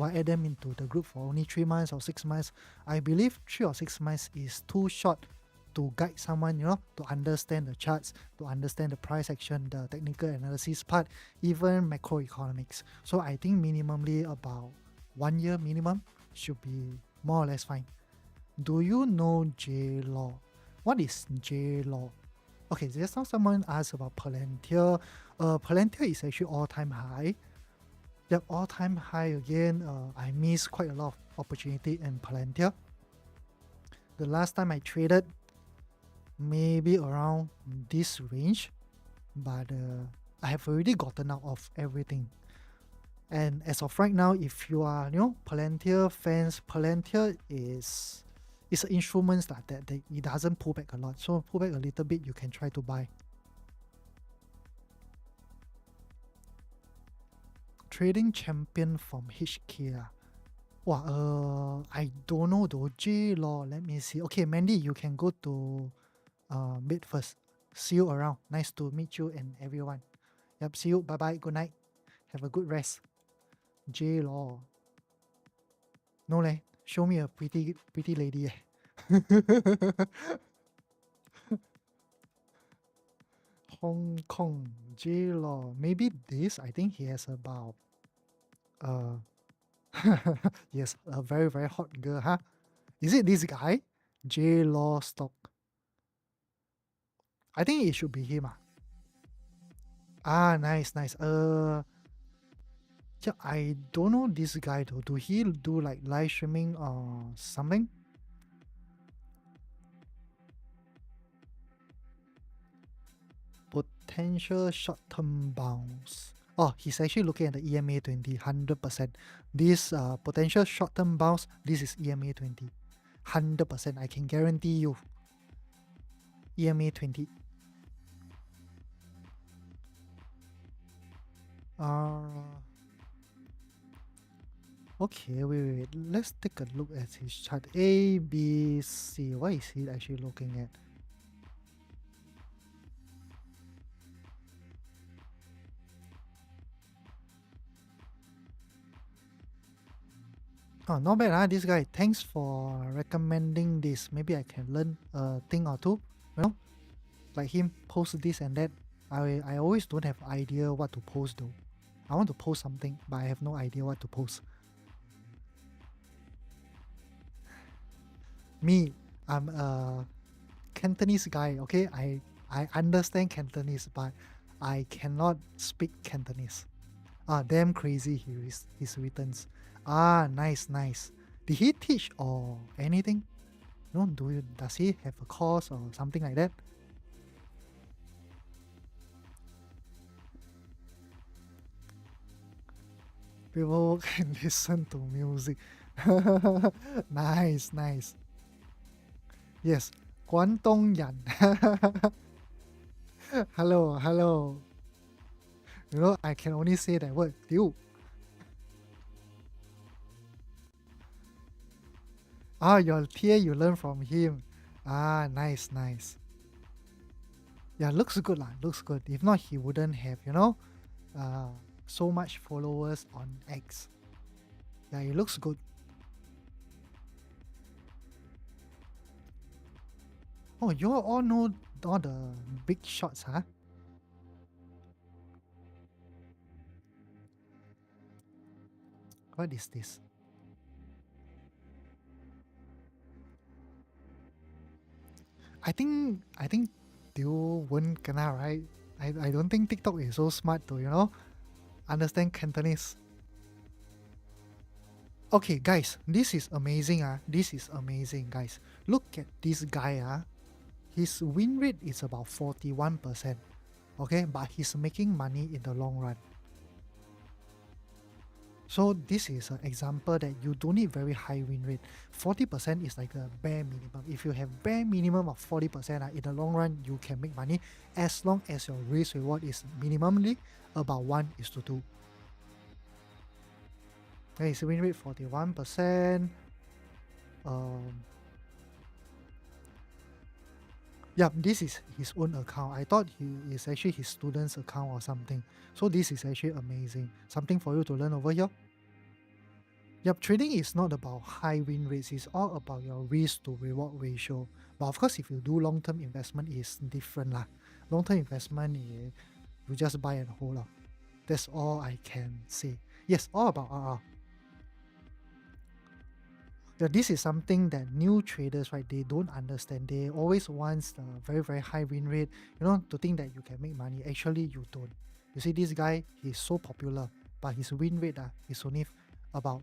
I add them into the group for only 3 months or 6 months. I believe 3 or 6 months is too short to guide someone, to understand the charts, to understand the price action, the technical analysis part, even macroeconomics. So I think minimally about 1 year minimum should be more or less fine. Do you know J-Law? What is J-Law? Okay, just now someone asked about Palantir. Palantir is actually all-time high. Yep, all-time high again. I missed quite a lot of opportunity in Palantir. The last time I traded, maybe around this range, but I have already gotten out of everything. And as of right now, if you are, Palantir fans, Palantir is an instrument that it doesn't pull back a lot. So pull back a little bit, you can try to buy. Trading champion from HK. Wow, I don't know though. J-Law, let me see. Okay, Mandy, you can go to bid first. See you around. Nice to meet you and everyone. Yep, see you. Bye-bye. Good night. Have a good rest. J-Law. No leh. Show me a pretty lady. Hong Kong J-Law. Maybe this. I think he has about yes, a very, very hot girl, huh? Is it this guy? J-Law stock. I think it should be him. Nice. Yeah, I don't know this guy though. Do he do like live streaming or something? Potential short-term bounce. Oh, he's actually looking at the EMA 20, 100%. This potential short-term bounce, this is EMA 20. 100%, I can guarantee you. EMA 20. Okay, wait. Let's take a look at his chart. A, B, C. What is he actually looking at? Oh, not bad, this guy. Thanks for recommending this. Maybe I can learn a thing or two. Like him, post this and that. I always don't have idea what to post though. I want to post something, but I have no idea what to post. Me, I'm a Cantonese guy, okay? I understand Cantonese, but I cannot speak Cantonese. Damn crazy his returns. Nice. Did he teach or anything? No, does he have a course or something like that? People can listen to music. Nice. Yes, Guangdong Yan. Hello. You know, I can only say that word, deal. Ah, your TA you learn from him. Ah, nice, nice. Yeah, looks good lah. Looks good. If not, he wouldn't have, uh, so much followers on X. Yeah, it looks good. Oh, you all know all the big shots, huh? What is this? I think you won't kena, right? I don't think TikTok is so smart to, understand Cantonese. Okay, guys, this is amazing. This is amazing, guys. Look at this guy. His win rate is about 41%. Okay, but he's making money in the long run. So this is an example that you don't need very high win rate. 40% is like a bare minimum. If you have bare minimum of 40%, in the long run, you can make money as long as your risk reward is minimally about 1:2. Okay, his win rate 41%. Yeah, this is his own account. I thought he is actually his student's account or something. So this is actually amazing. Something for you to learn over here. Yep, trading is not about high win rates. It's all about your risk to reward ratio. But of course, if you do long-term investment, it's different lah. Long-term investment, you just buy and hold lah. That's all I can say. Yes, all about RR. Yeah, this is something that new traders, right, they don't understand. They always want the very, very high win rate, to think that you can make money. Actually, you don't. You see, this guy, he's so popular, but his win rate is only about,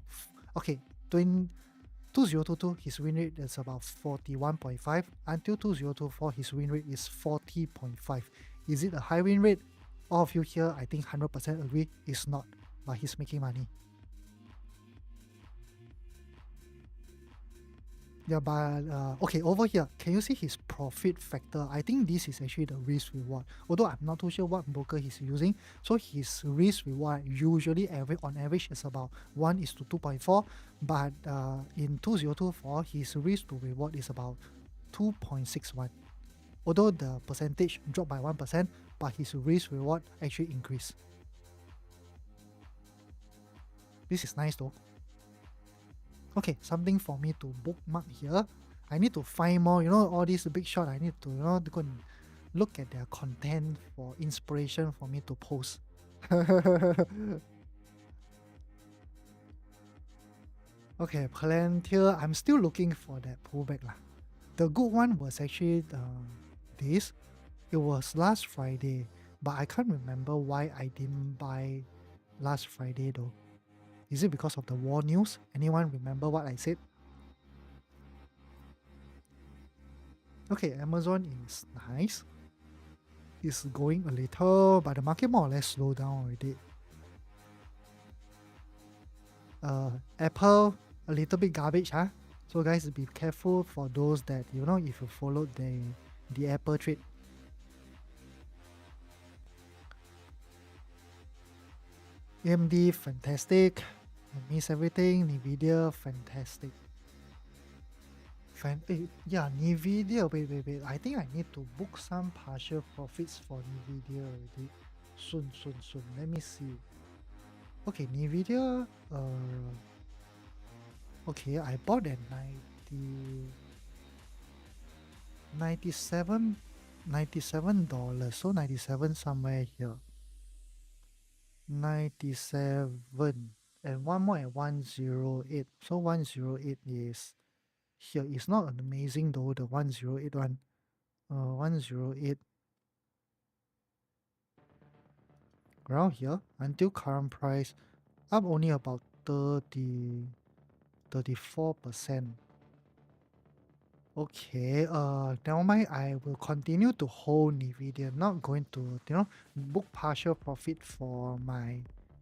okay, 2022, his win rate is about 41.5. Until 2024, his win rate is 40.5. Is it a high win rate? All of you here, I think 100% agree, it's not, but he's making money. Yeah, but okay, over here, can you see his profit factor? I think this is actually the risk reward. Although I'm not too sure what broker he's using. So his risk reward usually on average is about 1:2.4. But in 2024, his risk to reward is about 2.61. Although the percentage dropped by 1%, but his risk reward actually increased. This is nice though. Okay, something for me to bookmark here. I need to find more, all these big shot. I need to, to go and look at their content for inspiration for me to post. Okay, Palantir, I'm still looking for that pullback lah. The good one was actually this. It was last Friday, but I can't remember why I didn't buy last Friday though. Is it because of the war news? Anyone remember what I said? Okay, Amazon is nice. It's going a little, but the market more or less slowed down already. Apple, a little bit garbage, huh? So guys, be careful for those that, if you followed the Apple trade. AMD, fantastic. I miss everything. NVIDIA, fantastic. Yeah, NVIDIA. Wait. I think I need to book some partial profits for NVIDIA already. Soon. Let me see. Okay, NVIDIA. Okay, I bought at 97 $97. So 97 somewhere here. 97 and one more at 108. So 108 is here. It's not amazing though, the 108 one. 108 around here until current price up only about 34%. Okay, never mind. I will continue to hold NVIDIA. Not going to, book partial profit for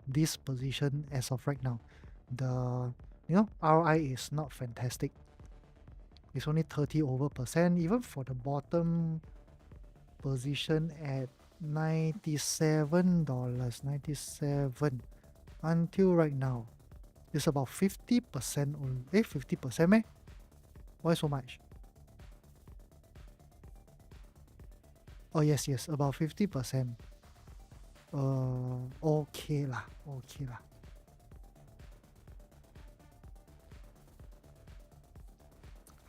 this position as of right now. The ROI is not fantastic. It's only 30 over %. Even for the bottom position at $97, 97 until right now. It's about 50% only. 50% meh? Why so much? Oh yes, yes, about 50%. Okay lah, okay lah.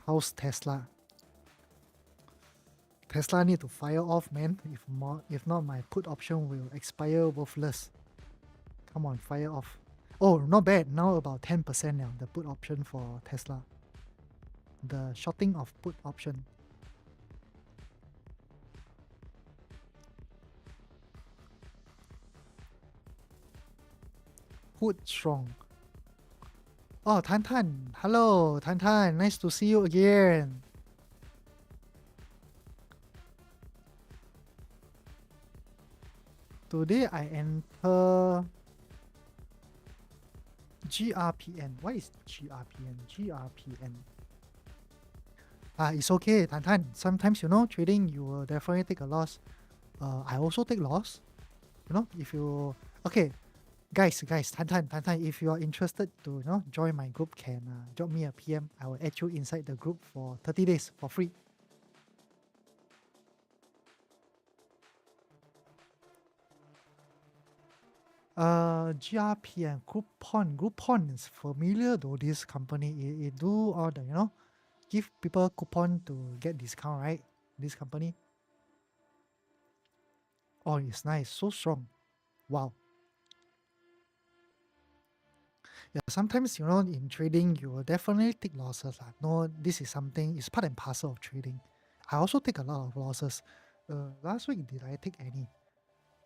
How's Tesla? Tesla need to fire off, man. If not, my put option will expire worthless. Come on, fire off. Oh, not bad. Now about 10% now, the put option for Tesla. The shorting of put option. Put strong. Oh, Tan Tan. Hello, Tan Tan. Nice to see you again. Today I enter GRPN. What is GRPN? GRPN. It's okay, Tan Tan. Sometimes, trading, you will definitely take a loss. I also take loss. If you... Okay, guys, Tan Tan, if you are interested to, join my group, can drop me a PM. I will add you inside the group for 30 days for free. GRPN, Groupon is familiar though, this company. It do all the, give people coupon to get discount, right? This company. Oh, it's nice. So strong. Wow. Yeah, sometimes, in trading, you will definitely take losses. No, this is something, it's part and parcel of trading. I also take a lot of losses. Last week, did I take any?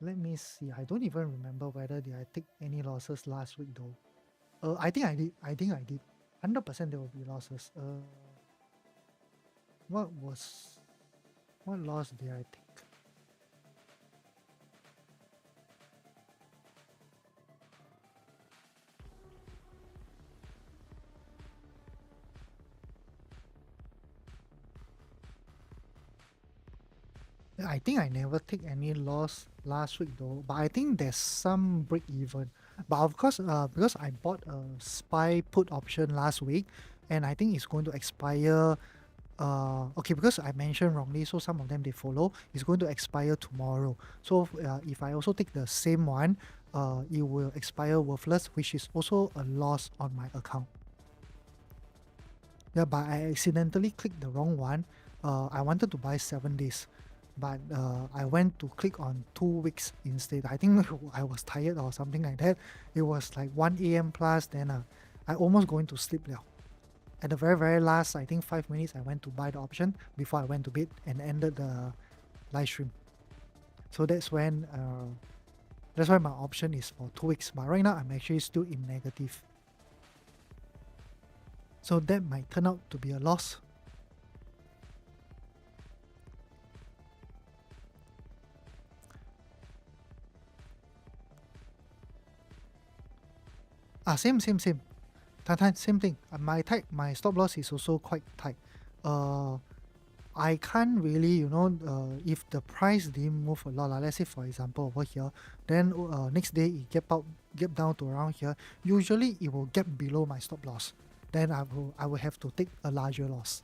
Let me see. I don't even remember whether did I take any losses last week though. I think I did. 100% there will be losses. What loss did I take? I think I never take any loss last week though, but I think there's some break even. But of course, because I bought a SPY put option last week, and I think it's going to expire. Okay, because I mentioned wrongly, so some of them they follow. It's going to expire tomorrow. So if I also take the same one, it will expire worthless, which is also a loss on my account. Yeah, but I accidentally clicked the wrong one. I wanted to buy 7 days, but I went to click on 2 weeks instead. I think I was tired or something like that. It was like 1 a.m. plus, then I almost going to sleep now. At the very, very last, I think 5 minutes, I went to buy the option before I went to bed and ended the live stream. So that's when, that's why my option is for 2 weeks. But right now, I'm actually still in negative. So that might turn out to be a loss. Same. Tan, same thing. My stop loss is also quite tight. I can't really, if the price didn't move a lot, let's say for example over here, then next day it gap down to around here. Usually it will gap below my stop loss. Then I will have to take a larger loss.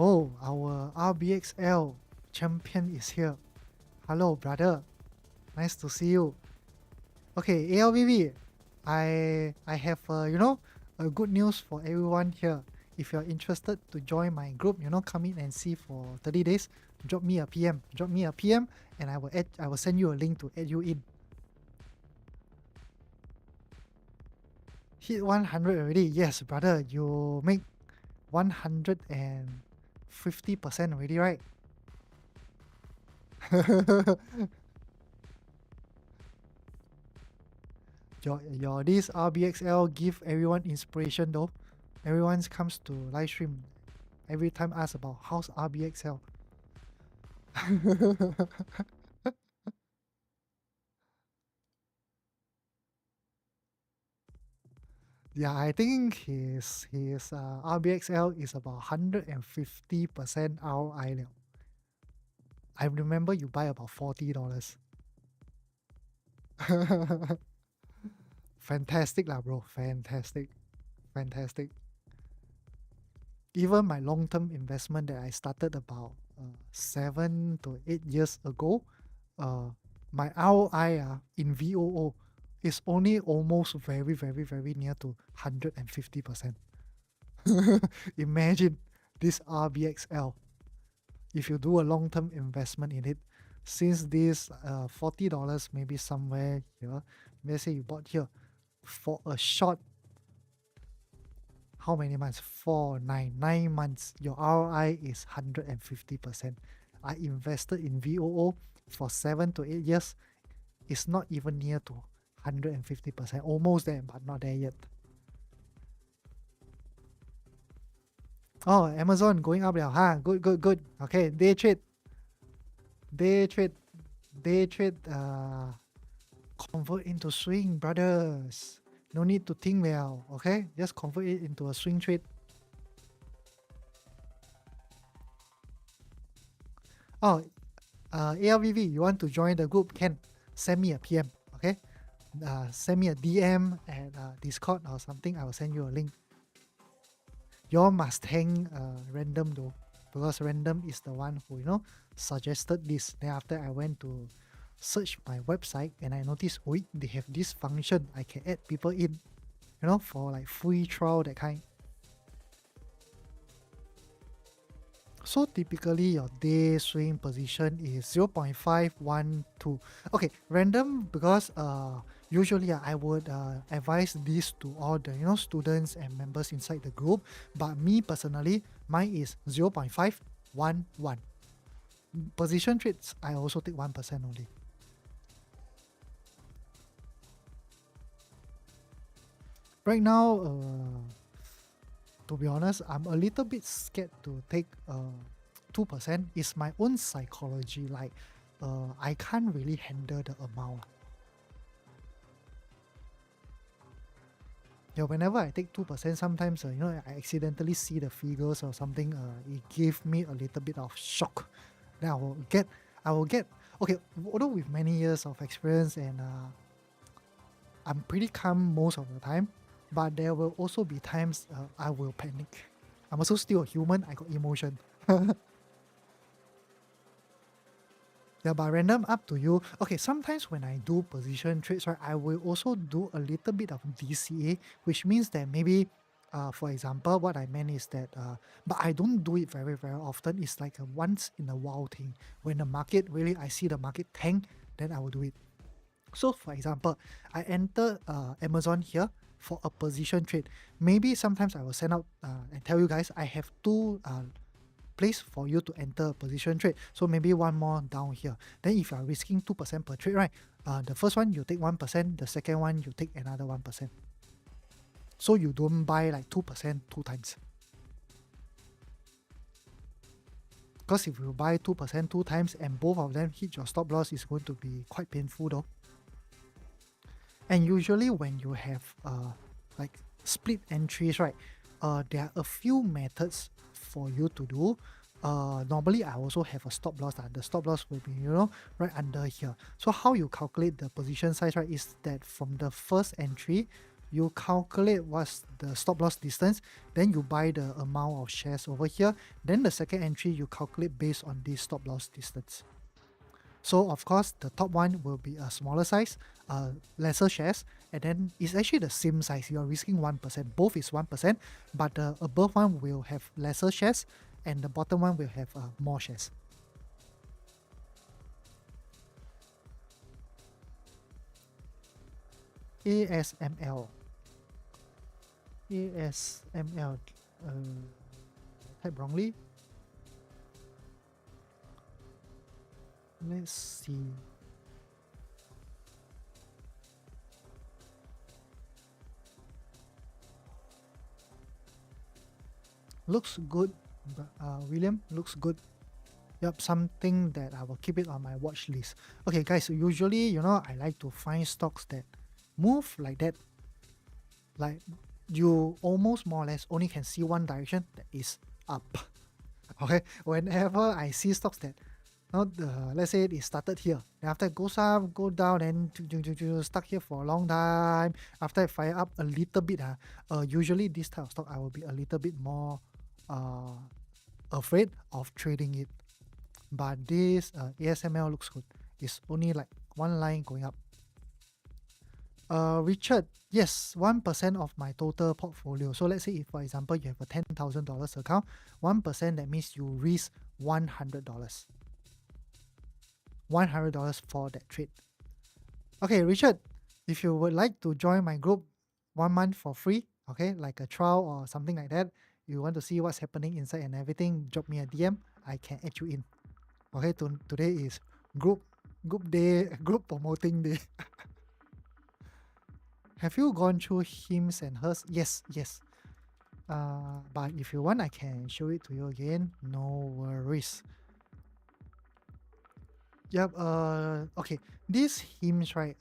Oh, our RBXL champion is here. Hello, brother. Nice to see you. Okay, ALVV, I have a good news for everyone here. If you're interested to join my group, come in and see for 30 days, drop me a PM. And I will send you a link to add you in. Hit 100 already. Yes, brother, you make 150% already, right? your this RBXL give everyone inspiration though. Everyone comes to live stream every time ask about how's RBXL. Yeah, I think his RBXL is about 150% ROI. Liao. I remember you buy about $40. Fantastic lah, bro. Fantastic. Fantastic. Even my long-term investment that I started about 7 to 8 years ago, uh, my ROI in VOO is only almost very, very, very near to 150%. Imagine this RBXL. If you do a long-term investment in it, since this $40 maybe somewhere here, let's say you bought here for a short, how many months? 9 months. Your ROI is 150%. I invested in VOO for 7 to 8 years. It's not even near to 150%. Almost there, but not there yet. Oh, Amazon going up now, huh? Good, good, good. Okay, day trade. Day trade. Day trade. Convert into swing, brothers. No need to think well, okay? Just convert it into a swing trade. Oh, ALVV, you want to join the group? Can send me a PM, okay? Send me a DM at Discord or something. I will send you a link. You must hang random though, because random is the one who suggested this. Then after I went to search my website and I noticed, wait, they have this function. I can add people in, for like free trial, that kind. So typically your day swing position is 0.512. Okay, random because usually I would advise this to all the students and members inside the group, but me personally, mine is 0.511. Position trades, I also take 1% only. Right now, to be honest, I'm a little bit scared to take 2%. It's my own psychology. Like, I can't really handle the amount. Yeah, whenever I take 2%, sometimes I accidentally see the figures or something. It gave me a little bit of shock. Then I will get. Okay, although with many years of experience and I'm pretty calm most of the time, but there will also be times I will panic. I'm also still a human. I got emotion. Yeah, but random, up to you. Okay, sometimes when I do position trades, right, I will also do a little bit of DCA, which means that maybe, for example, what I meant is that, but I don't do it very, very often. It's like a once in a while thing. When the market really, I see the market tank, then I will do it. So, for example, I enter Amazon here for a position trade. Maybe sometimes I will send out and tell you guys I have two place for you to enter a position trade. So maybe one more down here. Then if you are risking 2% per trade, right? The first one you take 1%, the second one you take another 1%. So you don't buy like 2% two times. Because if you buy 2% two times and both of them hit your stop loss, it's going to be quite painful though. And usually when you have like split entries, right? There are a few methods for you to do. Normally I also have a stop loss. The stop loss will be right under here. So how you calculate the position size, right, is that from the first entry you calculate what's the stop loss distance, then you buy the amount of shares over here, then the second entry you calculate based on this stop loss distance. So of course the top one will be a smaller size, lesser shares, and then it's actually the same size. You're risking 1%. Both is 1%, but the above one will have lesser shares and the bottom one will have more shares. ASML. ASML. Type wrongly. Let's see. Looks good, William. Looks good. Yep, something that I will keep it on my watch list. Okay, guys. So usually, I like to find stocks that move like that. Like you almost more or less only can see one direction, that is up. Okay, whenever I see stocks that let's say it started here, then after it goes up, go down, and stuck here for a long time. After I fire up a little bit, usually this type of stock I will be a little bit more afraid of trading it. But this ASML looks good. It's only like one line going up. Richard, yes, 1% of my total portfolio. So let's say if, for example, you have a $10,000 account, 1% that means you risk $100. $100 for that trade. Okay, Richard, if you would like to join my group 1 month for free, okay, like a trial or something like that, you want to see what's happening inside and everything, drop me a DM. I can add you in. Okay, today is group day, group promoting day. Have you gone through hims and hers? Yes. But if you want, I can show it to you again. No worries. Yep. Okay. These hymns, right?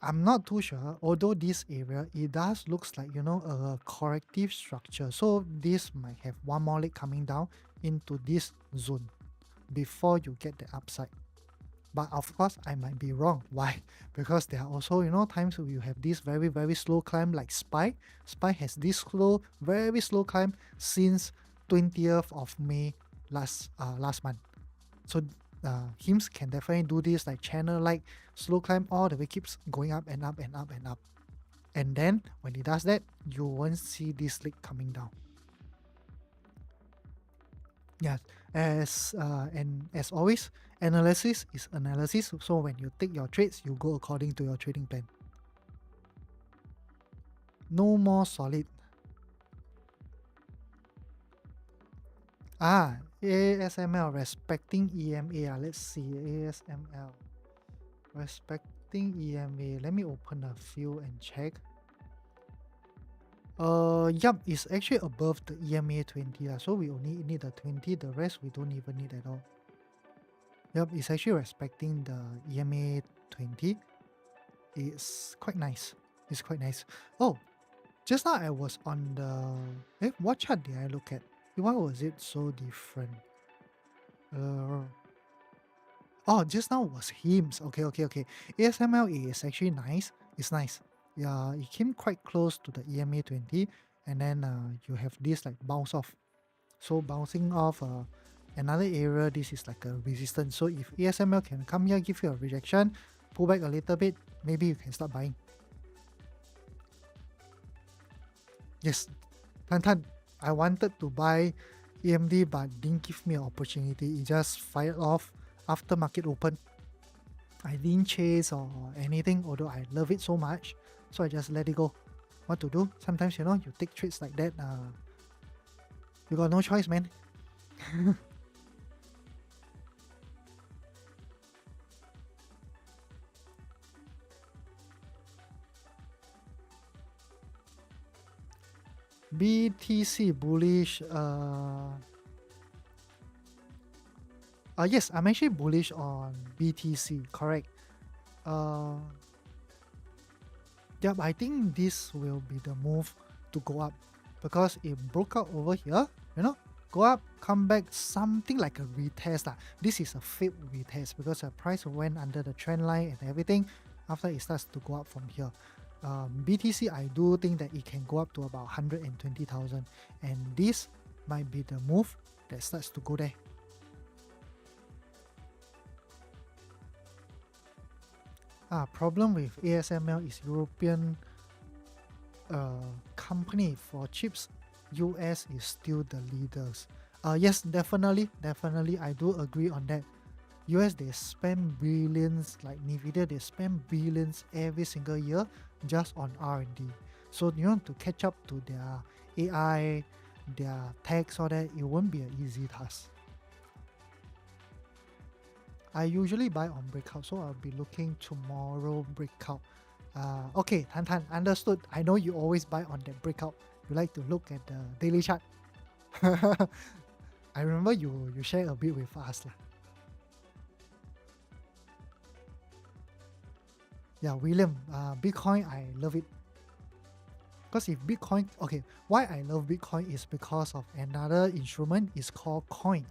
I'm not too sure. Although this area, it does looks like a corrective structure. So this might have one more leg coming down into this zone before you get the upside. But of course, I might be wrong. Why? Because there are also times where you have this very very slow climb like SPY. SPY has this very slow climb since 20th of May last month. So hymns can definitely do this like channel like slow climb all the way, keeps going up and up and up and up. And then when it does that, you won't see this leg coming down. Yeah, and as always, analysis is analysis. So when you take your trades, you go according to your trading plan. No more solid. ASML respecting EMA. Let's see, ASML respecting EMA. Let me open a few and check. Yup, it's actually above the EMA 20 so we only need the 20, the rest we don't even need at all. Yup, it's actually respecting the EMA 20. It's quite nice. It's quite nice. Oh, just now I was on the what chart did I look at? Why was it so different? Just now was hymns. Okay. ASML is actually nice. It's nice. Yeah, it came quite close to the EMA 20, and then you have this like bounce off. So bouncing off another area, this is like a resistance. So if ASML can come here, give you a rejection, pull back a little bit, maybe you can start buying. Yes, Tan, I wanted to buy AMD but didn't give me an opportunity. It just fired off after market open. I didn't chase or anything, although I love it so much. So I just let it go. What to do? Sometimes you take trades like that. You got no choice, man. BTC bullish. Yes, I'm actually bullish on BTC. Correct. Yeah, I think this will be the move to go up because it broke out over here. Go up, come back, something like a retest. This is a fake retest because the price went under the trend line and everything. After it starts to go up from here. BTC, I do think that it can go up to about 120,000, and this might be the move that starts to go there. Problem with ASML is European company for chips. US is still the leaders. Yes, definitely, I do agree on that. US, they spend billions, like Nvidia, they spend billions every single year just on R&D. So to catch up to their AI, their tax, all that, it won't be an easy task. I usually buy on breakout, so I'll be looking tomorrow breakout. Okay, Tan, understood. I know you always buy on that breakout. You like to look at the daily chart. I remember you share a bit with us. Yeah, William, Bitcoin, I love it. Because if Bitcoin, okay, why I love Bitcoin is because of another instrument is called coin.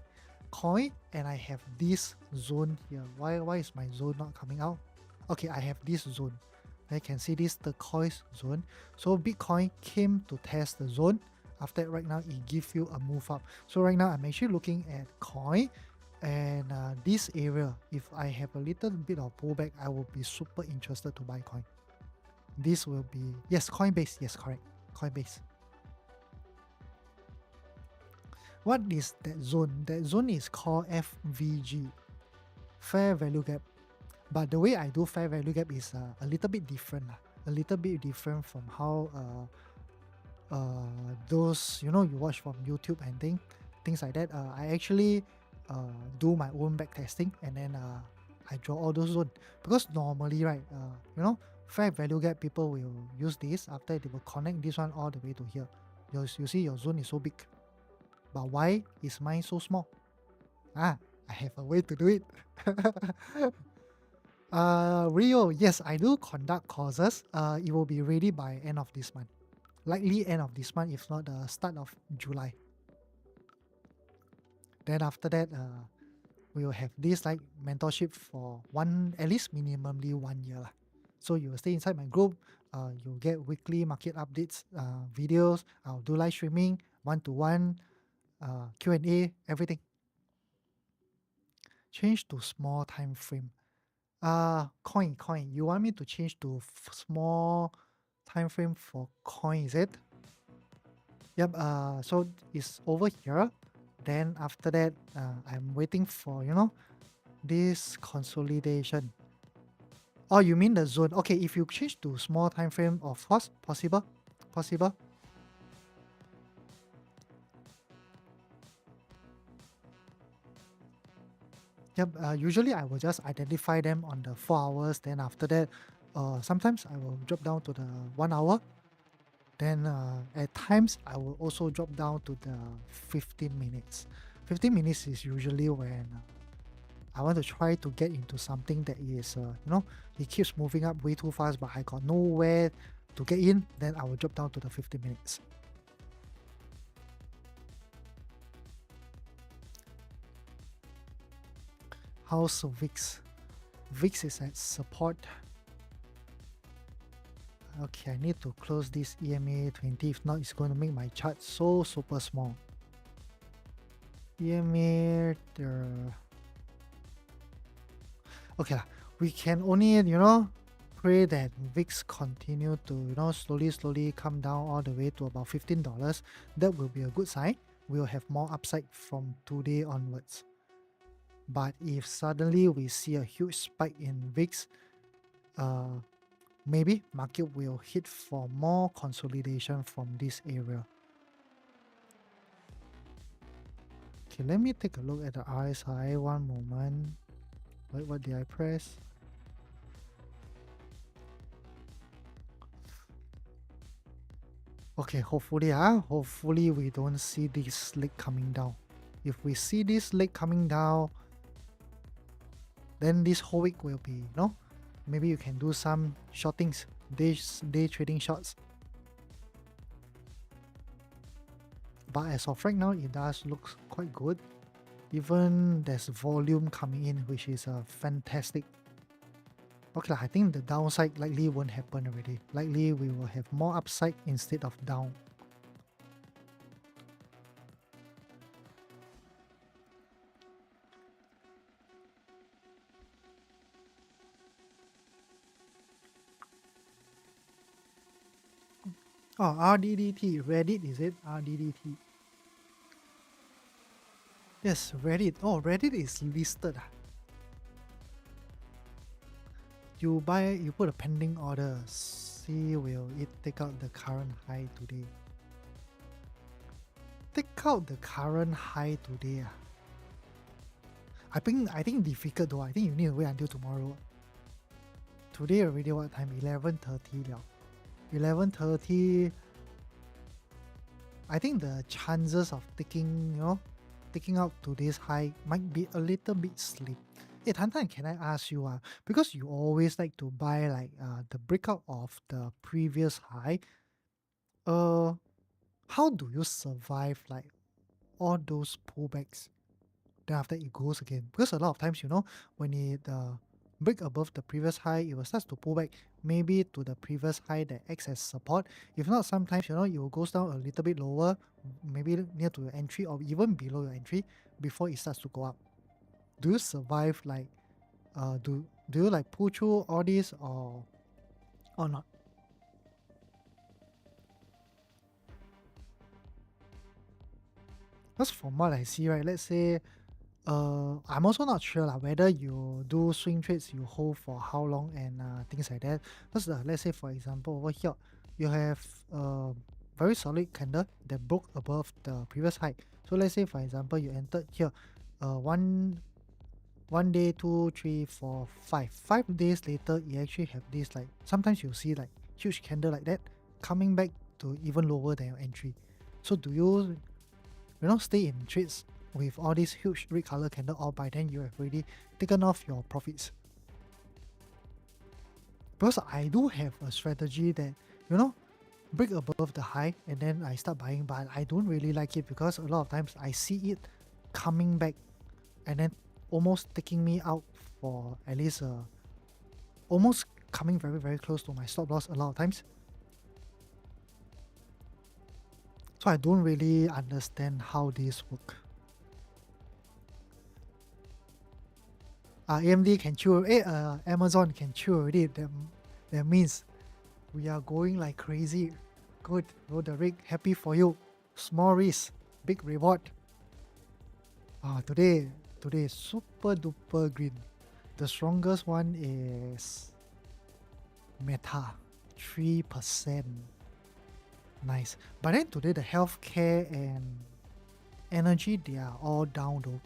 Coin, and I have this zone here. Why is my zone not coming out? Okay, I have this zone. I can see this turquoise zone. So Bitcoin came to test the zone. After that, right now it gives you a move up. So right now I'm actually looking at coin, and this area. If I have a little bit of pullback, I will be super interested to buy coin. This will be, yes, Coinbase. Yes, correct. Coinbase. What is that zone? That zone is called FVG, fair value gap. But the way I do fair value gap is a little bit different. A little bit different from how those, you watch from YouTube and things like that. I actually do my own back testing, and then I draw all those zones. Because normally, right, fair value gap, people will use this. After they will connect this one all the way to here. You see your zone is so big. But why is mine so small? I have a way to do it. Rio, yes, I do conduct courses. It will be ready by end of this month. Likely end of this month, if not the start of July. Then after that, we will have this like mentorship for at least minimally 1 year. So you will stay inside my group. You'll get weekly market updates, videos. I'll do live streaming, one-to-one, Q&A, everything. Change to small time frame. Coin. You want me to change to small time frame for coin, is it? Yep. So it's over here. Then after that, I'm waiting for this consolidation. Oh, you mean the zone? Okay, if you change to small time frame, of course, possible. Yep. Usually I will just identify them on the 4 hours. Then after that, sometimes I will drop down to the 1 hour. Then at times I will also drop down to the 15 minutes. 15 minutes is usually when I want to try to get into something that is, it keeps moving up way too fast, but I got nowhere to get in. Then I will drop down to the 15 minutes. How's VIX? VIX is at support. Okay, I need to close this EMA 20. If not, it's going to make my chart so super small. EMA, okay, we can only, pray that VIX continue to, slowly come down all the way to about $15. That will be a good sign. We'll have more upside from today onwards. But if suddenly we see a huge spike in VIX, maybe market will hit for more consolidation from this area. Okay, let me take a look at the RSI. One moment. Wait, what did I press? Okay, hopefully we don't see this leg coming down. If we see this leg coming down, then this whole week will be, maybe you can do some shortings, day trading shorts. But as of right now, it does look quite good. Even there's volume coming in, which is fantastic. Okay, I think the downside likely won't happen already. Likely we will have more upside instead of down. Oh, RDDT, Reddit, is it? RDDT. Yes, Reddit. Oh, Reddit is listed. You put a pending order. See, will it take out the current high today? Take out the current high today. I think difficult though. I think you need to wait until tomorrow. Today already what time? 11:30 now. 11:30. I think the chances of taking out today's high might be a little bit slim. Hey, Tantan, can I ask you, because you always like to buy like the breakout of the previous high, uh, how do you survive like all those pullbacks? Then after it goes again, because a lot of times, when it break above the previous high, it will start to pull back maybe to the previous high that acts as support. If not, sometimes it will goes down a little bit lower, maybe near to your entry or even below your entry before it starts to go up. Do you survive like do you like pull through all this or not? Because from what I see, right, let's say I'm also not sure lah whether you do swing trades, you hold for how long and things like that. Because let's say for example over here, you have a very solid candle that broke above the previous high. So let's say for example you entered here, one day, 2, 3, 4, 5. 5 days later, you actually have this like sometimes you see like huge candle like that coming back to even lower than your entry. So do you stay in trades with all these huge red color candle, or by then you have already taken off your profits? Because I do have a strategy that break above the high and then I start buying, but I don't really like it because a lot of times I see it coming back and then almost taking me out for at least almost coming very very close to my stop loss a lot of times. So I don't really understand how this work. AMD can chill. Amazon can chill already. That means we are going like crazy. Good, Roderick. Happy for you. Small risk, big reward. Today super duper green. The strongest one is Meta, 3%. Nice. But then today the healthcare and energy, they are all down though.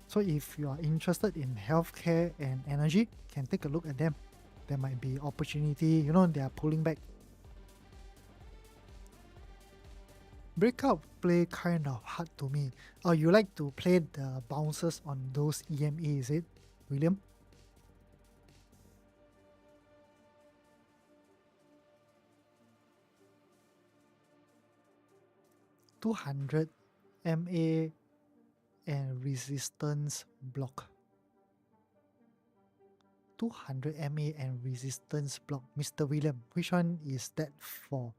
So if you are interested in healthcare and energy, can take a look at them. There might be opportunity, they are pulling back. Breakout play kind of hard to me. Oh, you like to play the bounces on those EMA, is it, William? 200 MA and resistance block. 200 MA and resistance block. Mr. William, which one is that for?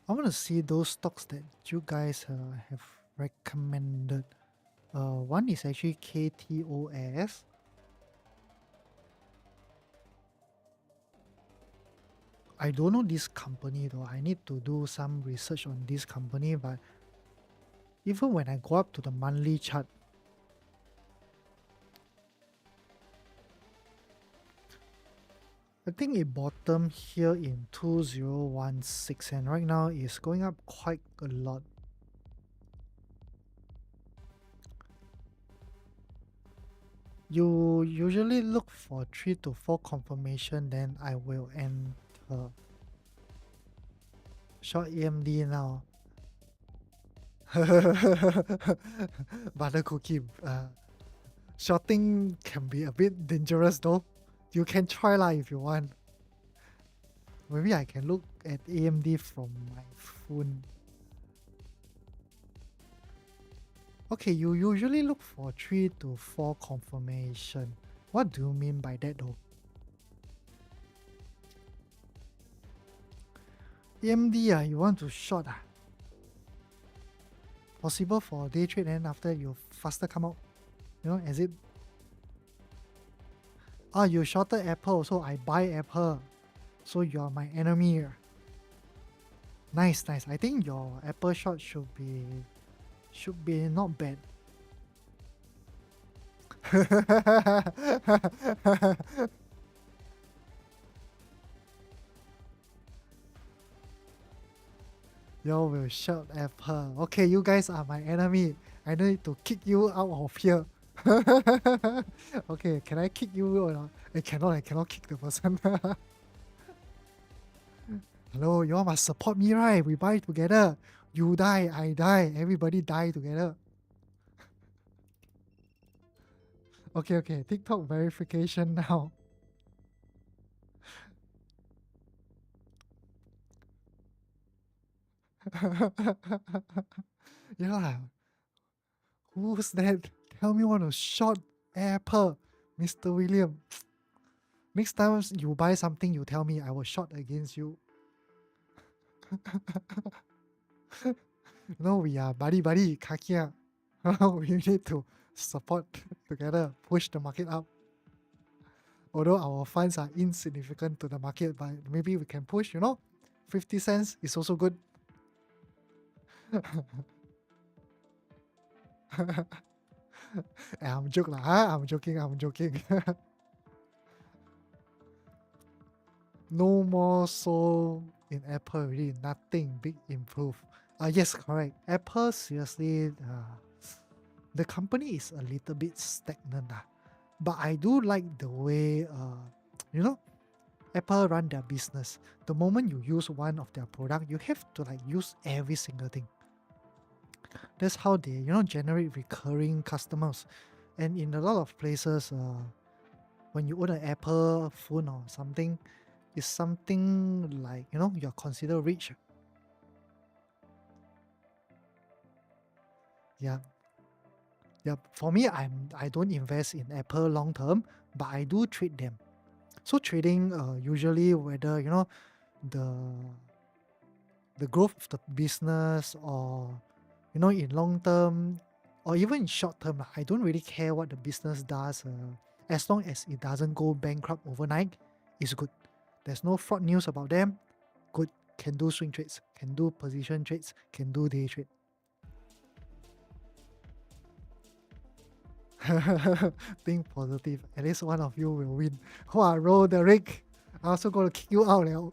I want to see those stocks that you guys have recommended. One is actually KTOS. I don't know this company though. I need to do some research on this company, but even when I go up to the monthly chart, I think it bottomed here in 2016 and right now it's going up quite a lot. You usually look for 3 to 4 confirmation, then I will enter. Short AMD now. Butter cookie. Shorting can be a bit dangerous though. You can try lah if you want. Maybe I can look at AMD from my phone. Okay, you usually look for 3 to 4 confirmation. What do you mean by that though? AMD, you want to short? Possible for day trade and after you faster come out? As it. You shorted Apple, so I buy Apple. So you are my enemy. Nice. I think your Apple short should be not bad. You will shut Apple. Okay, you guys are my enemy. I need to kick you out of here. Okay, can I kick you or not? I cannot kick the person. Hello, you all must support me, right? We buy together. You die, I die, everybody die together. Okay, okay, TikTok verification now. Yeah, who's that? Tell me want to short Apple, Mr. William. Next time you buy something, you tell me I will short against you. No, we are buddy buddy, kakia. We need to support together, push the market up. Although our funds are insignificant to the market, but maybe we can push, 50 cents is also good. I'm joking lah, huh? I'm joking. No more so in Apple already, nothing big improve. Yes, correct. Apple seriously, the company is a little bit stagnant. But I do like the way, you know, Apple run their business. The moment you use one of their product, you have to like use every single thing. That's how they, generate recurring customers. And in a lot of places, when you own an Apple phone or something, it's something like, you're considered rich. Yeah. Yeah. For me, I don't invest in Apple long term, but I do trade them. So trading, usually whether the the growth of the business, or in long term or even in short term, I don't really care what the business does. As long as it doesn't go bankrupt overnight, it's good. There's no fraud news about them. Good. Can do swing trades, can do position trades, can do day trade. Think positive. At least one of you will win. Wow, roll the rig. I also gonna kick you out now.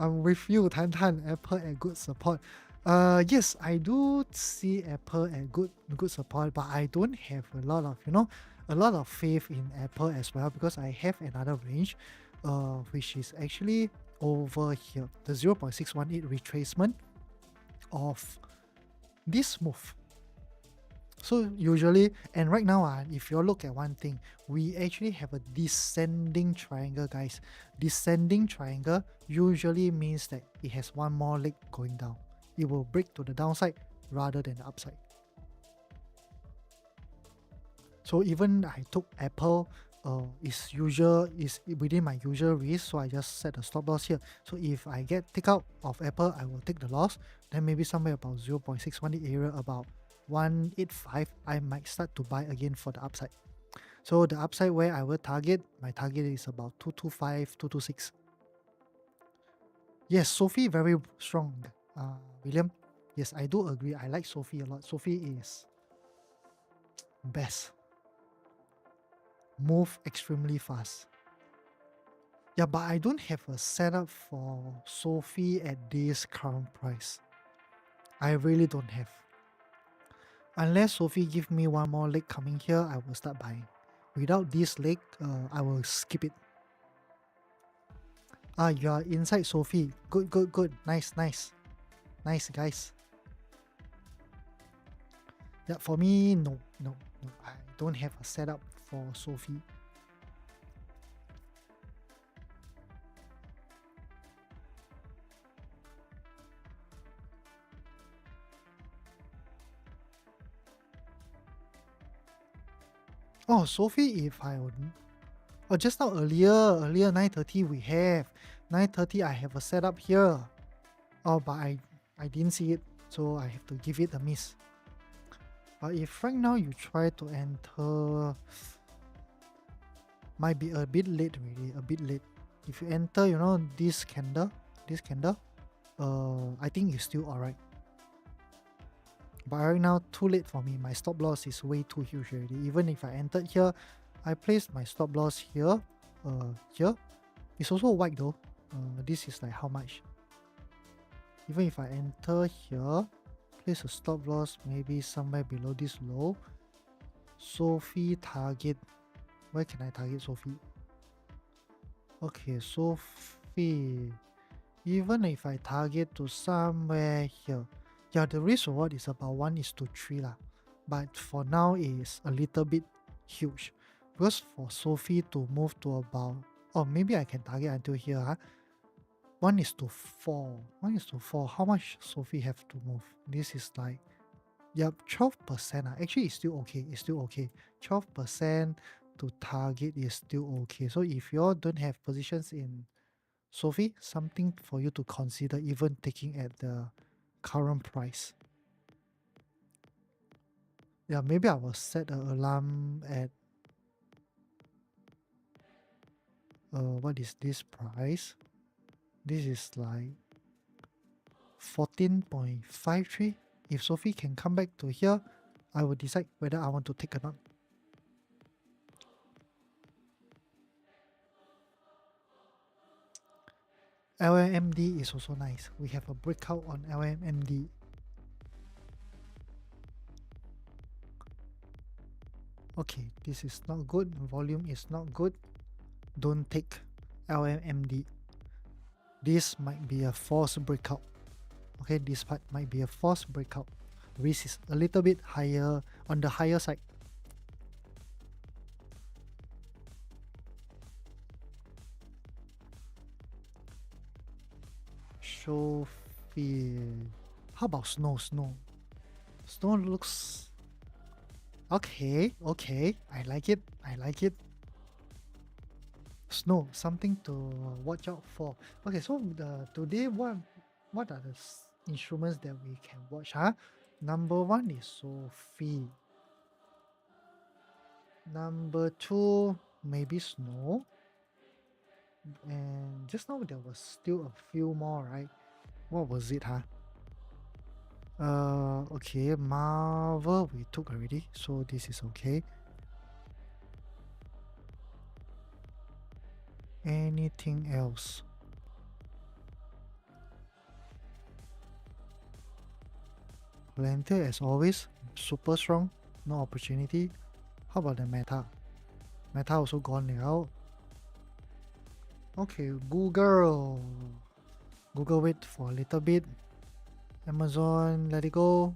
I'm with you, Tan Tan. Apple at good support. Yes, I do see Apple at good support, but I don't have a lot of faith in Apple as well, because I have another range, which is actually over here, the 0.618 retracement of this move. So usually, and right now, if you look at one thing, we actually have a descending triangle, guys. Descending triangle usually means that it has one more leg going down. It will break to the downside rather than the upside. So even I took Apple, is within my usual risk, so I just set a stop loss here. So if I get take out of Apple, I will take the loss. Then maybe somewhere about 0.618 area, about 185, I might start to buy again for the upside. So the upside where I will target, my target is about 225, 226. Yes, Sophie very strong, William. Yes, I do agree. I like Sophie a lot. Sophie is best. Move extremely fast. Yeah, but I don't have a setup for Sophie at this current price. I really don't have. Unless Sophie give me one more leg coming here, I will start buying. Without this leg, I will skip it. You are inside Sophie. Good. Nice, guys. Yeah, for me, no. I don't have a setup for Sophie. Oh, Sophie, if I would. Oh, just now earlier 9:30 we have. 9:30 I have a setup here. Oh, but I didn't see it, so I have to give it a miss. But if right now you try to enter, might be a bit late really, a bit late. If you enter, this candle, I think it's still alright. But right now, too late for me. My stop loss is way too huge already. Even if I entered here, I placed my stop loss here. Here. It's also white though. This is like how much? Even if I enter here, place a stop loss maybe somewhere below this low. Sophie target. Where can I target Sophie? Okay, so even if I target to somewhere here, yeah, the risk reward is about 1:3 lah. But for now is a little bit huge. Because for Sophie to move to about, oh, maybe I can target until here, huh? 1:4. 1:4. How much Sophie have to move? This is like, yep, 12%. Actually, it's still okay. It's still okay. 12% to target is still okay. So if you all don't have positions in Sophie, something for you to consider even taking at the current price. Yeah, maybe I will set an alarm at what is this price? This is like 14.53. If Sophie can come back to here, I will decide whether I want to take or not. LMMD is also nice. We have a breakout on LMMD. Okay, this is not good. Volume is not good. Don't take LMMD. This might be a false breakout. Okay, this part might be a false breakout. Risk is a little bit higher on the higher side. Show fear. How about snow? Snow looks okay. Okay, I like it. I like it. Snow, something to watch out for. Okay, so today what are the instruments that we can watch? Huh? Number one is Sophie. Number two, maybe snow. And just now there was still a few more, right? What was it, huh? Okay, Marvel we took already, so this is okay. Anything else? Lantern as always, super strong, no opportunity. How about the meta? Meta also gone now. Okay, Google. Google wait for a little bit. Amazon, let it go.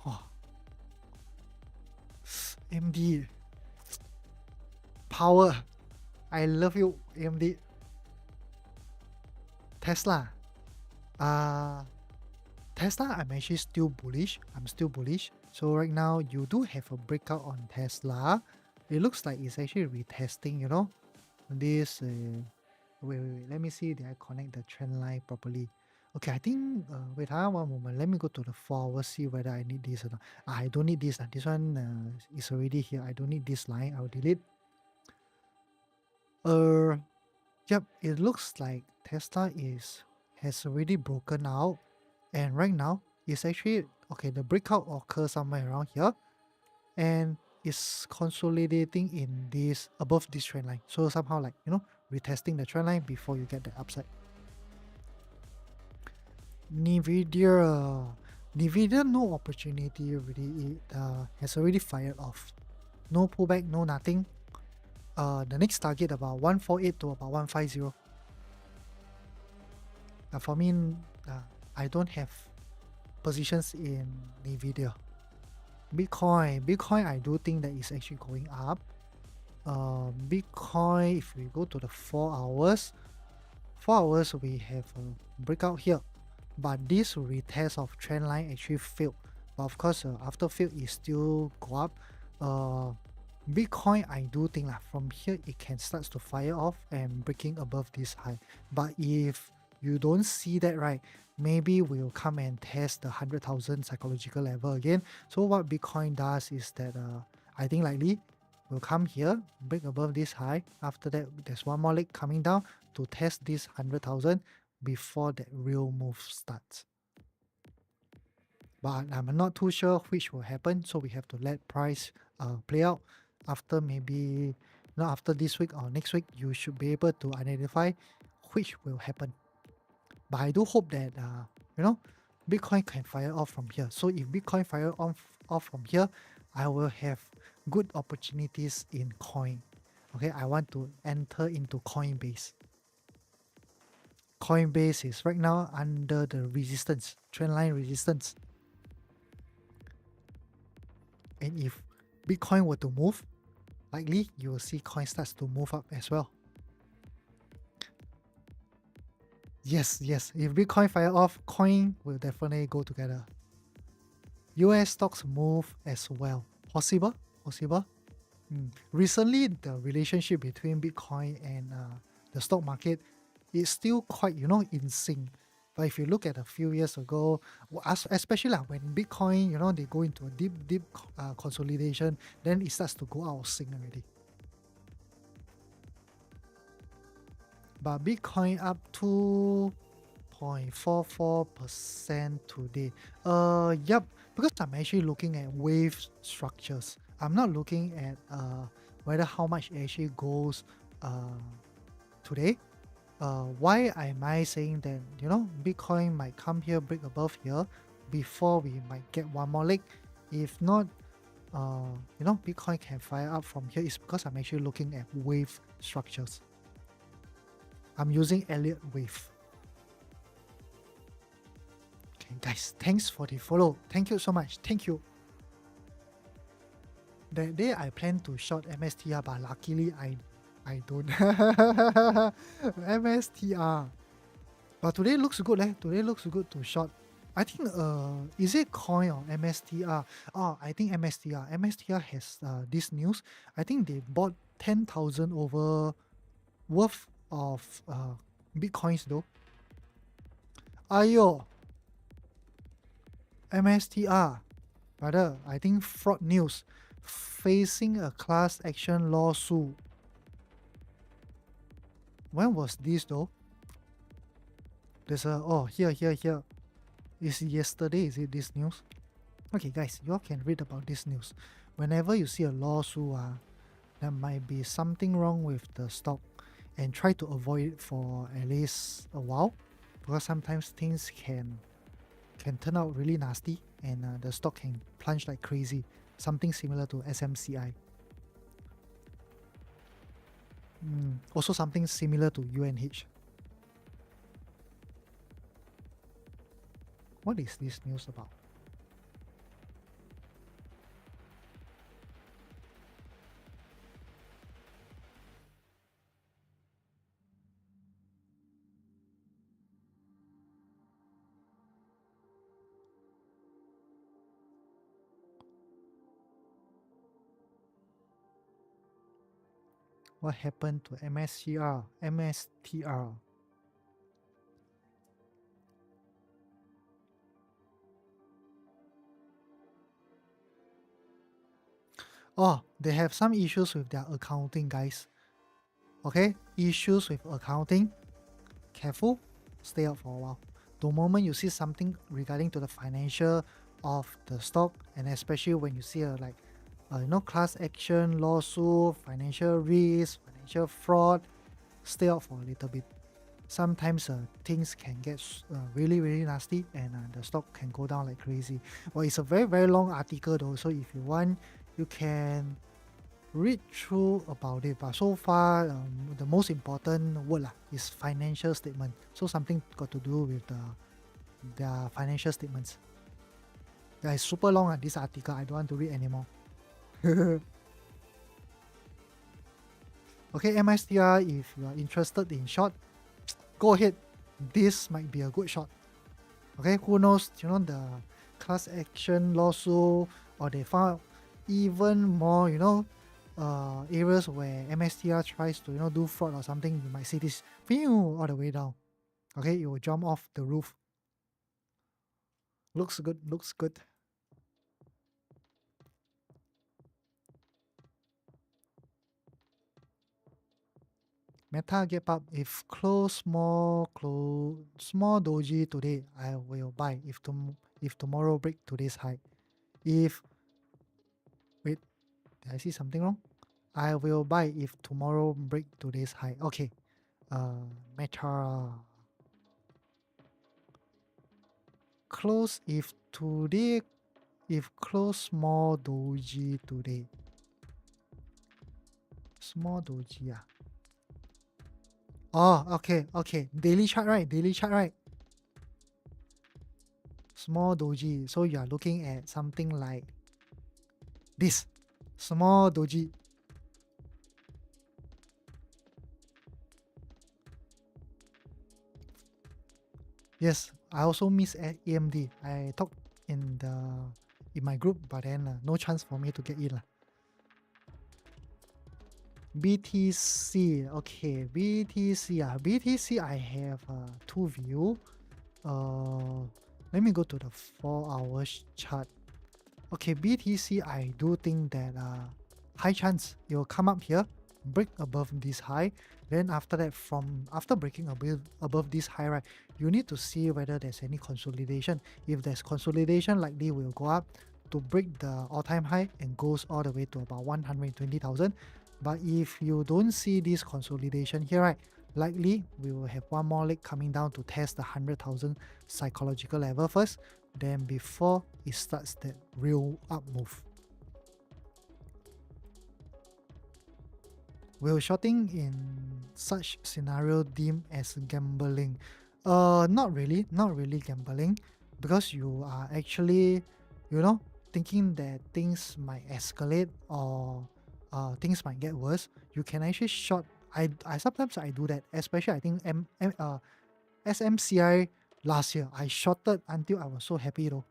Oh, AMD. Power. I love you, AMD. Tesla. Uh, Tesla, I'm actually still bullish. I'm still bullish. So right now, you do have a breakout on Tesla. It looks like it's actually retesting, you know. This, wait. Let me see. Did I connect the trend line properly? Okay, I think, wait, one moment. Let me go to the 4 hours, see whether I need this or not. I don't need this. This one is already here. I don't need this line. I'll delete. Yep, it looks like Tesla has already broken out, and right now it's actually okay. The breakout occurs somewhere around here, and it's consolidating in this above this trend line. So somehow like retesting the trend line before you get the upside. Nvidia no opportunity already. It has already fired off. No pullback, no nothing. The next target about 148 to about 150. For me, I don't have positions in Nvidia. Bitcoin, I do think that is actually going up. Bitcoin, if we go to the 4 hours we have a breakout here, but this retest of trend line actually failed. But of course, after failed, it still go up. Bitcoin, I do think from here it can start to fire off and breaking above this high. But if you don't see that, right, maybe we'll come and test the 100,000 psychological level again. So what Bitcoin does is that I think likely will come here, break above this high. After that, there's one more leg coming down to test this 100,000 before that real move starts. But I'm not too sure which will happen, so we have to let price play out. After maybe not after this week or next week, you should be able to identify which will happen. But I do hope that Bitcoin can fire off from here. So if Bitcoin fire off from here, I will have good opportunities in coin. Okay, I want to enter into Coinbase. Coinbase is right now under the resistance, trendline resistance. And if Bitcoin were to move, likely you will see coin starts to move up as well. Yes, if Bitcoin fire off, coin will definitely go together. US stocks move as well. Possible? Recently, the relationship between Bitcoin and the stock market is still quite, in sync. But if you look at a few years ago, especially when Bitcoin, they go into a deep consolidation, then it starts to go out of sync already. But Bitcoin up 2.44% today. Yep, because I'm actually looking at wave structures. I'm not looking at whether how much it actually goes today. Why am I saying that Bitcoin might come here, break above here before we might get one more leg? If not, Bitcoin can fire up from here is because I'm actually looking at wave structures. I'm using Elliott wave. Okay, guys, thanks for the follow. Thank you so much. Thank you. That day I planned to short MSTR, but luckily I don't. MSTR. But today looks good, Today looks good to short. I think is it coin or MSTR? Oh, I think MSTR. MSTR has this news. I think they bought 10,000 over worth of Bitcoins though. Ayo. MSTR. Brother, I think fraud news. Facing a class action lawsuit. When was this though? There's a here. Is yesterday, is it this news? Okay guys, you all can read about this news. Whenever you see a lawsuit, there might be something wrong with the stock, and try to avoid it for at least a while, because sometimes things can turn out really nasty and the stock can plunge like crazy. Something similar to SMCI. Also something similar to UNH. What is this news about? What happened to MSTR? Oh, they have some issues with their accounting, guys. Okay, issues with accounting. Careful, stay out for a while. The moment you see something regarding to the financial of the stock, and especially when you see class action, lawsuit, financial risk, financial fraud, stay out for a little bit. Sometimes things can get really nasty, and the stock can go down like crazy. Well, it's a very long article though, so if you want, you can read through about it. But so far, the most important word is financial statement. So something got to do with their financial statements. Yeah, it's super long this article. I don't want to read anymore. Okay, MSTR, if you are interested in short, go ahead. This might be a good shot. Okay, who knows? The class action lawsuit, or they found even more, areas where MSTR tries to, do fraud or something. You might see this all the way down. Okay, it will jump off the roof. Looks good. Meta gap up. If close small doji today, I will buy. If tomorrow break today's high. If wait, did I see something wrong? I will buy if tomorrow break today's high. Okay. Meta close if close small doji today. Small doji. Oh, okay. Daily chart, right? Daily chart, right? Small doji. So you are looking at something like this. Small doji. Yes, I also miss AMD. I talked in my group, but then no chance for me to get in. BTC, okay, BTC. BTC, I have two view. Let me go to the 4 hour chart. Okay, BTC, I do think that high chance it will come up here, break above this high. Then after that, from after breaking above this high, right, you need to see whether there's any consolidation. If there's consolidation, likely will go up to break the all-time high and goes all the way to about 120,000. But if you don't see this consolidation here, right, likely we will have one more leg coming down to test the 100,000 psychological level first, then before it starts that real up move. Will shorting in such scenario deemed as gambling? Not really gambling, because you are actually, thinking that things might escalate or things might get worse. You can actually short. I sometimes I do that, especially I think SMCI last year. I shorted until I was so happy though.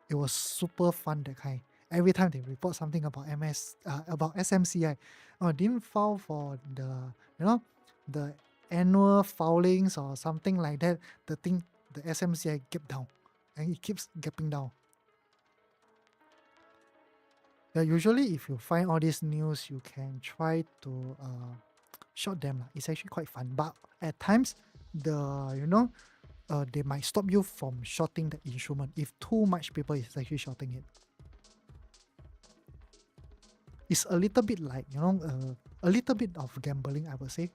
It was super fun that kind. Every time they report something about about SMCI, didn't file for the annual filings or something like that. The SMCI gap down, and it keeps gapping down. Yeah, usually if you find all these news, you can try to short them. It's actually quite fun, but at times they might stop you from shorting the instrument if too much people is actually shorting it. It's a little bit like, a little bit of gambling, I would say.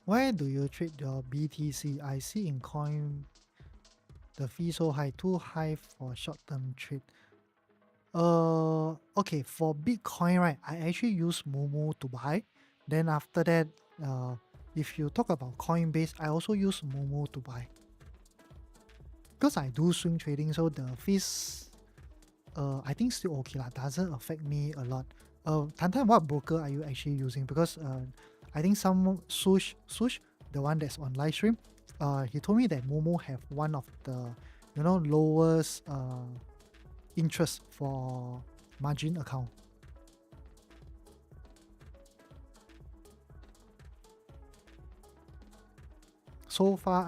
Why do you trade your BTC? I see in coin the fee so high, too high for short-term trade. Okay, for Bitcoin, right, I actually use Momo to buy. Then after that, if you talk about Coinbase, I also use Momo to buy. Because I do swing trading, so the fees, I think still okay lah. Doesn't affect me a lot. Tantan, what broker are you actually using? Because I think some Sush, the one that's on live stream, he told me that Momo have one of the lowest interest for margin account. So far,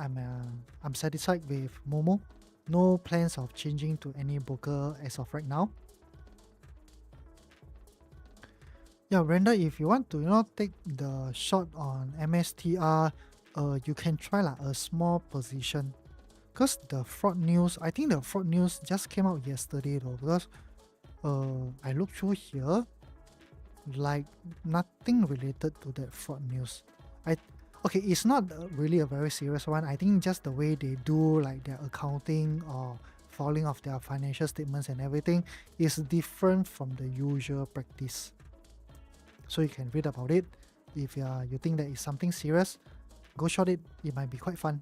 I'm satisfied with Momo. No plans of changing to any broker as of right now. Yeah, Brenda, if you want to take the shot on MSTR, you can try like a small position. Because the fraud news, I think the fraud news just came out yesterday though. Because I looked through here, like nothing related to that fraud news. Okay, it's not really a very serious one. I think just the way they do like their accounting or filing of their financial statements and everything is different from the usual practice. So you can read about it. If you think that is something serious, go short it. It might be quite fun.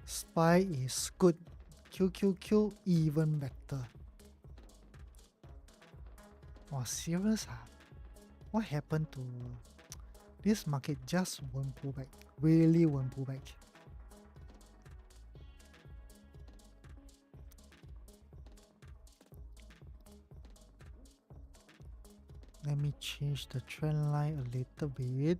Spy is good. QQQ even better. Oh, serious? What happened to this market? Just won't pull back. Really won't pull back. Let me change the trend line a little bit.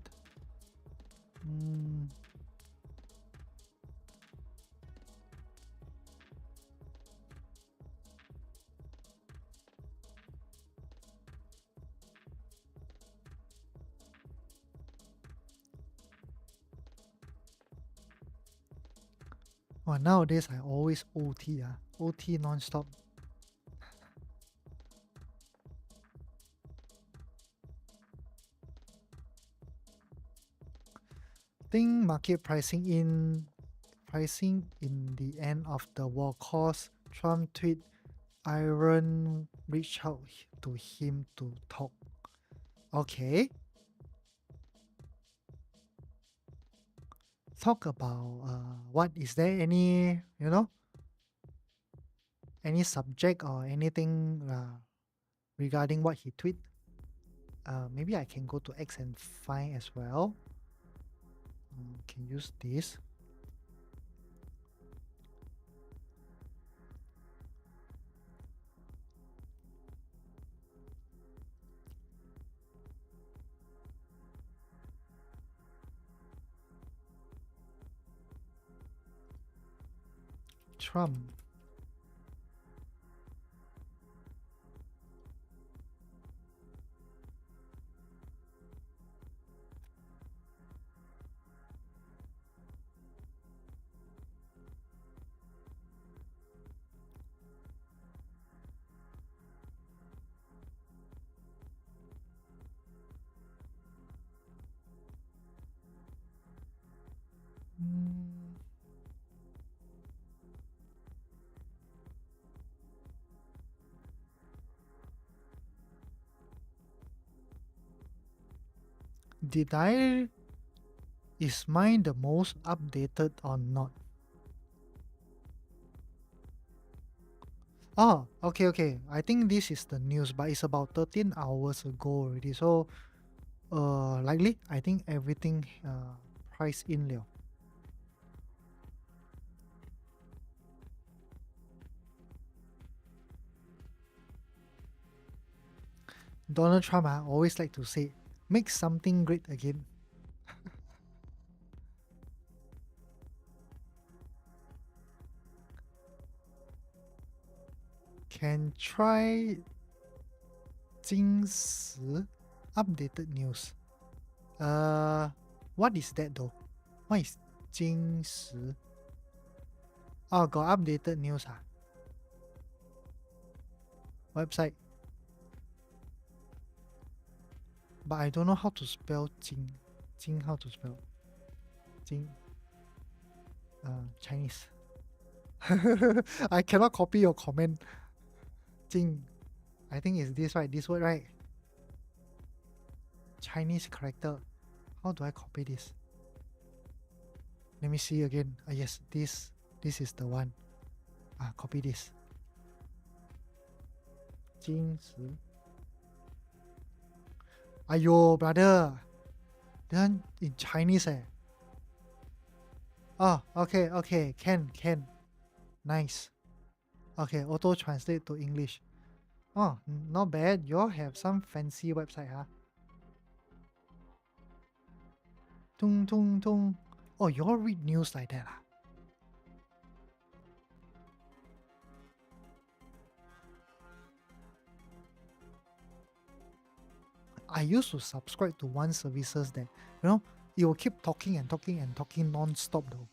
Nowadays I always OT. OT non-stop. Think market pricing in the end of the war cause Trump tweet Iran reached out to him to talk. Okay. Talk about what is there any any subject or anything regarding what he tweet? Maybe I can go to X and find as well. Can use this. Trump. Mm, did I is mine the most updated or not? Oh, okay. I think this is the news, but it's about 13 hours ago already. So, likely, I think everything priced in liao. Donald Trump always like to say, make something great again. Can try 今时 updated news. What is that though? What is 今时? Oh, got updated news website. But I don't know how to spell 金. 金 how to spell? 金 Chinese. I cannot copy your comment. 金 I think it's this right? This word right? Chinese character. How do I copy this? Let me see again. Yes, this is the one. Copy this. 金石 Ayo, brother. This one in Chinese Oh, okay. Can. Nice. Okay, auto translate to English. Oh, not bad. You all have some fancy website, Tung tung tung. Oh, you all read news like that, I used to subscribe to one services that, it will keep talking and talking non-stop though.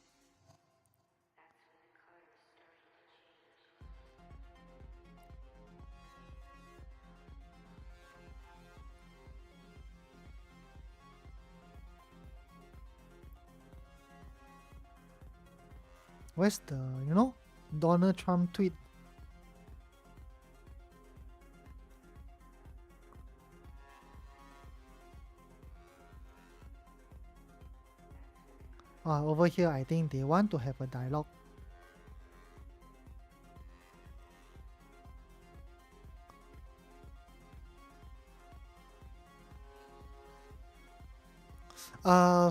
Where's the, Donald Trump tweet? Over here, I think they want to have a dialogue.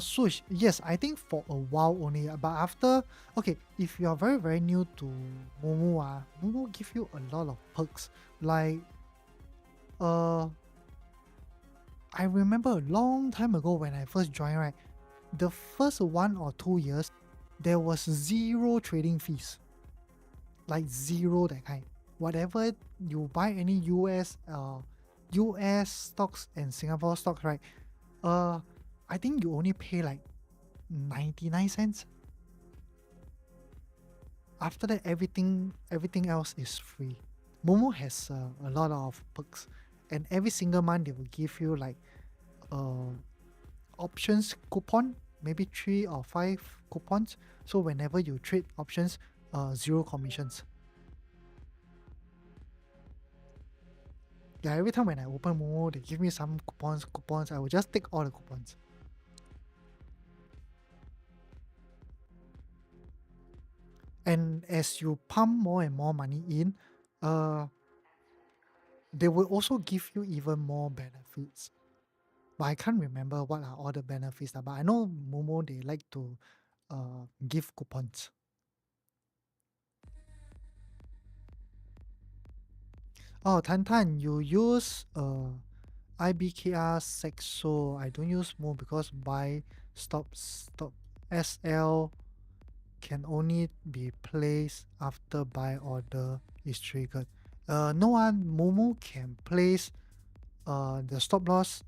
Swoosh, yes, I think for a while only, but after, okay, if you are very, very new to Momo, Momo give you a lot of perks. Like, I remember a long time ago when I first joined, right, the first 1 or 2 years, there was zero trading fees. Like zero that kind. Whatever you buy any US stocks and Singapore stocks, right? I think you only pay like 99 cents. After that, everything else is free. Momo has a lot of perks, and every single month they will give you like options coupon maybe 3 or 5 coupons. So whenever you trade options, 0 commissions. Yeah, every time when I open Momo, they give me some coupons. I will just take all the coupons. And as you pump more and more money in, they will also give you even more benefits. But I can't remember what are all the benefits. But I know Momo, they like to give coupons. Oh, Tan, you use IBKR Sexo. I don't use Momo because buy stop SL can only be placed after buy order is triggered. No one Momo can place the stop loss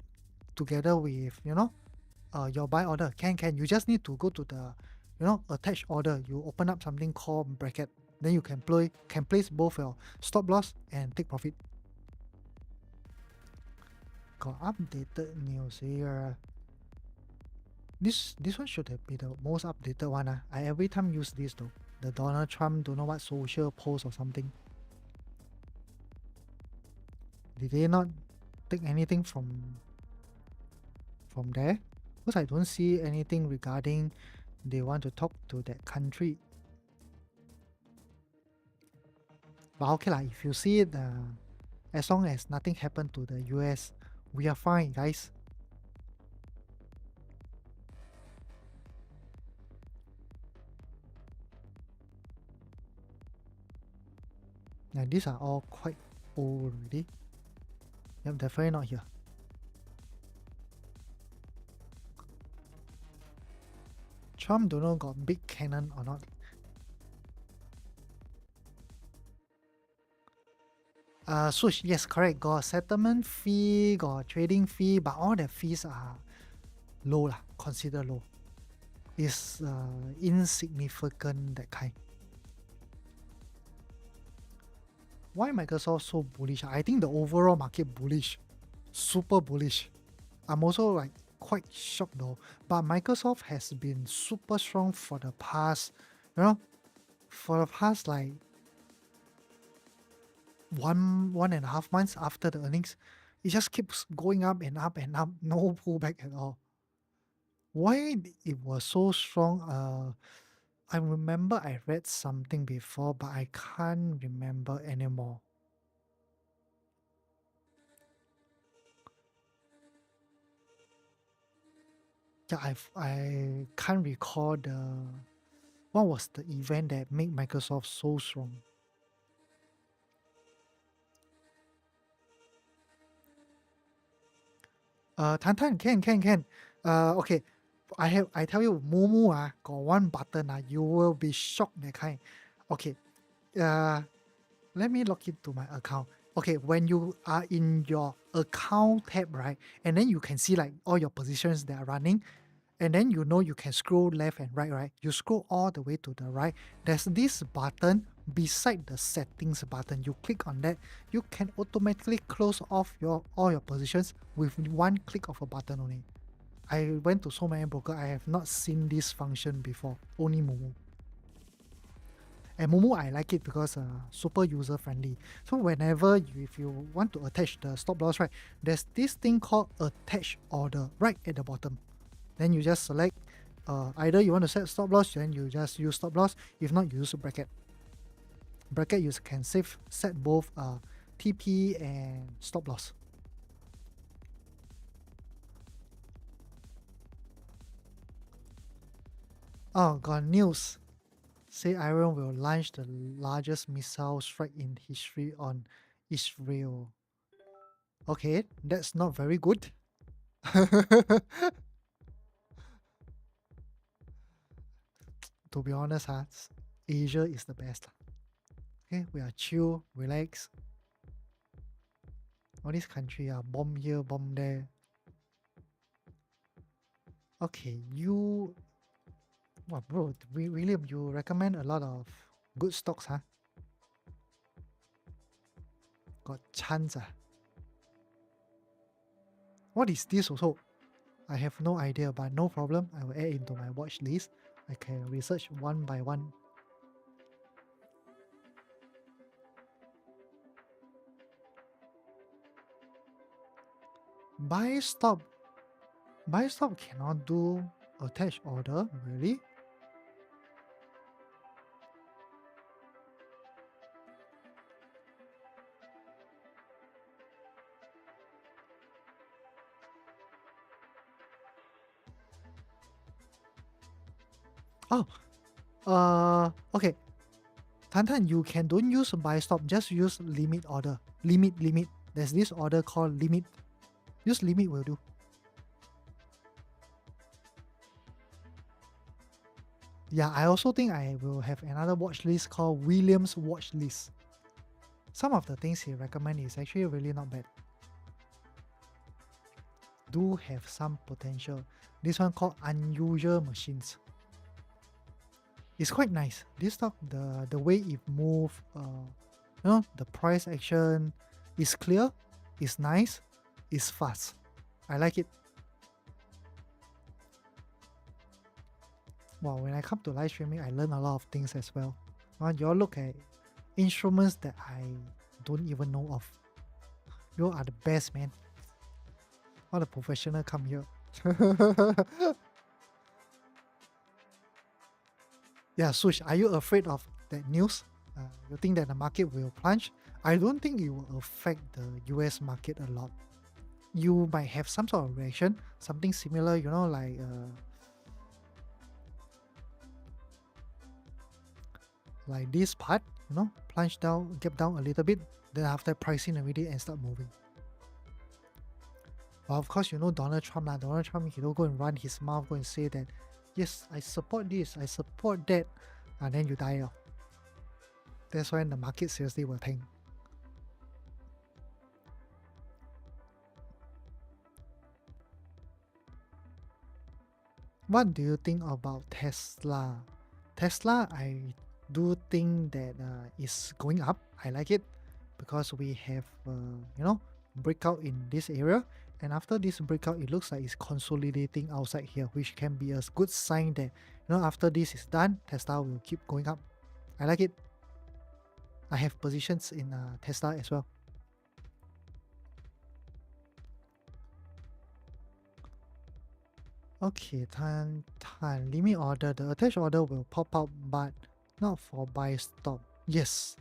together with your buy order. Can you just need to go to the attach order. You open up something called bracket. Then you can place both your stop loss and take profit. Got updated news here. This one should have been the most updated one. I every time use this though. The Donald Trump don't know what social post or something. Did they not take anything from there? Because I don't see anything regarding they want to talk to that country. But okay lah, if you see it, as long as nothing happened to the US, we are fine, guys. Yeah, these are all quite old already. Yep, definitely not here. Trump don't know got big cannon or not. Swoosh, yes, correct. Got settlement fee, got trading fee, but all the fees are low lah, consider low. It's insignificant, that kind. Why Microsoft so bullish? I think the overall market bullish, super bullish. I'm also like quite shocked though. But Microsoft has been super strong for the past, like 1.5 months after the earnings. It just keeps going up and up and up, no pullback at all. Why it was so strong? I remember I read something before, but I can't remember anymore. Yeah, I can't recall what was the event that made Microsoft so strong. Tan, can. Okay. I tell you, Momo got one button you will be shocked that kind. Okay. Let me log into my account. Okay, when you are in your account tab, right, and then you can see like all your positions that are running, and then you can scroll left and right. You scroll all the way to the right. There's this button beside the settings button. You click on that, you can automatically close off all your positions with one click of a button only. I went to so many brokers, I have not seen this function before. Only Momo. And Momo, I like it because super user friendly. So whenever if you want to attach the stop loss, right, there's this thing called attach order right at the bottom. Then you just select either you want to set stop loss, then you just use stop loss. If not, you use a bracket. Bracket you can set both TP and stop loss. Oh, got news. Say Iran will launch the largest missile strike in history on Israel. Okay, that's not very good. To be honest, Asia is the best. Okay, we are chill, relax. All these countries are bomb here, bomb there. Okay, bro, William, you recommend a lot of good stocks, huh? Got chance, What is this also? I have no idea, but no problem. I will add into my watch list. I can research one by one. Buy stop. Buy stop cannot do attach order, really? Oh, okay. Tantan, you can don't use buy stop, just use limit order. Limit. There's this order called limit. Use limit will do. Yeah, I also think I will have another watch list called William's watch list. Some of the things he recommend is actually really not bad. Do have some potential. This one called unusual machines. It's quite nice. This stock, the way it move, the price action is clear, is nice, is fast. I like it. Wow, when I come to live streaming, I learn a lot of things as well. You all look at instruments that I don't even know of. You are the best, man. All the professional come here. Yeah, Sush, are you afraid of that news? You think that the market will plunge? I don't think it will affect the US market a lot. You might have some sort of reaction, something similar, like this part, plunge down, gap down a little bit, then after pricing already and start moving. Well, of course, Donald Trump. Donald Trump, he don't go and run his mouth, go and say that, yes, I support this, I support that, and then you die off. That's when the market seriously will tank. What do you think about Tesla? Tesla, I do think that is going up. I like it because we have, breakout in this area. And after this breakout, it looks like it's consolidating outside here, which can be a good sign that, after this is done, Tesla will keep going up. I like it. I have positions in Tesla as well. Okay, time limit order. The attached order will pop up, but not for buy stop. Yes.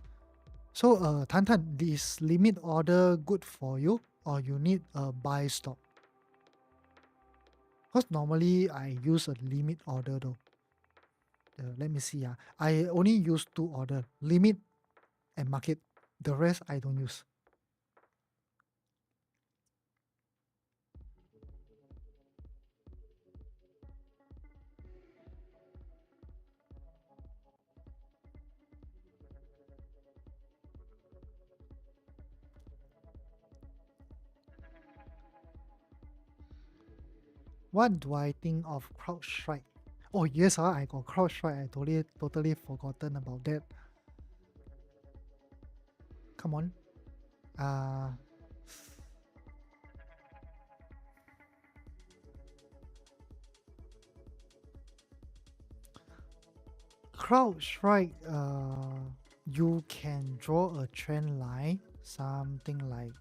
So, Tan, is limit order good for you, or you need a buy stop? Because normally I use a limit order though. Let me see. I only use two order, limit and market. The rest I don't use. What do I think of CrowdStrike? Oh yes, I got CrowdStrike. I totally forgotten about that. Come on. CrowdStrike, you can draw a trend line, something like,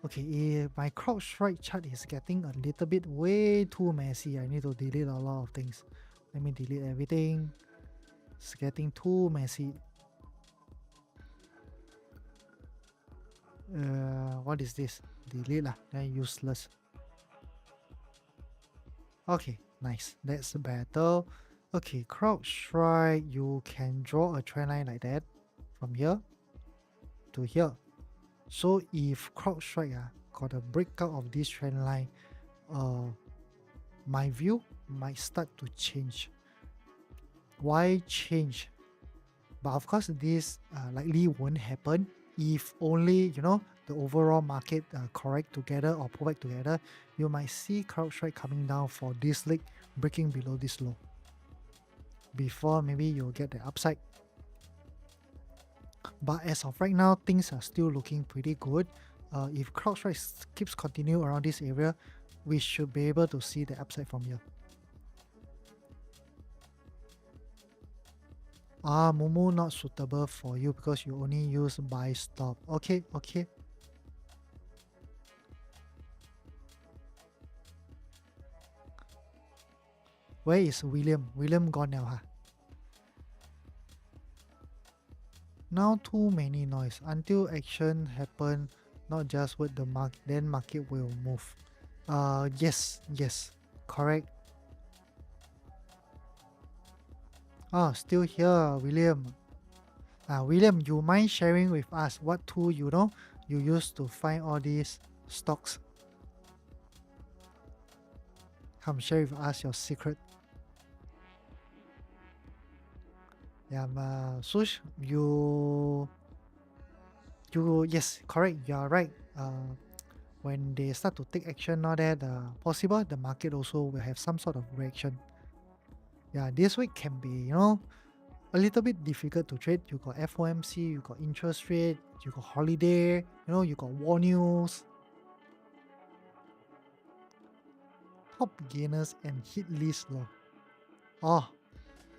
okay, if my CrowdStrike chart is getting a little bit way too messy, I need to delete a lot of things. Let me delete everything. It's getting too messy. What is this? Delete lah, then useless. Okay, nice. That's better. Okay, CrowdStrike, you can draw a trend line like that from here to here. So if CrowdStrike got a breakout of this trend line, my view might start to change. Why change? But of course, this likely won't happen if only the overall market correct together or pull back together. You might see CrowdStrike coming down for this leg, breaking below this low. Before maybe you'll get the upside. But as of right now, things are still looking pretty good. If CrowdStrike keeps continue around this area, we should be able to see the upside from here. Ah, Momo not suitable for you because you only use buy stop. Okay, okay. Where is William? William gone now, huh? Now too many noise. Until action happen, not just with the market, then market will move. Yes, correct. Ah, still here, William. William, you mind sharing with us what tool you use to find all these stocks? Come share with us your secret. Yeah, Sush, yes, correct. You are right. When they start to take action, now that possible, the market also will have some sort of reaction. Yeah, this week can be a little bit difficult to trade. You got FOMC, you got interest rate, you got holiday, you got war news. Top gainers and hit list law. Oh,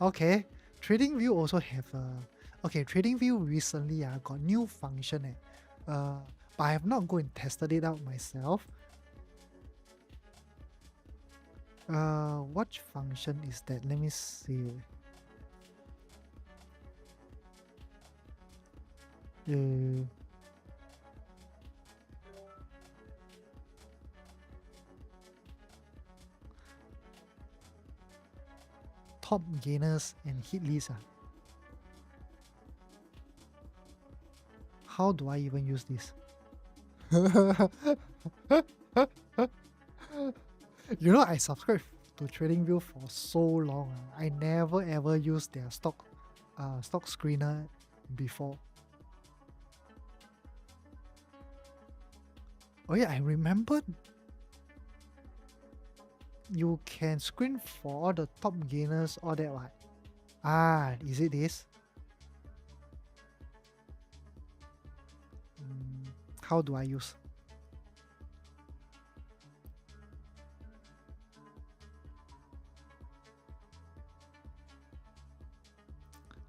okay. TradingView also have okay. TradingView recently got new function but I have not go and tested it out myself. What function is that? Let me see. Top gainers and hit list. How do I even use this? I subscribed to TradingView for so long. I never ever used their stock screener before. Oh yeah, I remember you can screen for all the top gainers, all that what? Is it this? How do I use?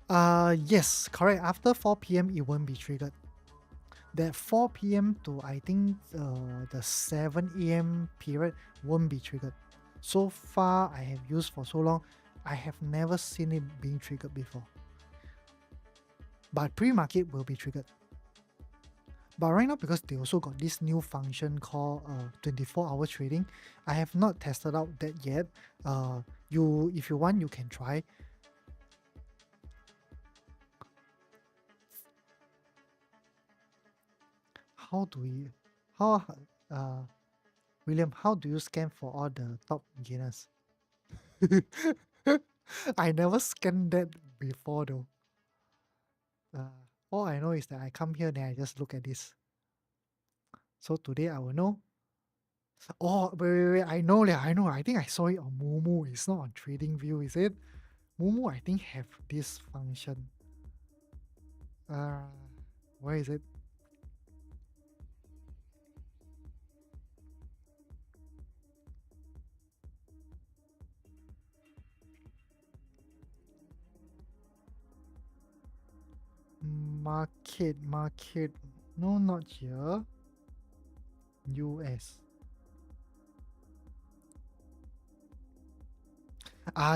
Yes, correct. After 4 p.m. it won't be triggered. That 4 p.m. to I think the 7 a.m. period won't be triggered. So far I have used for so long, I have never seen it being triggered before. But pre-market will be triggered. But right now, because they also got this new function called 24-hour trading, I have not tested out that yet. If you want, you can try. William, how do you scan for all the top gainers? I never scanned that before though. All I know is that I come here and I just look at this. So today I will know. Oh, wait, I know. I think I saw it on Moomoo. It's not on TradingView, is it? Moomoo, I think, have this function. Where is it? Market. No, not here. US.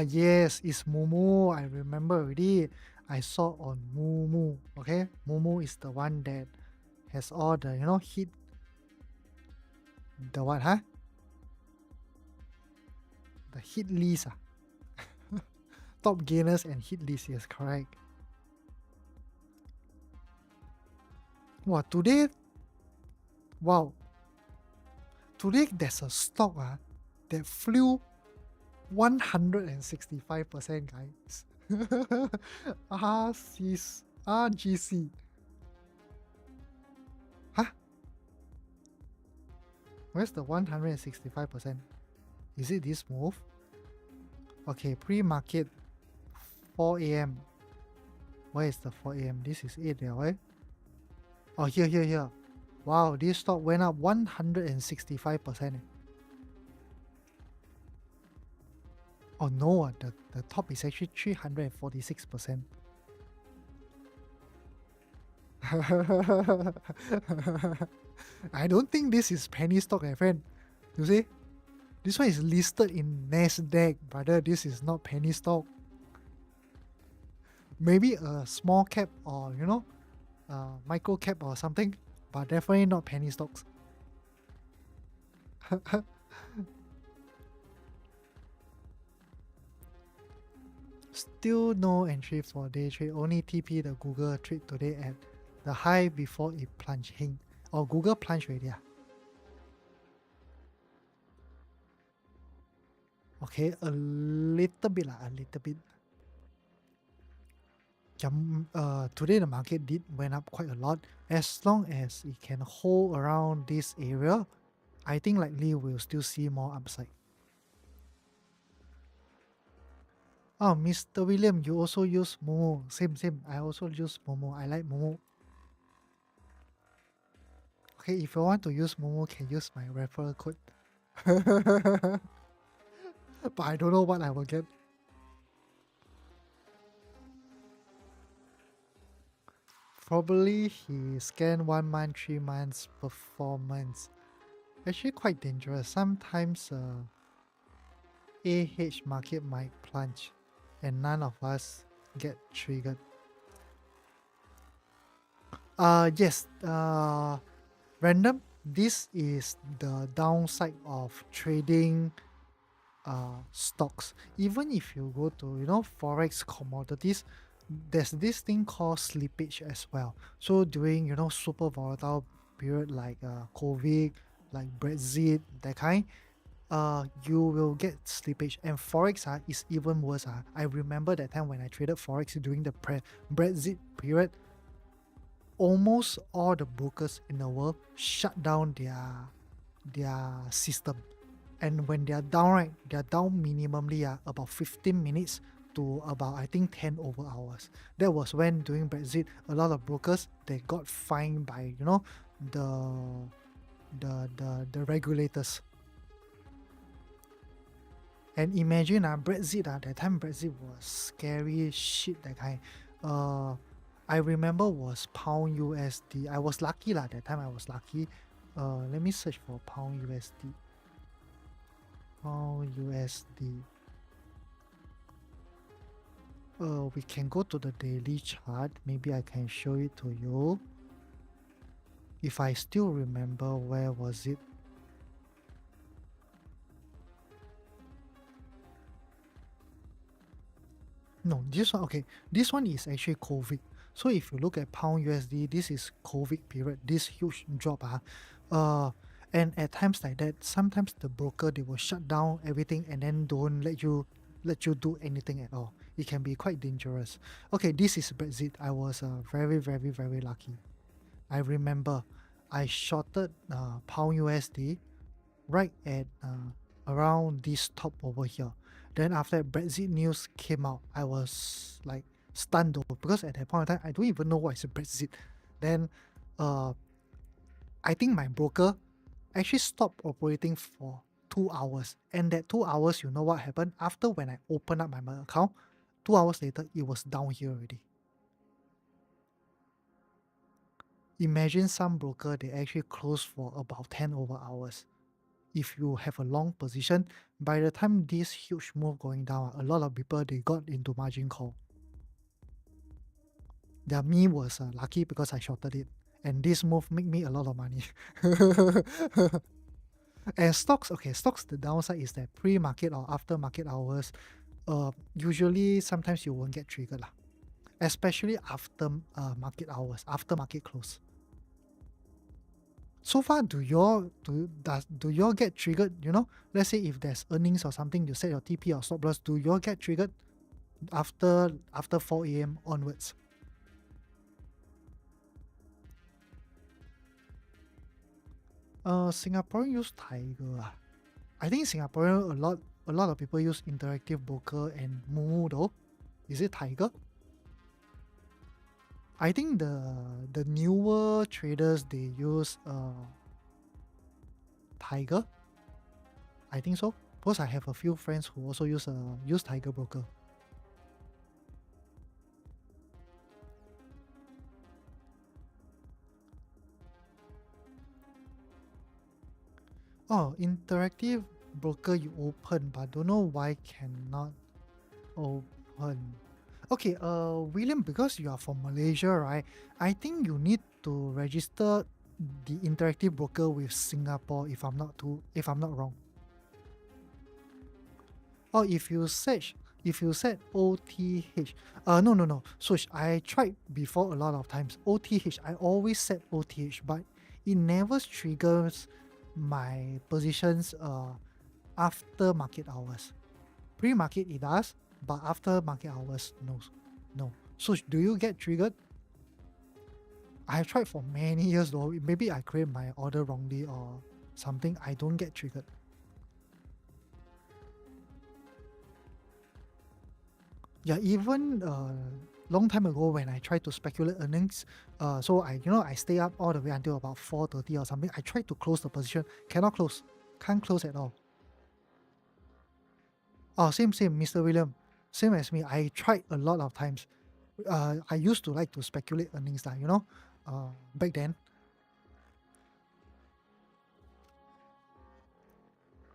Yes, it's Moomoo. I remember already. I saw on Moomoo. Okay, Moomoo is the one that has all the hit. The what? Huh? The hit list. Top gainers and hit list. Yes, correct. Wow, today. Wow. Today there's a stock that flew 165%, guys. RGC. Huh? Where's the 165%? Is it this move? Okay, pre-market 4 a.m. Where is the 4 a.m.? This is 8 there, right? Oh, here. Wow, this stock went up 165%. Oh no, the top is actually 346%. I don't think this is penny stock, my friend. You see? This one is listed in NASDAQ, brother. This is not penny stock. Maybe a small cap or, micro cap or something, but definitely not penny stocks. Still no entry for day trade. Only TP the Google trade today at the high before it plunged. Or Google plunged already. Okay, a little bit. A little bit. Today the market did went up quite a lot. As long as it can hold around this area, I think likely we'll still see more upside. Oh, Mr. William, you also use Momo. Same. I also use Momo. I like Momo. Okay, if you want to use Momo, can use my referral code. But I don't know what I will get. Probably he scanned 1 month, 3 months performance. Actually quite dangerous. Sometimes AH market might plunge and none of us get triggered. Yes, random. This is the downside of trading stocks. Even if you go to forex commodities, there's this thing called slippage as well. So during super volatile period like COVID, like Brexit, that kind, you will get slippage. And forex is even worse. I remember that time when I traded forex during the Brexit period, almost all the brokers in the world shut down their system. And when they're down, right, they're down minimally about 15 minutes to about I think 10 over hours. That was when during Brexit, a lot of brokers they got fined by the regulators. And imagine Brexit that time Brexit was scary shit that kind. I remember was pound USD. I was lucky that time I was lucky. Let me search for pound USD. Pound USD. We can go to the daily chart. Maybe I can show it to you. If I still remember where was it. No, this one, okay. This one is actually COVID. So if you look at pound USD, this is COVID period, this huge drop. And at times like that, sometimes the broker they will shut down everything and then don't let you do anything at all. It can be quite dangerous. Okay, this is Brexit. I was very, very, very lucky. I remember I shorted pound USD right at around this top over here. Then after Brexit news came out, I was like stunned though, because at that point in time I don't even know what is Brexit. Then I think my broker actually stopped operating for 2 hours, and that 2 hours, you know what happened? After when I opened up my account, 2 hours later it was down here already. Imagine some broker they actually close for about 10 over hours. If you have a long position, by the time this huge move going down, a lot of people they got into margin call. Me was lucky because I shorted it, and this move make me a lot of money. And stocks, the downside is that pre-market or after market hours, usually sometimes you won't get triggered lah, especially after market hours, after market close. So far, do y'all get triggered? Let's say if there's earnings or something, you set your TP or stop loss. Do y'all get triggered after 4 a.m. onwards? Singaporean use Tiger. I think Singaporean a lot of people use Interactive Broker and Moomoo though. Is it Tiger? I think the newer traders they use Tiger. I think so. Because I have a few friends who also use Tiger Broker. Oh, interactive broker you open, but don't know why cannot open. Okay, William, because you are from Malaysia, right? I think you need to register the interactive broker with Singapore, if I'm not wrong. Or if you set OTH, no. So I tried before a lot of times. OTH, I always set OTH, but it never triggers my positions after market hours. Pre-market it does, but after market hours, no. No. So do you get triggered? I have tried for many years though. Maybe I create my order wrongly or something. I don't get triggered. Yeah, even long time ago when I tried to speculate earnings, so I stay up all the way until about 4:30 or something. I tried to close the position, cannot close, can't close at all. Oh, same, Mr. William, same as me. I tried a lot of times. I used to like to speculate earnings, back then.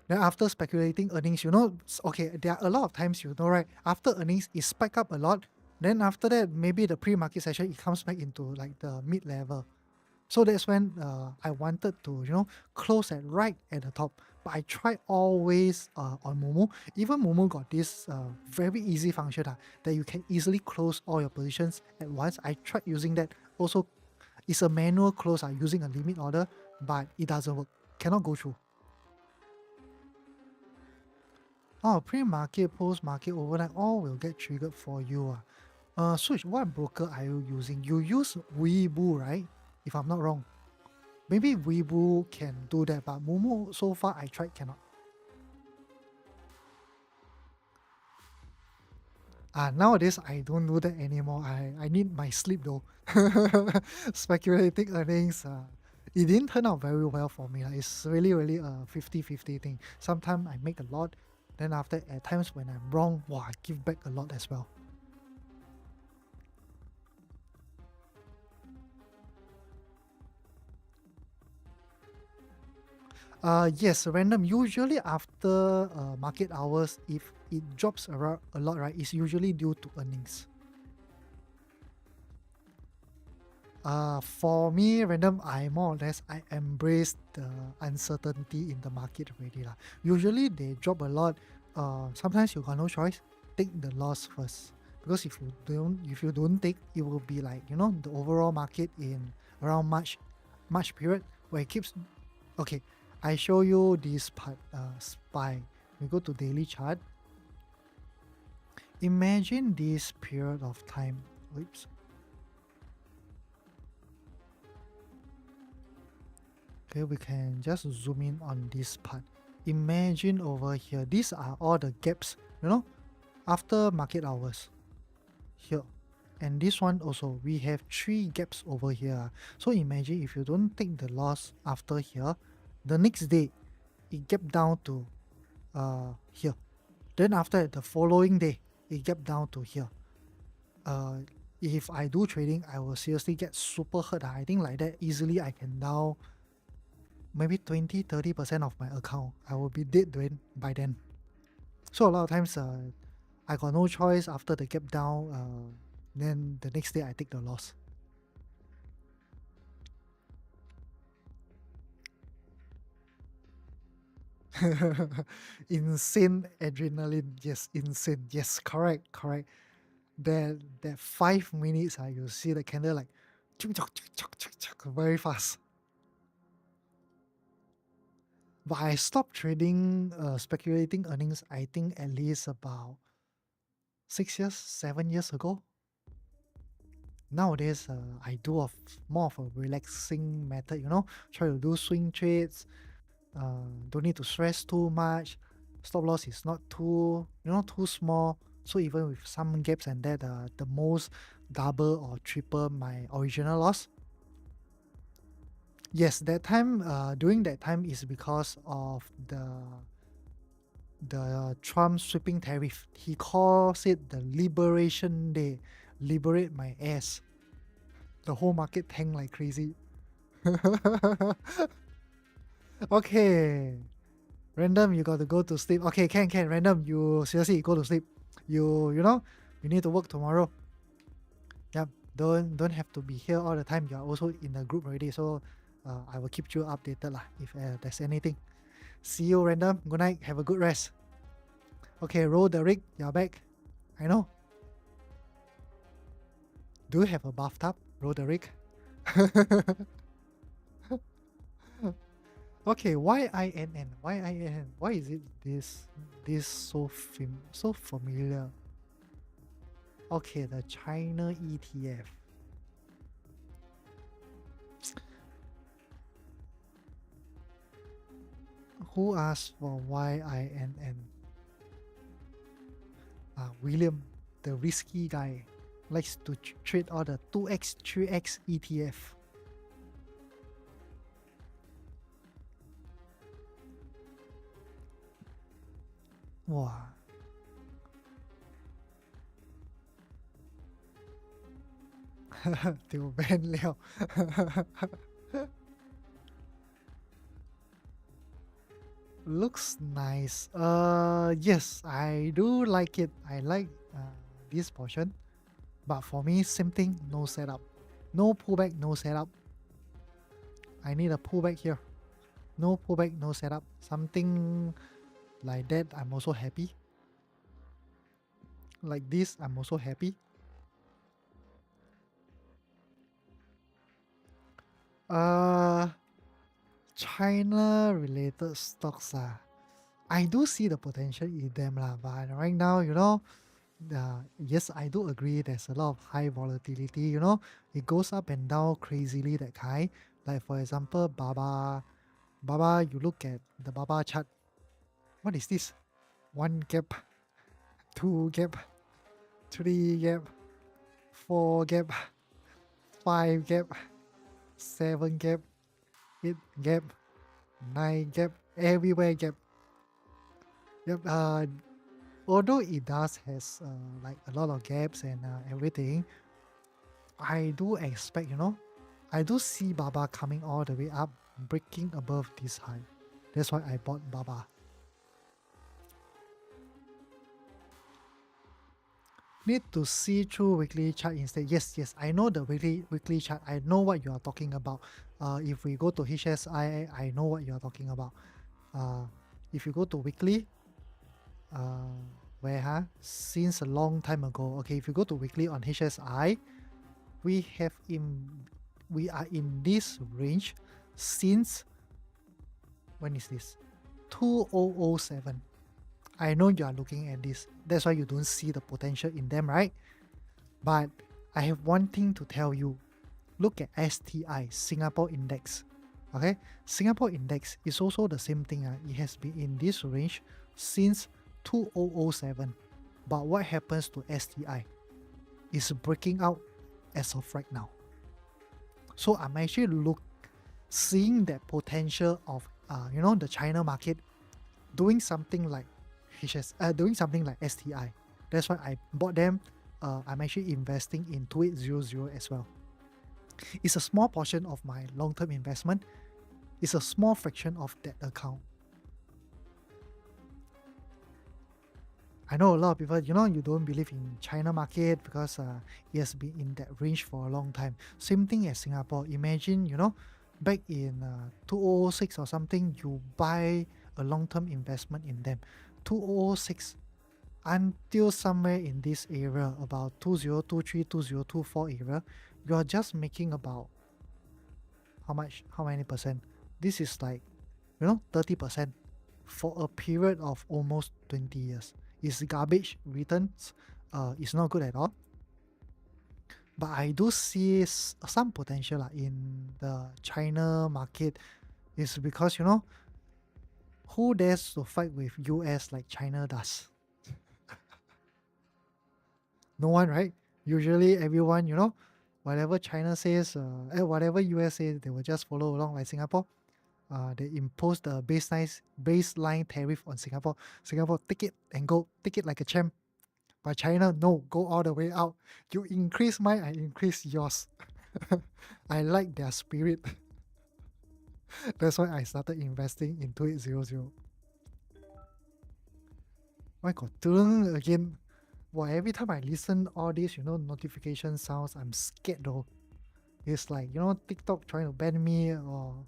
Then after speculating earnings, okay, there are a lot of times, right? After earnings, it spike up a lot. Then after that, maybe the pre-market session, it comes back into like the mid-level. So that's when I wanted to, close right at the top. But I tried always on Momo. Even Momo got this very easy function that you can easily close all your positions at once. I tried using that. Also, it's a manual close using a limit order, but it doesn't work. Cannot go through. Oh, pre-market, post-market, overnight, all will get triggered for you. Switch, what broker are you using? You use Weebu, right? If I'm not wrong. Maybe Weebu can do that, but Momo, so far I tried, cannot. Nowadays I don't do that anymore. I need my sleep though. Speculating earnings, it didn't turn out very well for me. It's really a 50-50 thing. Sometimes I make a lot, then after at times when I'm wrong, wow, I give back a lot as well. Yes, random. Usually after market hours, if it drops around a lot, right, it's usually due to earnings. For me, random, I more or less I embrace the uncertainty in the market already lah. Usually they drop a lot. Sometimes you got no choice. Take the loss first, because if you don't take, it will be like the overall market in around March period where it keeps. Okay, I show you this part. Spy. We go to daily chart. Imagine this period of time. Oops. Okay, we can just zoom in on this part. Imagine over here, these are all the gaps, after market hours. Here. And this one also, we have 3 gaps over here. So imagine if you don't take the loss after here, the next day, it gap down to here. Then after the following day, it gap down to here. If I do trading, I will seriously get super hurt. I think like that, easily I can down maybe 20-30% of my account. I will be dead by then. So a lot of times I got no choice after the gap down. Then the next day I take the loss. Insane adrenaline. Yes, insane. Yes, correct. That 5 minutes, you see the candle like very fast. But I stopped trading, speculating earnings, I think at least about 6 years, 7 years ago. Nowadays, I do more of a relaxing method, try to do swing trades, don't need to stress too much. Stop loss is not too small. So even with some gaps and that, the most double or triple my original loss. Yes, that time, during that time is because of the Trump sweeping tariff. He calls it the Liberation Day. Liberate my ass. The whole market tanked like crazy. Okay. Random, you got to go to sleep. Okay, can. Random, you seriously go to sleep. You need to work tomorrow. Yep. Don't have to be here all the time. You're also in the group already, so I will keep you updated lah if there's anything. See you, Random. Good night. Have a good rest. Okay, roll the rig. You're back. I know. Do you have a bathtub? Roll the rig. Okay, YINN. YINN. Why is it this so familiar? Okay, the China ETF. Who asked for YINN? William, the risky guy, likes to trade all the 2x, 3x ETF. Wow. Tiểu ban liao. Looks nice. Yes, I do like it. I like this portion. But for me, same thing, no setup. No pullback, no setup. I need a pullback here. No pullback, no setup. Something like that, I'm also happy. Like this, I'm also happy. China related stocks I do see the potential in them lah, but right now, yes, I do agree there's a lot of high volatility, it goes up and down crazily that kind. Like for example, Baba, you look at the Baba chart. What is this? 1 gap, 2 gap, 3 gap, 4 gap, 5 gap, 7 gap, 8 gap, 9 gap, everywhere gap. Yep. Although it does has like a lot of gaps and everything, I do expect, I do see Baba coming all the way up, breaking above this high. That's why I bought Baba. Need to see through weekly chart instead. Yes, I know the weekly chart. I know what you are talking about. If we go to HSI, I know what you are talking about. If you go to weekly, since a long time ago. Okay, if you go to weekly on HSI, we are in this range since, when is this? 2007. I know you are looking at this. That's why you don't see the potential in them, right? But I have one thing to tell you. Look at STI, Singapore Index. Okay, Singapore Index is also the same thing. It has been in this range since 2007. But what happens to STI? It's breaking out as of right now. So I'm actually seeing that potential of the China market doing something like doing something like STI. That's why I bought them. I'm actually investing in 2800 as well. It's a small portion of my long-term investment. It's a small fraction of that account. I know a lot of people, you don't believe in China market because it has been in that range for a long time. Same thing as Singapore. Imagine, back in 2006 or something, you buy a long-term investment in them. 2006 until somewhere in this area, about 2023, 2024 area, you are just making about how many percent? This is like, 30% for a period of almost 20 years. It's garbage returns. It's not good at all. But I do see some potential in the China market. Is because, who dares to fight with US like China does? No one, right? Usually everyone, whatever China says, whatever US says, they will just follow along like Singapore. they imposed the baseline tariff on Singapore. Singapore, take it and go, take it like a champ. But China, no, go all the way out. You increase mine, I increase yours. I like their spirit. That's why I started investing in 2800. I got turn again. Well, every time I listen all this, notification sounds, I'm scared though. It's like, TikTok trying to ban me or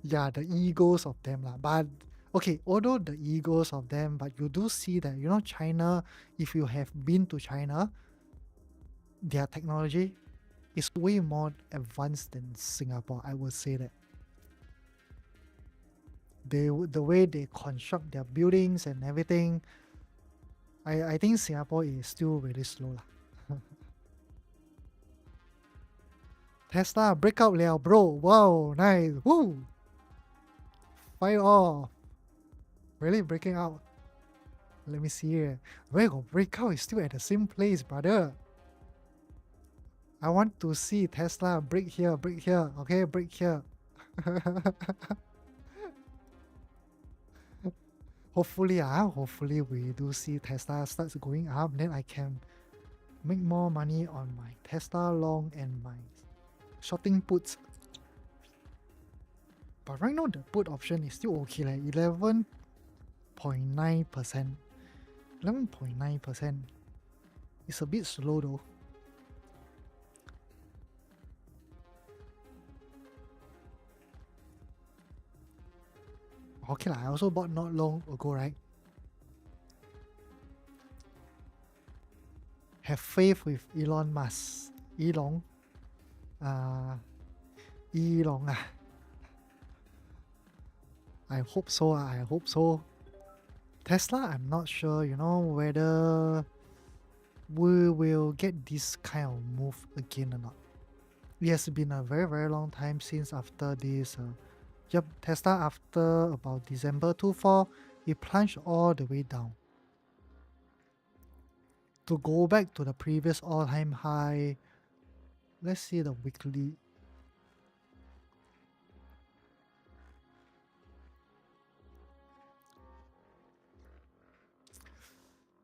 yeah, the egos of them lah. But okay, although the egos of them, but you do see that, China, if you have been to China, their technology is way more advanced than Singapore. I would say that. The way they construct their buildings and everything, I think Singapore is still really slow lah. Tesla breakout liao, bro. Wow, nice. Woo! Fire off. Really breaking out. Let me see here. Where got breakout is still at the same place, brother. I want to see Tesla break here, okay, break here. Hopefully we do see Tesla starts going up, then I can make more money on my Tesla long and my shorting puts. But right now the put option is still okay, like 11.9%. 11.9%. It's a bit slow though. Okay lah, I also bought not long ago, right? Have faith with Elon Musk. Elon. Elon. I hope so. I hope so. Tesla, I'm not sure, whether we will get this kind of move again or not. It has been a very, very long time since after this. Tesla after about December 24, it plunged all the way down. To go back to the previous all-time high, let's see the weekly.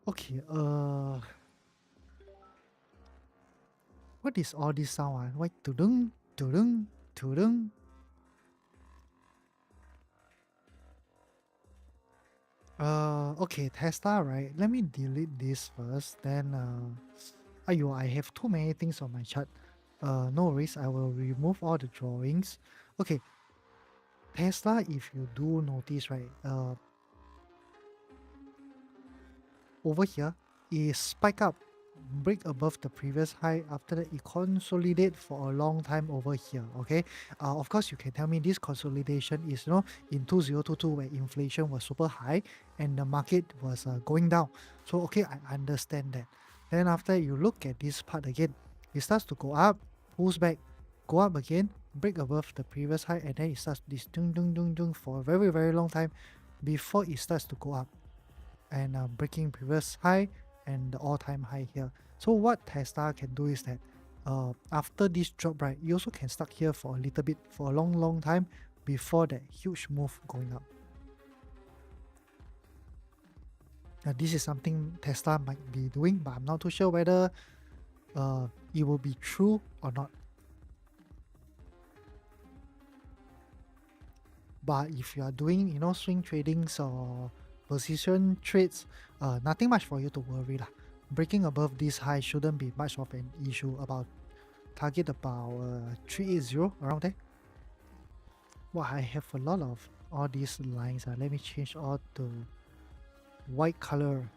Okay, what is all this sound? Why tudung, tudung, tudung? Okay, Tesla, right? Let me delete this first. Then, ayo, I have too many things on my chart. No worries, I will remove all the drawings. Okay, Tesla, if you do notice, right? Over here, it spike up, break above the previous high. After that, it consolidate for a long time over here. Okay, of course you can tell me this consolidation is in 2022 where inflation was super high and the market was going down. So okay, I understand that. Then after you look at this part again, it starts to go up, pulls back, go up again, break above the previous high, and then it starts this dung for a very, very long time before it starts to go up and breaking previous high and the all-time high here. So what Tesla can do is that after this drop, right, you also can stuck here for a little bit, for a long time before that huge move going up. Now this is something Tesla might be doing, but I'm not too sure whether it will be true or not. But if you are doing, swing tradings or position trades, nothing much for you to worry lah. Breaking above this high shouldn't be much of an issue. About target about 380 around there. Well, I have a lot of all these lines. Let me change all to white color.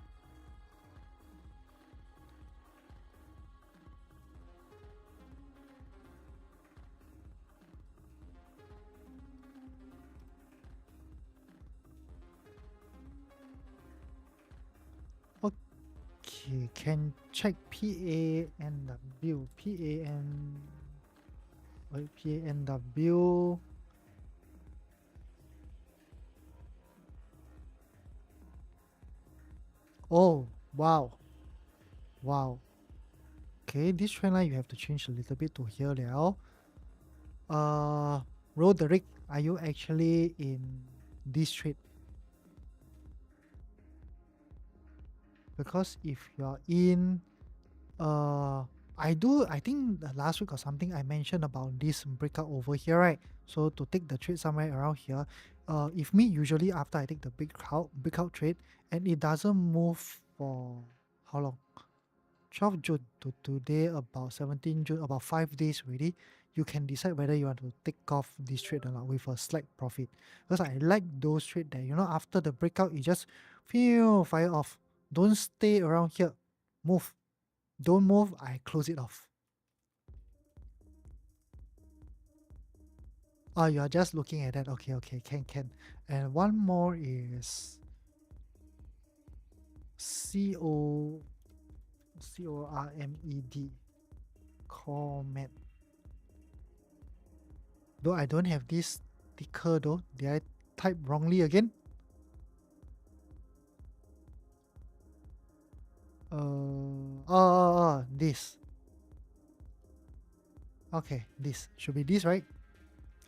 Okay, can check PANW. PANW. Oh, wow. Wow. Okay, this trend line you have to change a little bit to here now. Roderick, are you actually in this trade? Because if you're in, uh, I think the last week or something I mentioned about this breakout over here, right? So to take the trade somewhere around here, if me usually after I take the breakout trade and it doesn't move for how long? 12 June to today, about 17 June, about 5 days already, you can decide whether you want to take off this trade or not with a slight profit. Because I like those trades that, after the breakout, you just fire off. Don't stay around here. Move. Don't move. I close it off. Oh, you are just looking at that. Okay, okay, can. And one more is C-O-C-O-R-M-E-D. Comet. Though I don't have this sticker though. Did I type wrongly again? This. Okay, this. Should be this, right?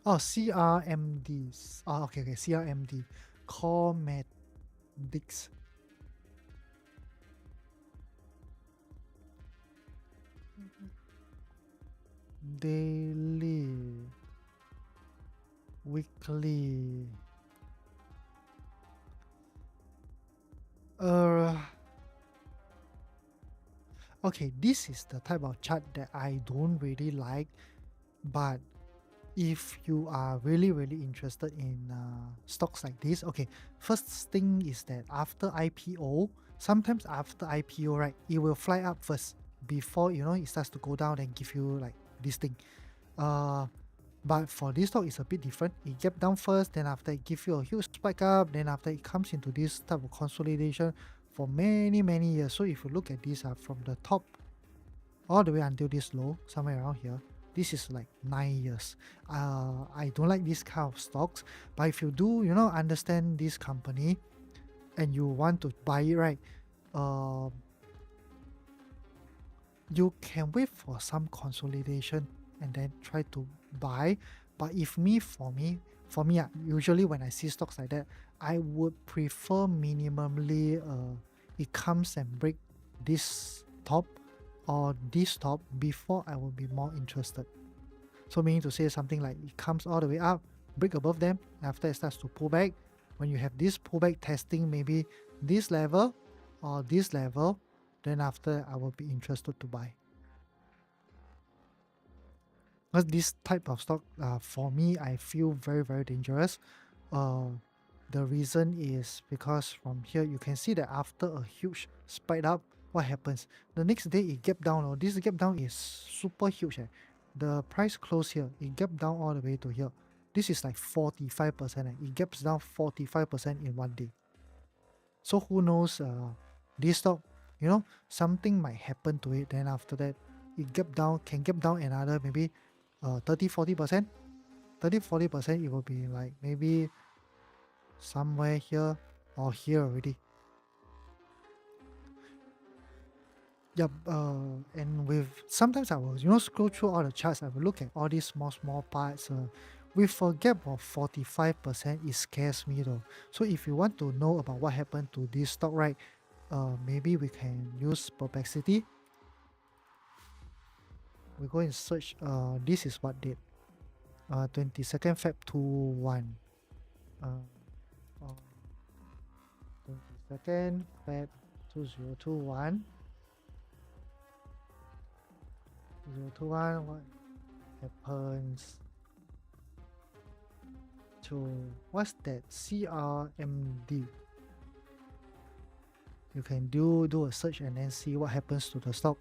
Oh, CRMD. Oh, okay, okay, CRMD. Comedics. Daily. Weekly. Uh, okay, this is the type of chart that I don't really like, but if you are really interested in stocks like this, okay, first thing is that after IPO, sometimes after IPO, right, it will fly up first before it starts to go down and give you like this thing. uh but for this stock it's a bit different. It gap down first, then after it give you a huge spike up, then after it comes into this type of consolidation for many years. So if you look at this from the top all the way until this low, somewhere around here, this is like 9 years. I don't like this kind of stocks, but if you do, understand this company and you want to buy it, right? Um, you can wait for some consolidation and then try to buy. But if for me, usually when I see stocks like that, I would prefer minimally it comes and break this top or this top before I will be more interested. So meaning to say something like it comes all the way up, break above them, after it starts to pull back. When you have this pullback testing maybe this level or this level, then after I will be interested to buy. Because this type of stock, for me, I feel very dangerous. Uh, the reason is because from here you can see that after a huge spike up, what happens? The next day it gap down. This gap down is super huge. The price close here, it gap down all the way to here. This is like 45%. It gaps down 45% in one day. So who knows? This stock, something might happen to it. Then after that, it can gap down another maybe 30-40%. 30-40%, it will be like maybe somewhere here or here already. Yep. And with sometimes I will scroll through all the charts. I will look at all these small parts. With a gap of 45%, it scares me though. So if you want to know about what happened to this stock, right? Maybe we can use perplexity. We go and search. This is what date? 22nd Feb 21. Uh, uh, 22nd Feb 2021. 2021. What happens to what's that? CRMD. You can do a search and then see what happens to the stock.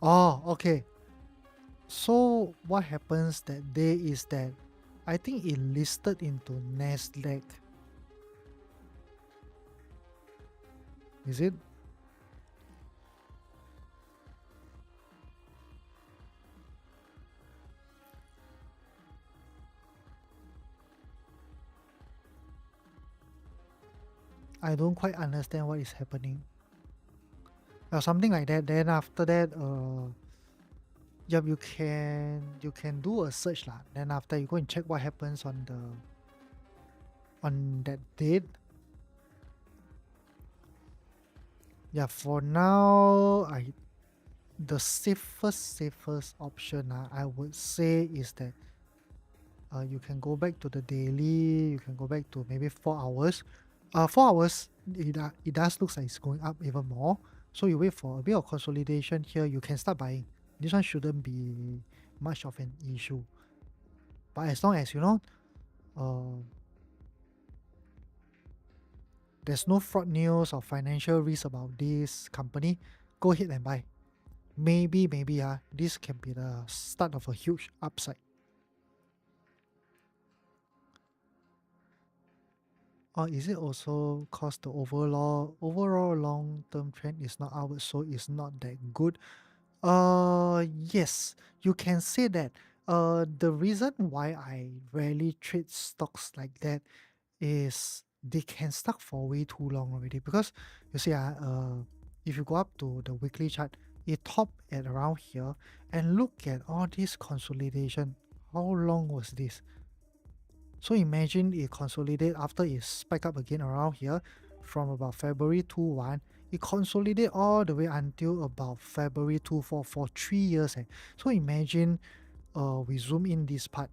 Oh, okay. So what happens that day is that I think it listed into Nasdaq. Is it? I don't quite understand what is happening. Something like that. Then after that, yep, you can do a search lah. Then after you go and check what happens on that date. Yeah, for now, the safest option I would say is that you can go back to the daily. You can go back to maybe 4 hours. 4 hours, it does look like it's going up even more. So you wait for a bit of consolidation here. You can start buying. This one shouldn't be much of an issue. But as long as uh, there's no fraud news or financial risk about this company, go ahead and buy. Maybe this can be the start of a huge upside. Or is it also cause the overall long-term trend is not outward, so it's not that good? Yes, you can say that. The reason why I rarely trade stocks like that is they can stuck for way too long already. Because you see, if you go up to the weekly chart, it topped at around here, and look at all this consolidation. How long was this? So imagine it consolidate after it spike up again around here from about February 21. It consolidate all the way until about February 24 for 3 years. So imagine we zoom in this part.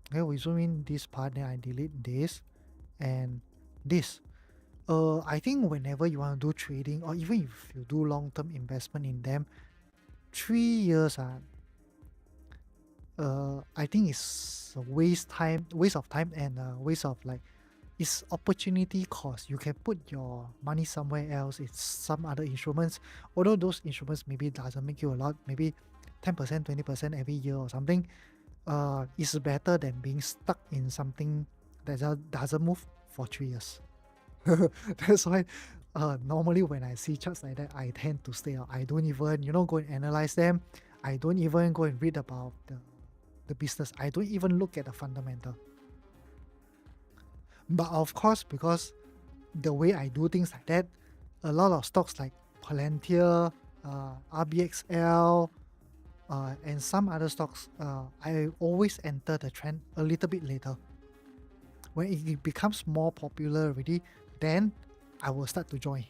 Okay, we zoom in this part, then I delete this and this. I think whenever you want to do trading or even if you do long-term investment in them, 3 years I think it's a waste of time and waste of like it's opportunity cost. You can put your money somewhere else. It's some other instruments. Although those instruments maybe doesn't make you a lot, maybe 10%, 20% every year or something. It's better than being stuck in something that doesn't move for 3 years. That's why normally when I see charts like that, I tend to stay out. I don't even, go and analyze them. I don't even go and read about the business. I don't even look at the fundamental. But of course, because the way I do things like that, a lot of stocks like Palantir, RBXL, and some other stocks, I always enter the trend a little bit later. When it becomes more popular already, then I will start to join.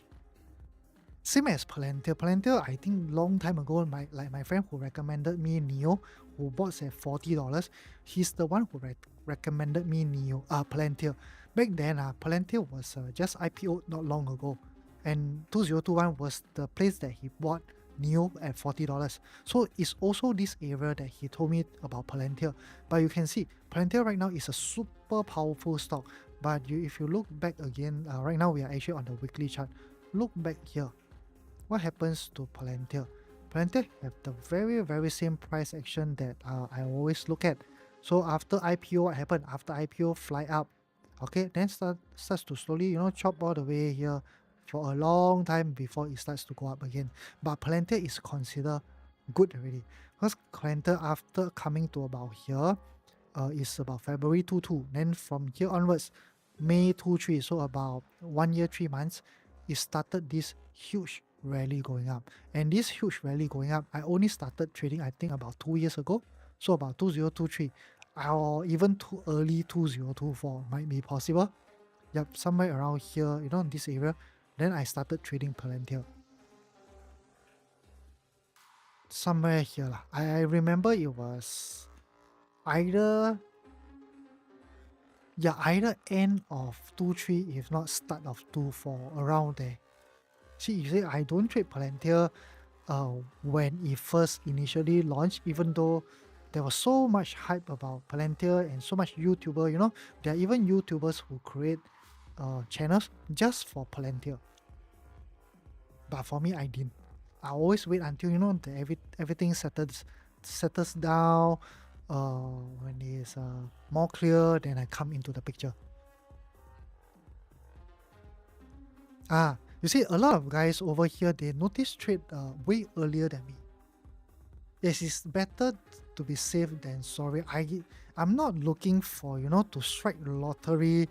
Same as Palantir. Palantir, I think long time ago, my friend who recommended me Neo, who bought at $40, he's the one who recommended me Palantir. Back then, Palantir was just IPO not long ago, and 2021 was the place that he bought Neo at $40. So it's also this area that he told me about Palantir. But you can see, Palantir right now is a super powerful stock. But if you look back again, right now we are actually on the weekly chart. Look back here. What happens to Palantir? Palantir have the very same price action that I always look at. So after IPO, what happened? After IPO, fly up. Okay, then starts to slowly, chop all the way here for a long time before it starts to go up again. But Palantir is considered good already. Because Palantir, after coming to about here, is about February 22. Then from here onwards, May 23, so about 1 year, 3 months, it started this huge rally going up. And this huge rally going up, I only started trading, I think, about 2 years ago. So about 2023, or even too early 2024 might be possible. Yep, somewhere around here, in this area. Then I started trading Palantir. Somewhere here. I remember it was either end of 23, if not start of 24, around there. See, you say I don't trade Palantir when it first initially launched, even though there was so much hype about Palantir and so much YouTuber, there are even YouTubers who create channels just for Palantir. But for me, I didn't. I always wait until, everything settles down, when it's more clear, then I come into the picture. You see, a lot of guys over here, they notice trade way earlier than me. Yes, it's better to be safe than sorry. I'm not looking for, to strike the lottery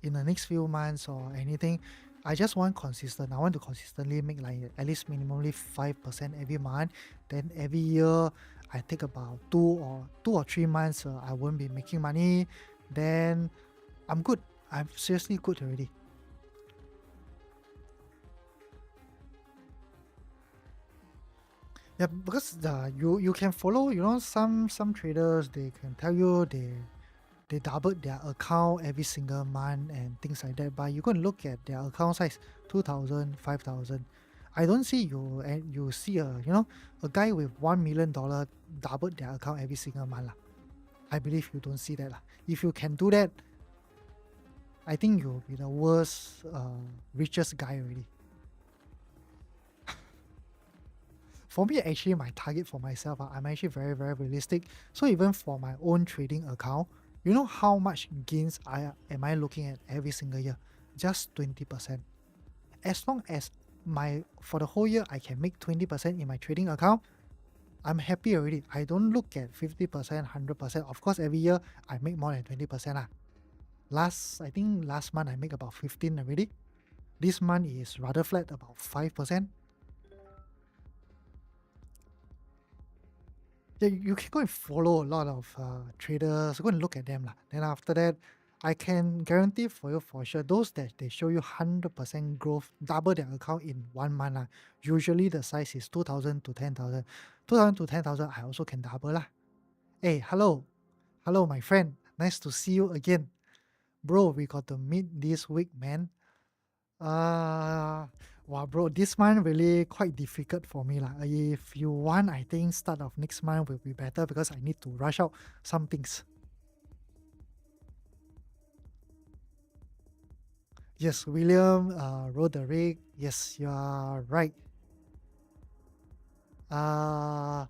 in the next few months or anything. I just want consistent. I want to consistently make like at least minimally 5% every month. Then every year I take about 2 or 3 months I won't be making money. Then I'm good. I'm seriously good already. Yeah, because you can follow, some traders, they can tell you they doubled their account every single month and things like that. But you go and look at their account size, 2,000, 5,000. I don't see you, and you see a guy with $1 million doubled their account every single month lah. I believe you don't see that lah. If you can do that, I think you'll be the worst, richest guy already. For me, actually, my target for myself, I'm actually very, very realistic. So even for my own trading account, you know how much gains am I looking at every single year? Just 20%. As long as for the whole year I can make 20% in my trading account, I'm happy already. I don't look at 50%, 100%. Of course, every year I make more than 20% lah. I think last month I make about 15 already. This month is rather flat, about 5%. Yeah, you can go and follow a lot of traders, go and look at them lah. Then after that, I can guarantee for you for sure, those that they show you 100% growth, double their account in 1 month lah. Usually the size is 2,000 to 10,000. 2,000 to 10,000, I also can double lah. Hey, hello my friend, nice to see you again. Bro, we got to meet this week, man. Wow, bro, this month really quite difficult for me lah. If you want, I think start of next month will be better because I need to rush out some things. Yes, William, Roderick. Yes, you are right. Uh,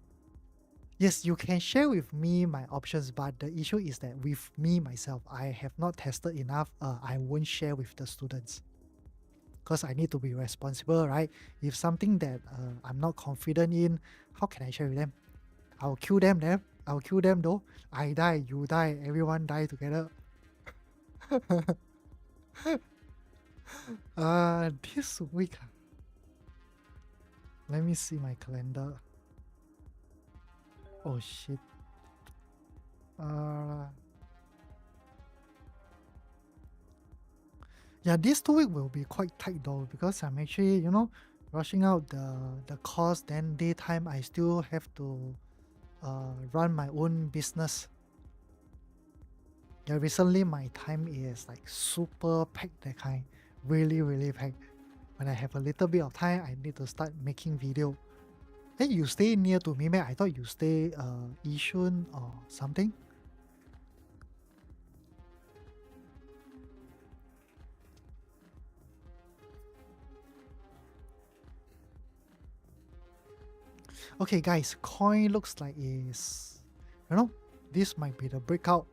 yes, you can share with me my options, but the issue is that with me myself, I have not tested enough. I won't share with the students because I need to be responsible, right? If something that I'm not confident in, how can I share with them? I'll kill them there. I'll kill them though. I die, you die, everyone die together. This week, let me see my calendar. Oh shit. Uh, yeah, this 2 week will be quite tight though because I'm actually, rushing out the course. Then daytime, I still have to run my own business. Yeah, recently my time is like super packed, that kind, really, really packed. When I have a little bit of time, I need to start making video. Hey, you stay near to me, man. I thought you stay Yishun or something. Okay, guys, coin looks like this might be the breakout.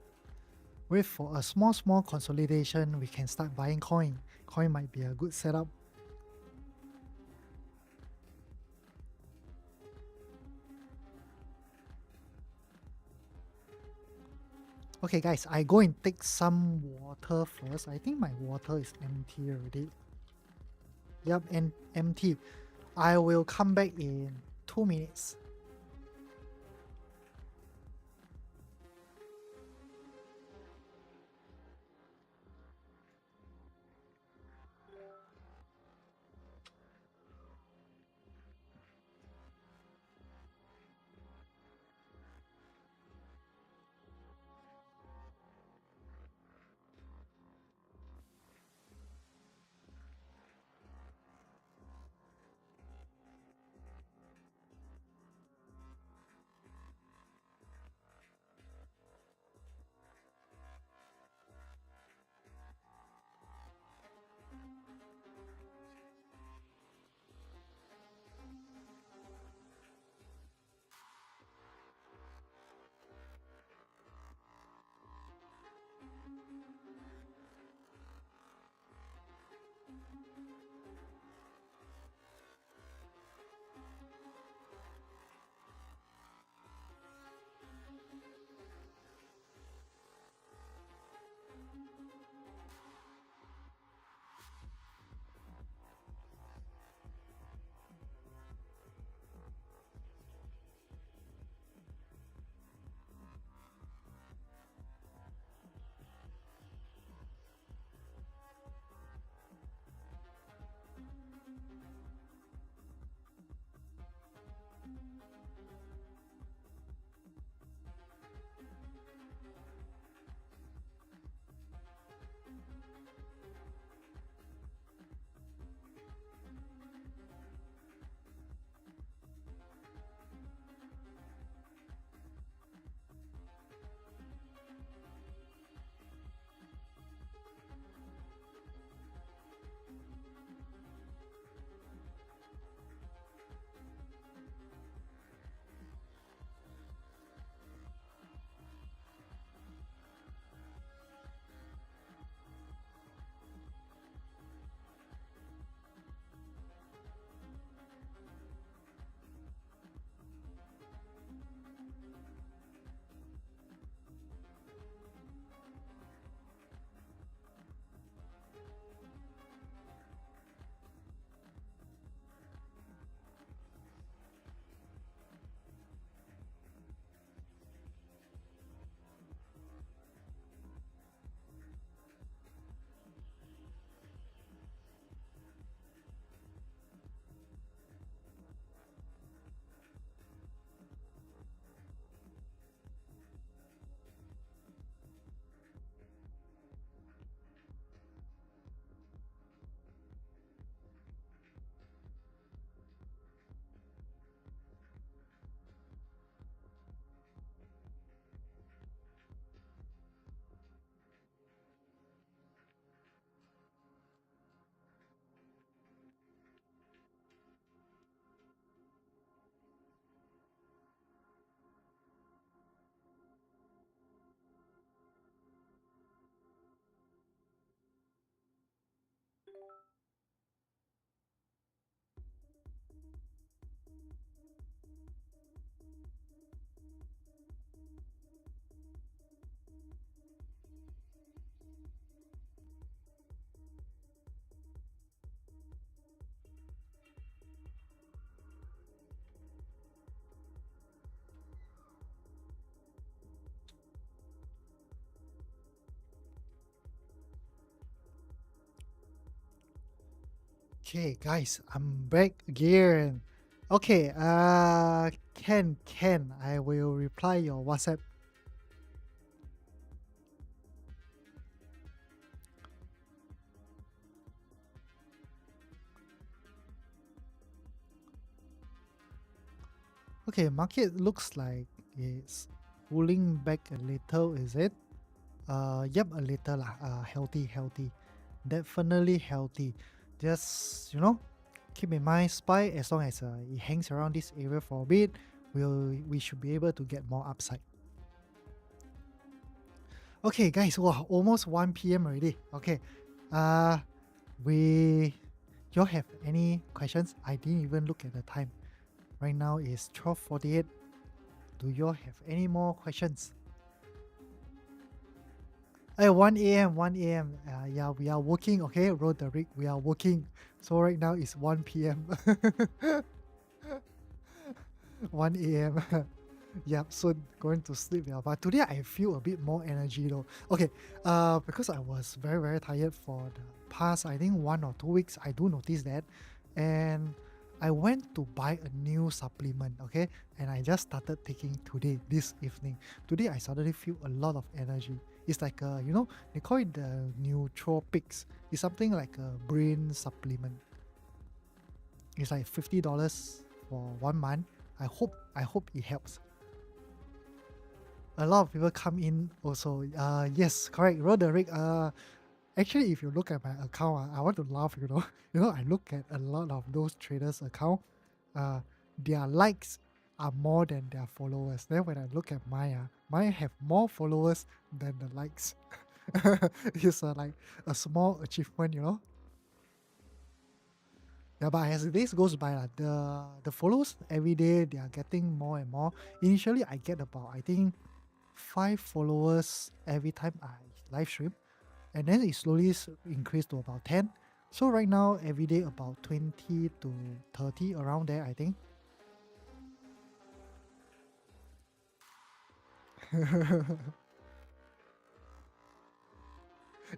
Wait for a small consolidation, we can start buying coin. Coin might be a good setup. Okay, guys, I go and take some water first. I think my water is empty already. Yep, and empty. I will come back in 2 minutes. Okay, guys, I'm back again. Okay, Ken, I will reply your WhatsApp. Okay, market looks like it's pulling back a little, is it? Yep, a little lah. Healthy. Definitely healthy. Just, keep in mind, SPY, as long as it hangs around this area for a bit, we should be able to get more upside. Okay, guys, wow, almost 1 p.m. already. Okay, uh, we, y'all have any questions? I didn't even look at the time. Right now is 12:48. Do y'all have any more questions? 1 a.m., 1 a.m. Yeah, we are working, okay, Roderick, we are working. So right now it's 1 p.m. 1 a.m. Yep, so going to sleep. Yeah, but today I feel a bit more energy though. Okay, because I was very, very tired for the past, I think 1 or 2 weeks. I do notice that. And I went to buy a new supplement, okay? And I just started taking today, this evening. Today I suddenly feel a lot of energy. It's like they call it the nootropics. It's something like a brain supplement. It's like $50 for 1 month. I hope it helps. A lot of people come in also. Yes, correct, Roderick. Actually, if you look at my account, I want to laugh. I look at a lot of those traders' account. Uh, their likes are more than their followers. Then when I look at mine, mine have more followers than the likes. It's like a small achievement. Yeah, but as the days goes by, the followers every day they are getting more and more. Initially, I get about I think 5 followers every time I live stream, and then it slowly increased to about 10. So right now, every day about 20 to 30 around there, I think.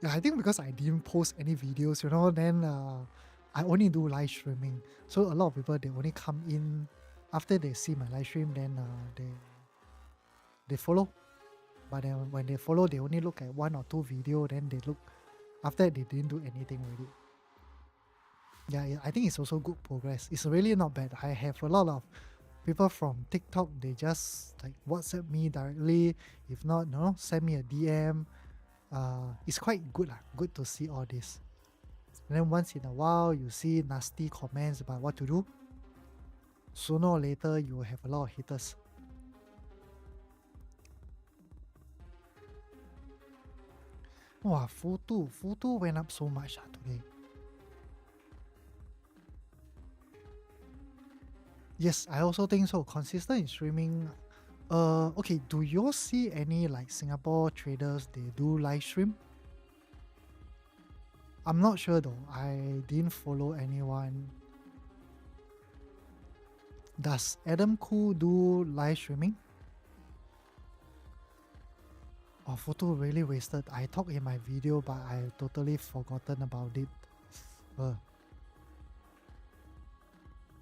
Yeah, I think because I didn't post any videos, then I only do live streaming. So a lot of people they only come in after they see my live stream, then they follow. But then when they follow, they only look at 1 or 2 video, then they look after that, they didn't do anything already. Yeah, I think it's also good progress. It's really not bad. I have a lot of people from TikTok, they just like WhatsApp me directly. If not, send me a DM. It's quite good, good to see all this. And then once in a while, you see nasty comments about what to do. Sooner or later, you will have a lot of haters. Wow, Futu went up so much today. Yes, I also think so. Consistent in streaming. Okay, do you see any like Singapore traders they do live stream? I'm not sure though. I didn't follow anyone. Does Adam Khoo do live streaming? Oh, Photo really wasted. I talked in my video, but I totally forgotten about it.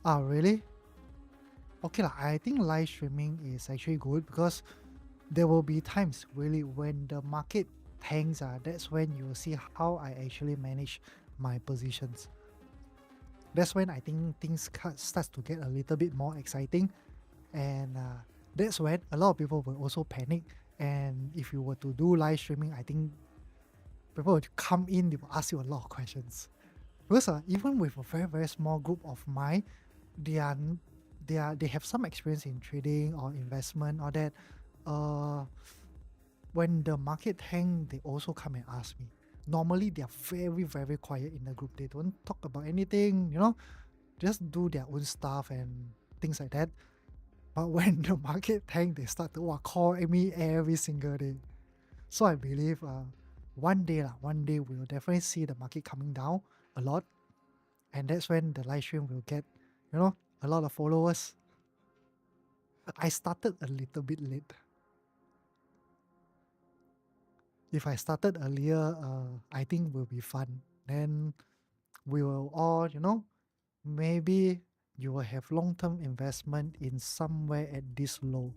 Uh, really? Okay lah. I think live streaming is actually good because there will be times really when the market tanks. That's when you will see how I actually manage my positions. That's when I think things starts to get a little bit more exciting, and that's when a lot of people will also panic. And if you were to do live streaming, I think people would come in, they will ask you a lot of questions. Because even with a very, very small group of mine, they are they have some experience in trading or investment or that. Uh, when the market hang, they also come and ask me. Normally, they are very, very quiet in the group. They don't talk about anything, just do their own stuff and things like that. But when the market tank, they start to call me every single day. So I believe one day we'll definitely see the market coming down a lot, and that's when the live stream will get, a lot of followers. I started a little bit late. If I started earlier, I think will be fun. Then we will all, maybe you will have long-term investment in somewhere at this low.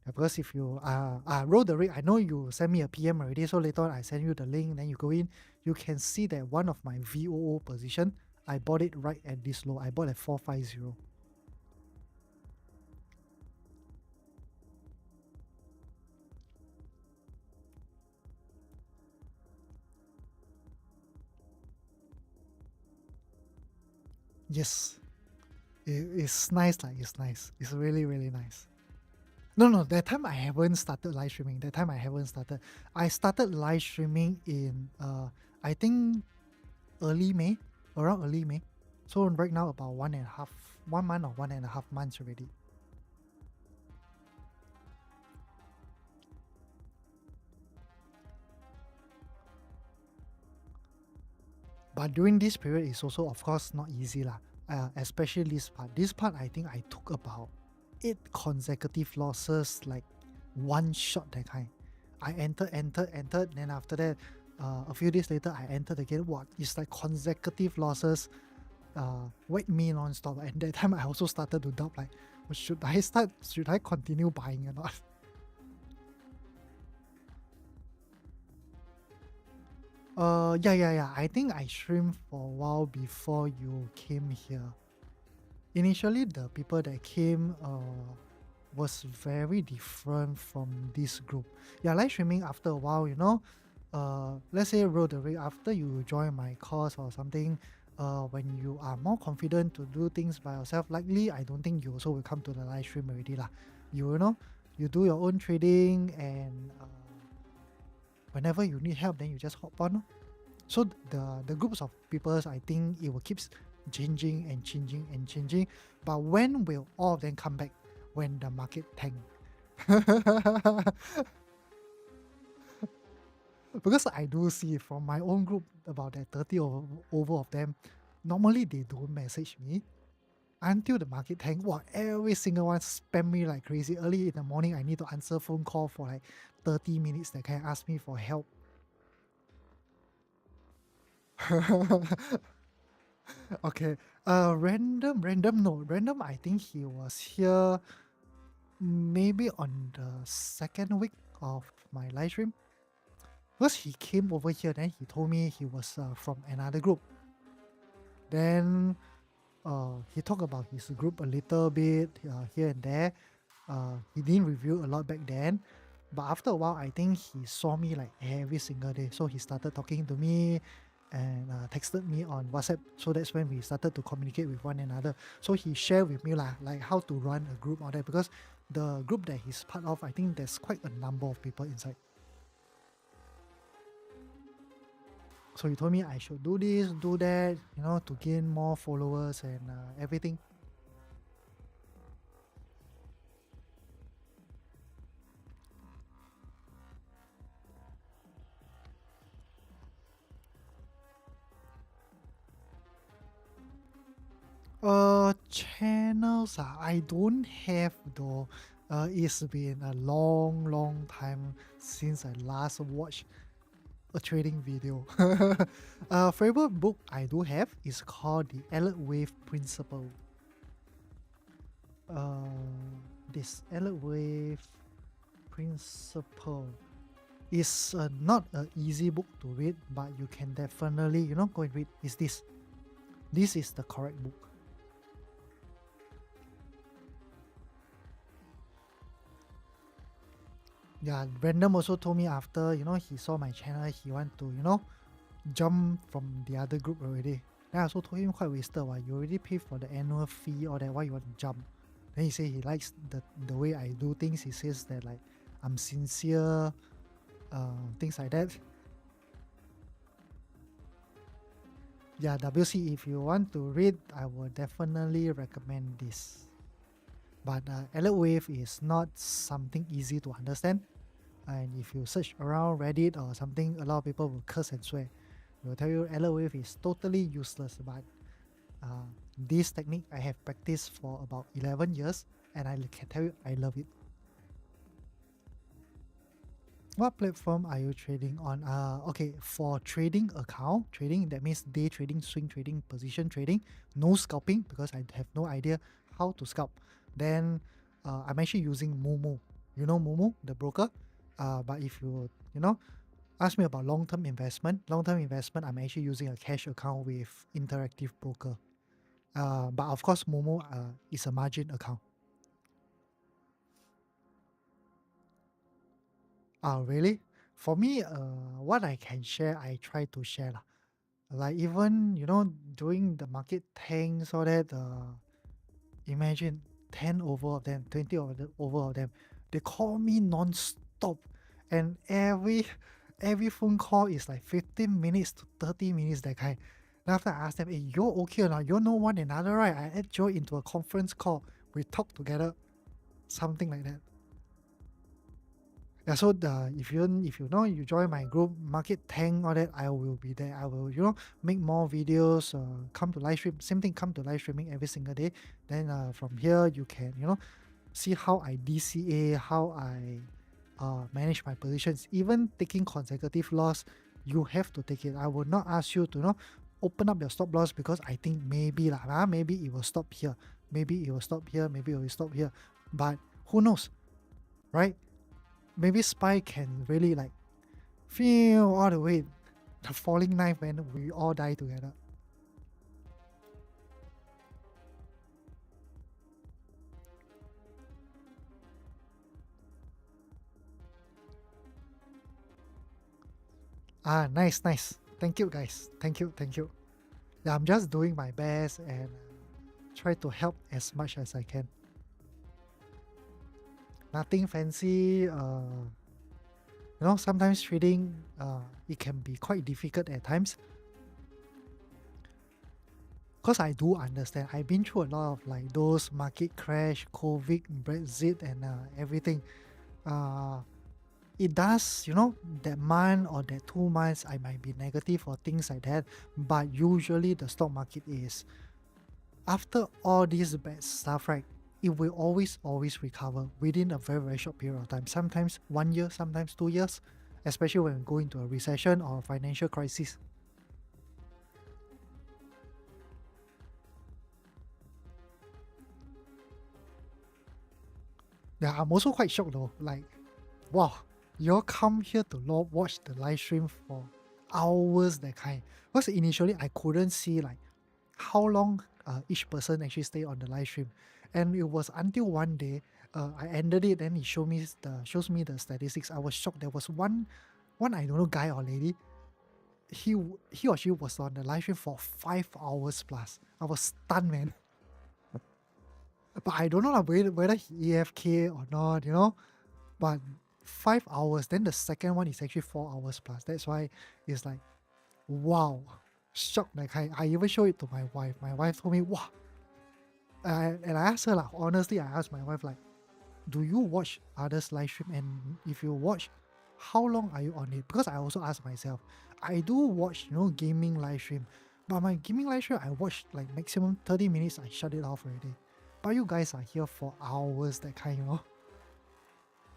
Because if you roll the rate, I know you send me a PM already, so later on I send you the link, then you go in, you can see that one of my VOO position, I bought it right at this low. I bought at 450. Yes, it's nice, like it's nice. It's really, really nice. No, that time I haven't started live streaming. That time I haven't started. I started live streaming in I think early May, around early May. So right now about 1 month or 1.5 months already. But during this period is also of course not easy lah. Especially this part. This part I think I took about 8 consecutive losses, like one shot that kind. I entered, then after that, a few days later I entered again. What? It's like consecutive losses, wake me non-stop. And that time I also started to doubt, like, should I continue buying or not? Yeah. I think I streamed for a while before you came here. Initially, the people that came was very different from this group. Yeah, live streaming after a while, let's say Roderick, after you join my course or something, when you are more confident to do things by yourself, likely I don't think you also will come to the live stream already lah. You do your own trading, and whenever you need help, then you just hop on. So the groups of people, I think it will keep changing and changing and changing. But when will all of them come back? When the market tank. Because I do see from my own group about that 30 over of them, normally they don't message me until the market tank. Wow, every single one spam me like crazy. Early in the morning, I need to answer phone call for like 30 minutes. They can ask me for help. Okay. Random. I think he was here maybe on the second week of my live stream. Because he came over here, then he told me he was from another group. Then he talked about his group a little bit here and there. He didn't review a lot back then. But after a while, I think he saw me like every single day. So he started talking to me and texted me on WhatsApp. So that's when we started to communicate with one another. So he shared with me like how to run a group all that, because the group that he's part of, I think there's quite a number of people inside. So he told me I should do this, do that, to gain more followers and everything. Channels, I don't have though. It's been a long time since I last watched a trading video. Favorite book I do have is called The Alert Wave Principle. This Alert Wave Principle is not an easy book to read, but you can definitely, go and read. Is this? This is the correct book. Yeah, Random also told me after, he saw my channel, he want to, jump from the other group already. Then I also told him quite wasted. Why you already pay for the annual fee or that, why you want to jump? Then he say he likes the way I do things. He says that like I'm sincere, things like that. Yeah, WC, if you want to read, I will definitely recommend this. But Alert Wave is not something easy to understand. And if you search around Reddit or something, a lot of people will curse and swear. They will tell you Alert Wave is totally useless. But this technique I have practiced for about 11 years, and I can tell you I love it. What platform are you trading on? Okay, for trading account, trading, that means day trading, swing trading, position trading, no scalping because I have no idea how to scalp. Then I'm actually using Momo. You know Momo, the broker? But if you know, ask me about long-term investment, I'm actually using a cash account with Interactive Broker. But of course, Momo is a margin account. Really? For me, what I can share, I try to share lah. Like even during the market tanks, all that. Imagine 10 over of them, 20 over of them. They call me non-stop, and every phone call is like 15 minutes to 30 minutes that kind. Then after I ask them, hey, you're okay or not? You know one another, right? I add you into a conference call. We talk together, something like that. Yeah, so if you join my group market tank all that, I will be there. I will make more videos, come to live stream, same thing, come to live streaming every single day. Then from here you can see how I DCA, how I manage my positions. Even taking consecutive loss, you have to take it. I will not ask you to open up your stop loss because I think maybe lah, maybe it will stop here, maybe it will stop here, maybe it will stop here, but who knows, right? Maybe Spy can really like feel all the way the falling knife when we all die together. Nice, nice. Thank you, guys. Thank you, thank you. Yeah, I'm just doing my best and try to help as much as I can. Nothing fancy. Sometimes trading, it can be quite difficult at times. Because I do understand. I've been through a lot of like those market crash, COVID, Brexit, and everything. It does, that month or that 2 months, I might be negative or things like that. But usually the stock market is, after all this bad stuff, right, it will always recover within a very, very short period of time. Sometimes 1 year, sometimes 2 years, especially when we go into a recession or a financial crisis. Yeah, I'm also quite shocked though. Like, wow, you all come here to watch the live stream for hours, that kind. Because initially I couldn't see like how long each person actually stay on the live stream, and it was until one day I ended it, and it shows me the statistics. I was shocked. There was one I don't know, guy or lady. He or she was on the live stream for 5 hours plus. I was stunned, man. But I don't know whether he AFK or not, But 5 hours. Then the second one is actually 4 hours plus. That's why it's like, wow, shocked. Like I even show it to my wife. My wife told me, wow. And I asked her, like, honestly, I asked my wife, like, do you watch others live stream? And if you watch, how long are you on it? Because I also asked myself, I do watch, gaming live stream. But my gaming live stream, I watch like maximum 30 minutes, I shut it off already. But you guys are here for hours, that kind.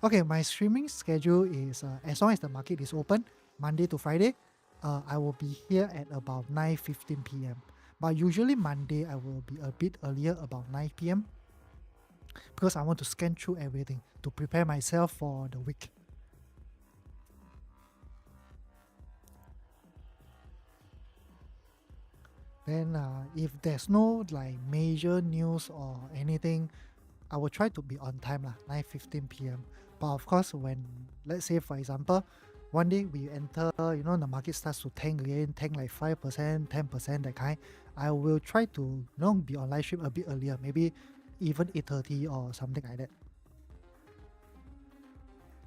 Okay, my streaming schedule is as long as the market is open, Monday to Friday, I will be here at about 9:15 p.m. But usually Monday, I will be a bit earlier, about 9 p.m. because I want to scan through everything to prepare myself for the week. Then if there's no like major news or anything, I will try to be on time lah, 9:15 p.m. But of course, when let's say for example, one day we enter, the market starts to tank again, tank like 5%, 10%, that kind. I will try to be on live stream a bit earlier, maybe even 8:30 or something like that.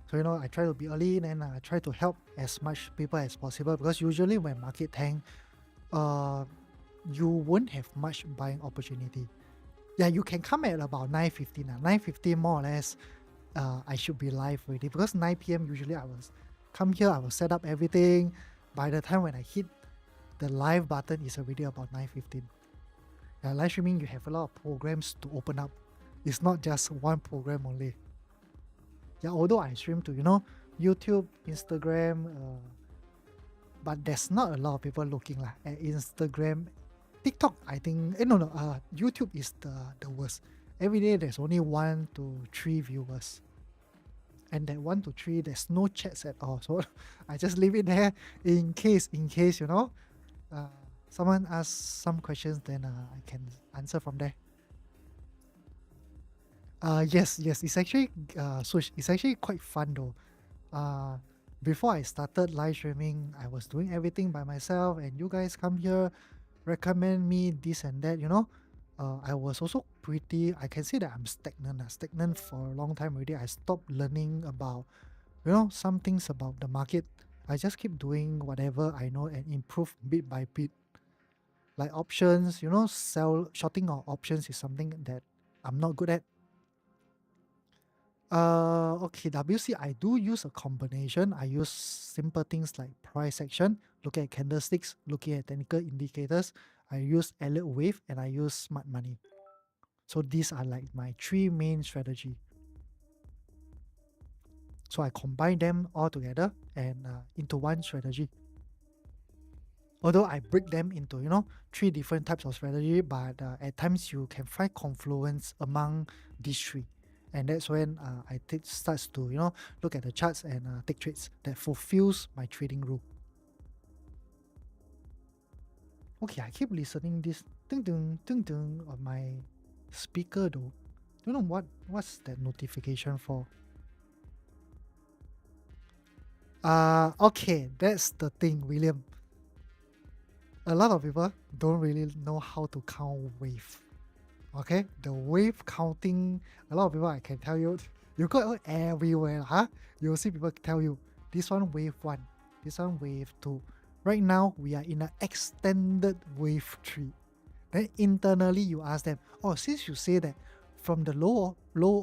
So I try to be early, and I try to help as much people as possible, because usually when market tank, uh, you won't have much buying opportunity. Yeah, you can come at about 9:15. 9:15 more or less, I should be live already, because 9 p.m. usually I will come here, I will set up everything. By the time when I hit the live button, it's already about 9:15. Live streaming, you have a lot of programs to open up. It's not just one program only. Yeah, although I stream to, YouTube, Instagram, but there's not a lot of people looking lah at Instagram. TikTok, I think, no, YouTube is the worst. Every day there's only 1 to 3 viewers. And that 1 to 3, there's no chats at all. So I just leave it there in case, someone asks some questions, then I can answer from there. Yes, it's actually, Sush, it's actually quite fun though. Before I started live streaming, I was doing everything by myself, and you guys come here, recommend me this and that, I was also I can say that I'm stagnant for a long time already. I stopped learning about, some things about the market. I just keep doing whatever I know and improve bit by bit. Like options, shorting of options is something that I'm not good at. Okay, WC, I do use a combination. I use simple things like price action, looking at candlesticks, looking at technical indicators. I use Elliott Wave, and I use smart money. So these are like my 3 main strategy. So I combine them all together and into one strategy. Although I break them into 3 different types of strategy, but at times you can find confluence among these 3. And that's when I starts to look at the charts and take trades that fulfills my trading rule. Okay, I keep listening this ding ding ding ding on my speaker though. Don't know what's that notification for. Okay, that's the thing, William. A lot of people don't really know how to count wave. Okay, the wave counting, a lot of people, I can tell you, you go everywhere, you'll see people tell you, this one wave 1, this one wave 2. Right now, we are in an extended wave 3. Then internally, you ask them, since you say that from the low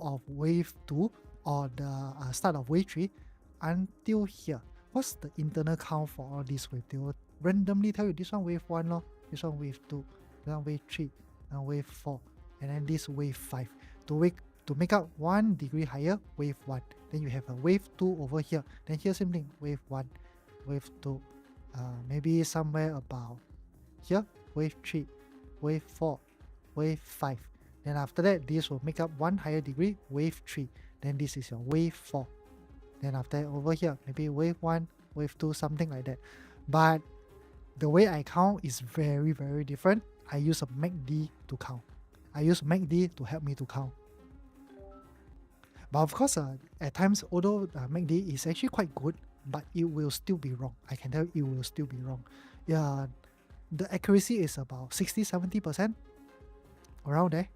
of wave 2 or the start of wave 3 until here, what's the internal count for all these waves? They will randomly tell you, this one wave 1, this one wave 2, this one wave 3, and wave 4. And then this wave 5 to make up 1 degree higher, wave 1. Then you have a wave 2 over here. Then here's same thing, wave 1, wave 2, maybe somewhere about here, wave 3, wave 4, wave 5. Then after that, this will make up 1 higher degree, wave 3. Then this is your wave 4. Then after that, over here, maybe wave 1, wave 2, something like that. But the way I count is very, very different. I use a MACD to count. I use MACD to help me to count. But of course, at times, although MACD is actually quite good, but it will still be wrong. I can tell you, it will still be wrong. Yeah, the accuracy is about 60-70%, around there.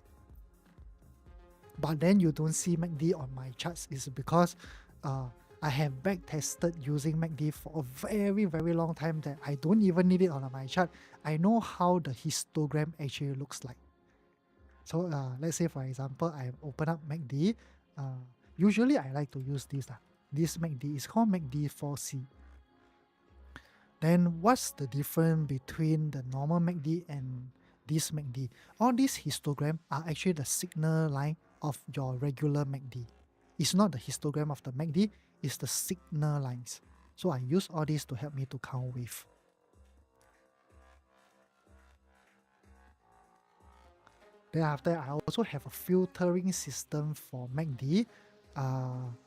But then you don't see MACD on my charts is because I have back tested using MACD for a very, very long time that I don't even need it on my chart. I know how the histogram actually looks like. So let's say, for example, I open up MACD. Usually I like to use this. This MACD is called MACD 4C. Then what's the difference between the normal MACD and this MACD? All these histograms are actually the signal line of your regular MACD. It's not the histogram of the MACD, it's the signal lines. So I use all these to help me to count wave. Then after, I also have a filtering system for MACD.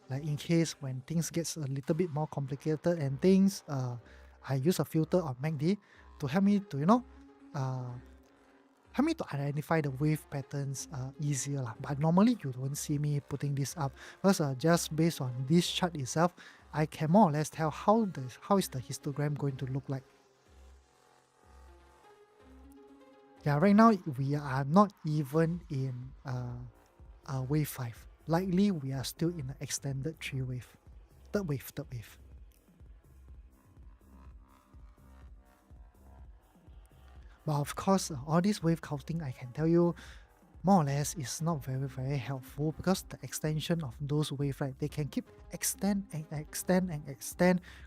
Like in case when things gets a little bit more complicated and things, I use a filter on MACD to help me to help me to identify the wave patterns easier. But normally you don't see me putting this up because just based on this chart itself, I can more or less tell how is the histogram going to look like. Yeah, right now we are not even in wave 5. Likely we are still in an extended 3 wave. Third wave. But of course, all this wave counting, I can tell you, more or less is not very, very helpful because the extension of those waves, right, they can keep extend,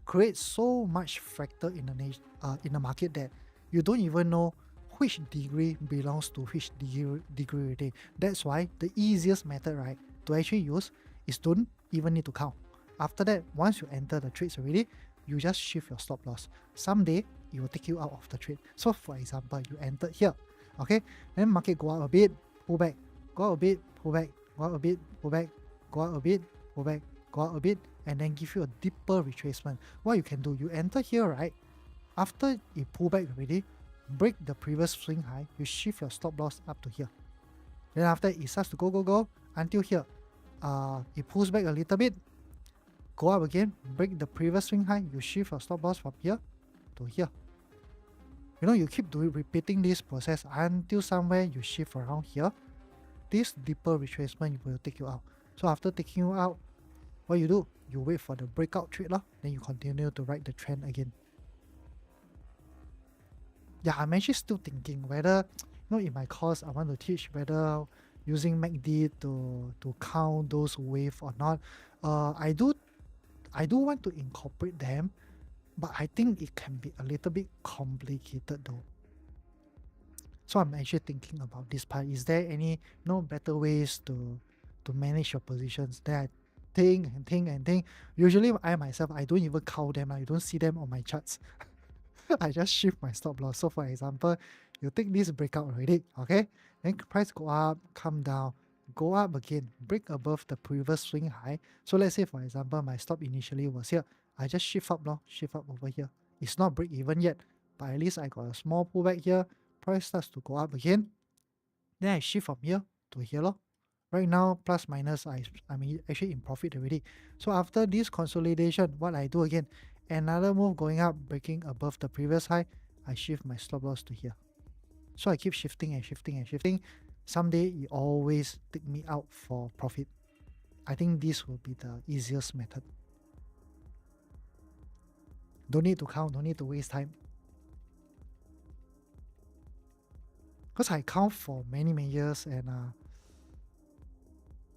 create so much fractal in the market that you don't even know which degree belongs to which degree already. That's why the easiest method, right, to actually use is don't even need to count. After that, once you enter the trades already, you just shift your stop loss. Someday, it will take you out of the trade. So for example, you entered here, okay? Then market go up a bit, pull back, go up a bit, pull back, go up a bit, pull back, go up a bit, pull back, go up a bit, and then give you a deeper retracement. What you can do, you enter here, right? After it pull back already, break the previous swing high, you shift your stop loss up to here. Then after it starts to go until here. It pulls back a little bit, go up again, break the previous swing high, you shift your stop loss from here to here. You know, you keep repeating this process until somewhere you shift around here. This deeper retracement will take you out. So after taking you out, what you do? You wait for the breakout trade, then you continue to ride the trend again. Yeah, I'm actually still thinking whether, in my course, I want to teach whether using MACD to count those waves or not. I do want to incorporate them, but I think it can be a little bit complicated though. So I'm actually thinking about this part. Is there any better ways to manage your positions? Then I think and think and think. Usually I myself, I don't even count them. You don't see them on my charts. I just shift my stop loss. So for example, you take this breakout already, okay? Then price go up, come down, go up again, break above the previous swing high. So let's say for example, my stop initially was here. I just shift up over here. It's not break even yet, but at least I got a small pullback here. Price starts to go up again. Then I shift from here to here. Right now, plus minus, I'm actually in profit already. So after this consolidation, what I do again, another move going up, breaking above the previous high, I shift my stop loss to here. So I keep shifting and shifting and shifting. Someday it always take me out for profit. I think this will be the easiest method. Don't need to count, don't need to waste time. Because I count for many years, and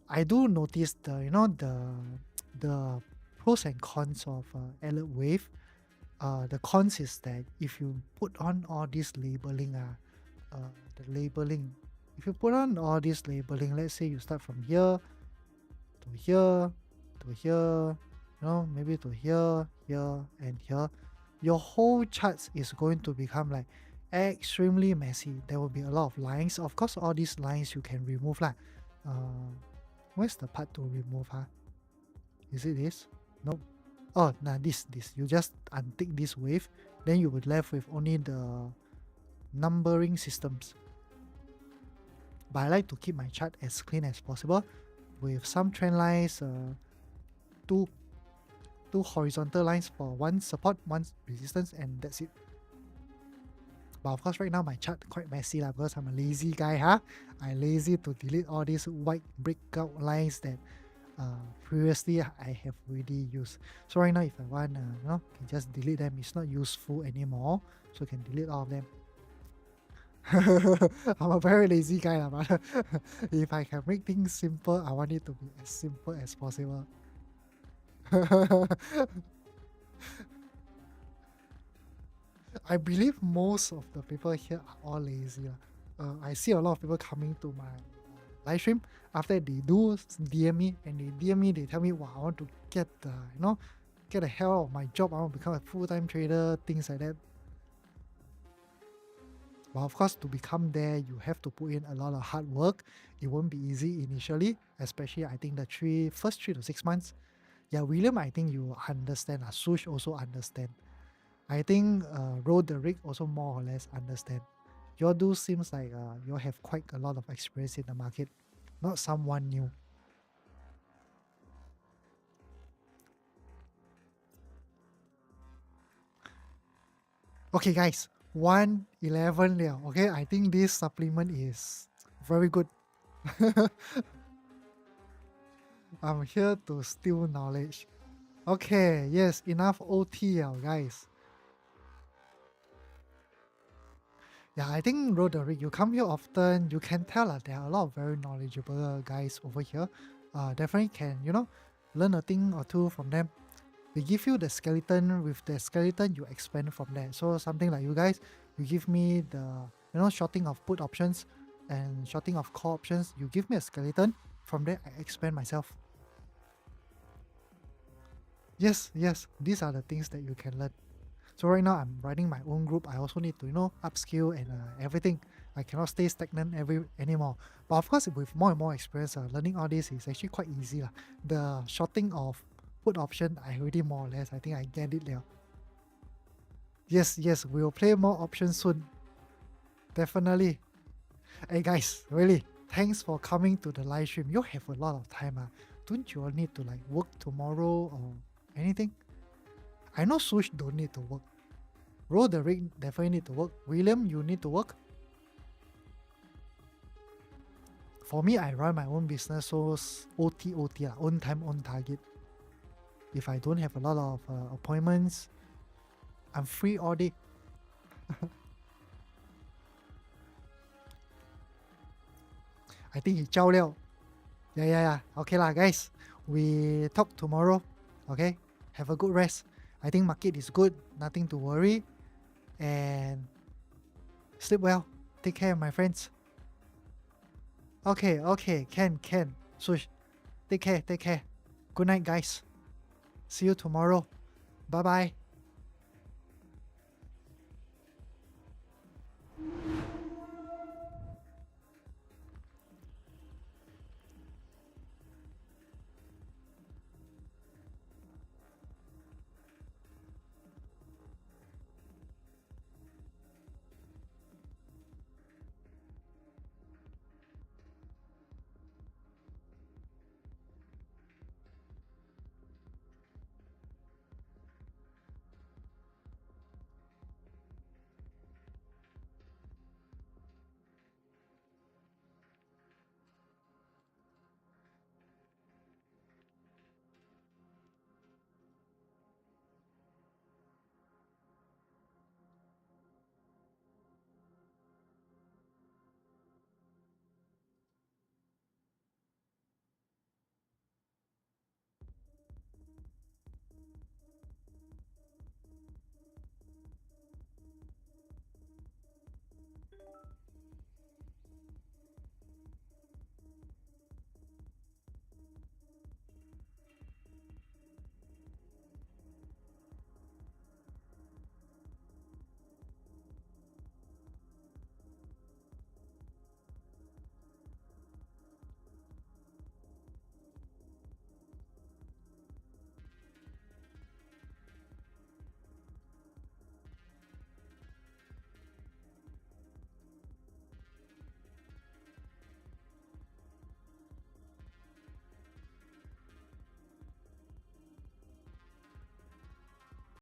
I do notice the pros and cons of alert wave. The cons is that if you put on all this labeling, if you put on all this labeling, let's say you start from here to here to here, maybe to here, here, and here, your whole charts is going to become like extremely messy. There will be a lot of lines. Of course, all these lines you can remove lah. Where's the part to remove? Is it this? Nope. Oh, nah, this. You just untick this wave, then you will left with only the numbering systems. But I like to keep my chart as clean as possible, with some trend lines, two horizontal lines for one support, one resistance, and that's it. But of course, right now my chart quite messy because I'm a lazy guy. I lazy to delete all these white breakout lines that previously I have already used. So right now, if I want, can just delete them. It's not useful anymore, so I can delete all of them. I'm a very lazy guy, but if I can make things simple, I want it to be as simple as possible. I believe most of the people here are all lazy. I see a lot of people coming to my live stream. After they do DM me, and they tell me, wow, I want to get the hell out of my job. I want to become a full-time trader, things like that. But of course, to become there, you have to put in a lot of hard work. It won't be easy initially, especially I think the first 3 to 6 months. Yeah, William, I think you understand. Sush also understand. I think Roderick also more or less understand. You do seems like you have quite a lot of experience in the market, not someone new. Okay, guys, 1:11 liao. Okay, I think this supplement is very good. I'm here to steal knowledge. Okay, yes, enough OT guys. Yeah, I think Roderick, you come here often, you can tell there are a lot of very knowledgeable guys over here. Definitely can, learn a thing or two from them. They give you the skeleton. With the skeleton, you expand from there. So something like you guys, you give me the, shorting of put options and shorting of call options. You give me a skeleton. From there, I expand myself. Yes, yes, these are the things that you can learn. So right now I'm running my own group. I also need to, upskill and everything. I cannot stay stagnant anymore. But of course, with more and more experience, learning all this is actually quite easy lah. The shorting of put option, I already more or less, I think I get it now. Yes, yes, we'll play more options soon. Definitely. Hey guys, really, thanks for coming to the live stream. You have a lot of time. Don't you all need to like work tomorrow or anything? I know Sush don't need to work. Roll the rig definitely need to work. William, you need to work. For me, I run my own business, so OT, own time, own target. If I don't have a lot of appointments, I'm free all day. I think he chow liao. Yeah. Okay lah, guys. We talk tomorrow. Okay? Have a good rest. I think market is good. Nothing to worry. And sleep well. Take care, my friends. Okay. Can. Sush. Take care. Good night, guys. See you tomorrow. Bye bye.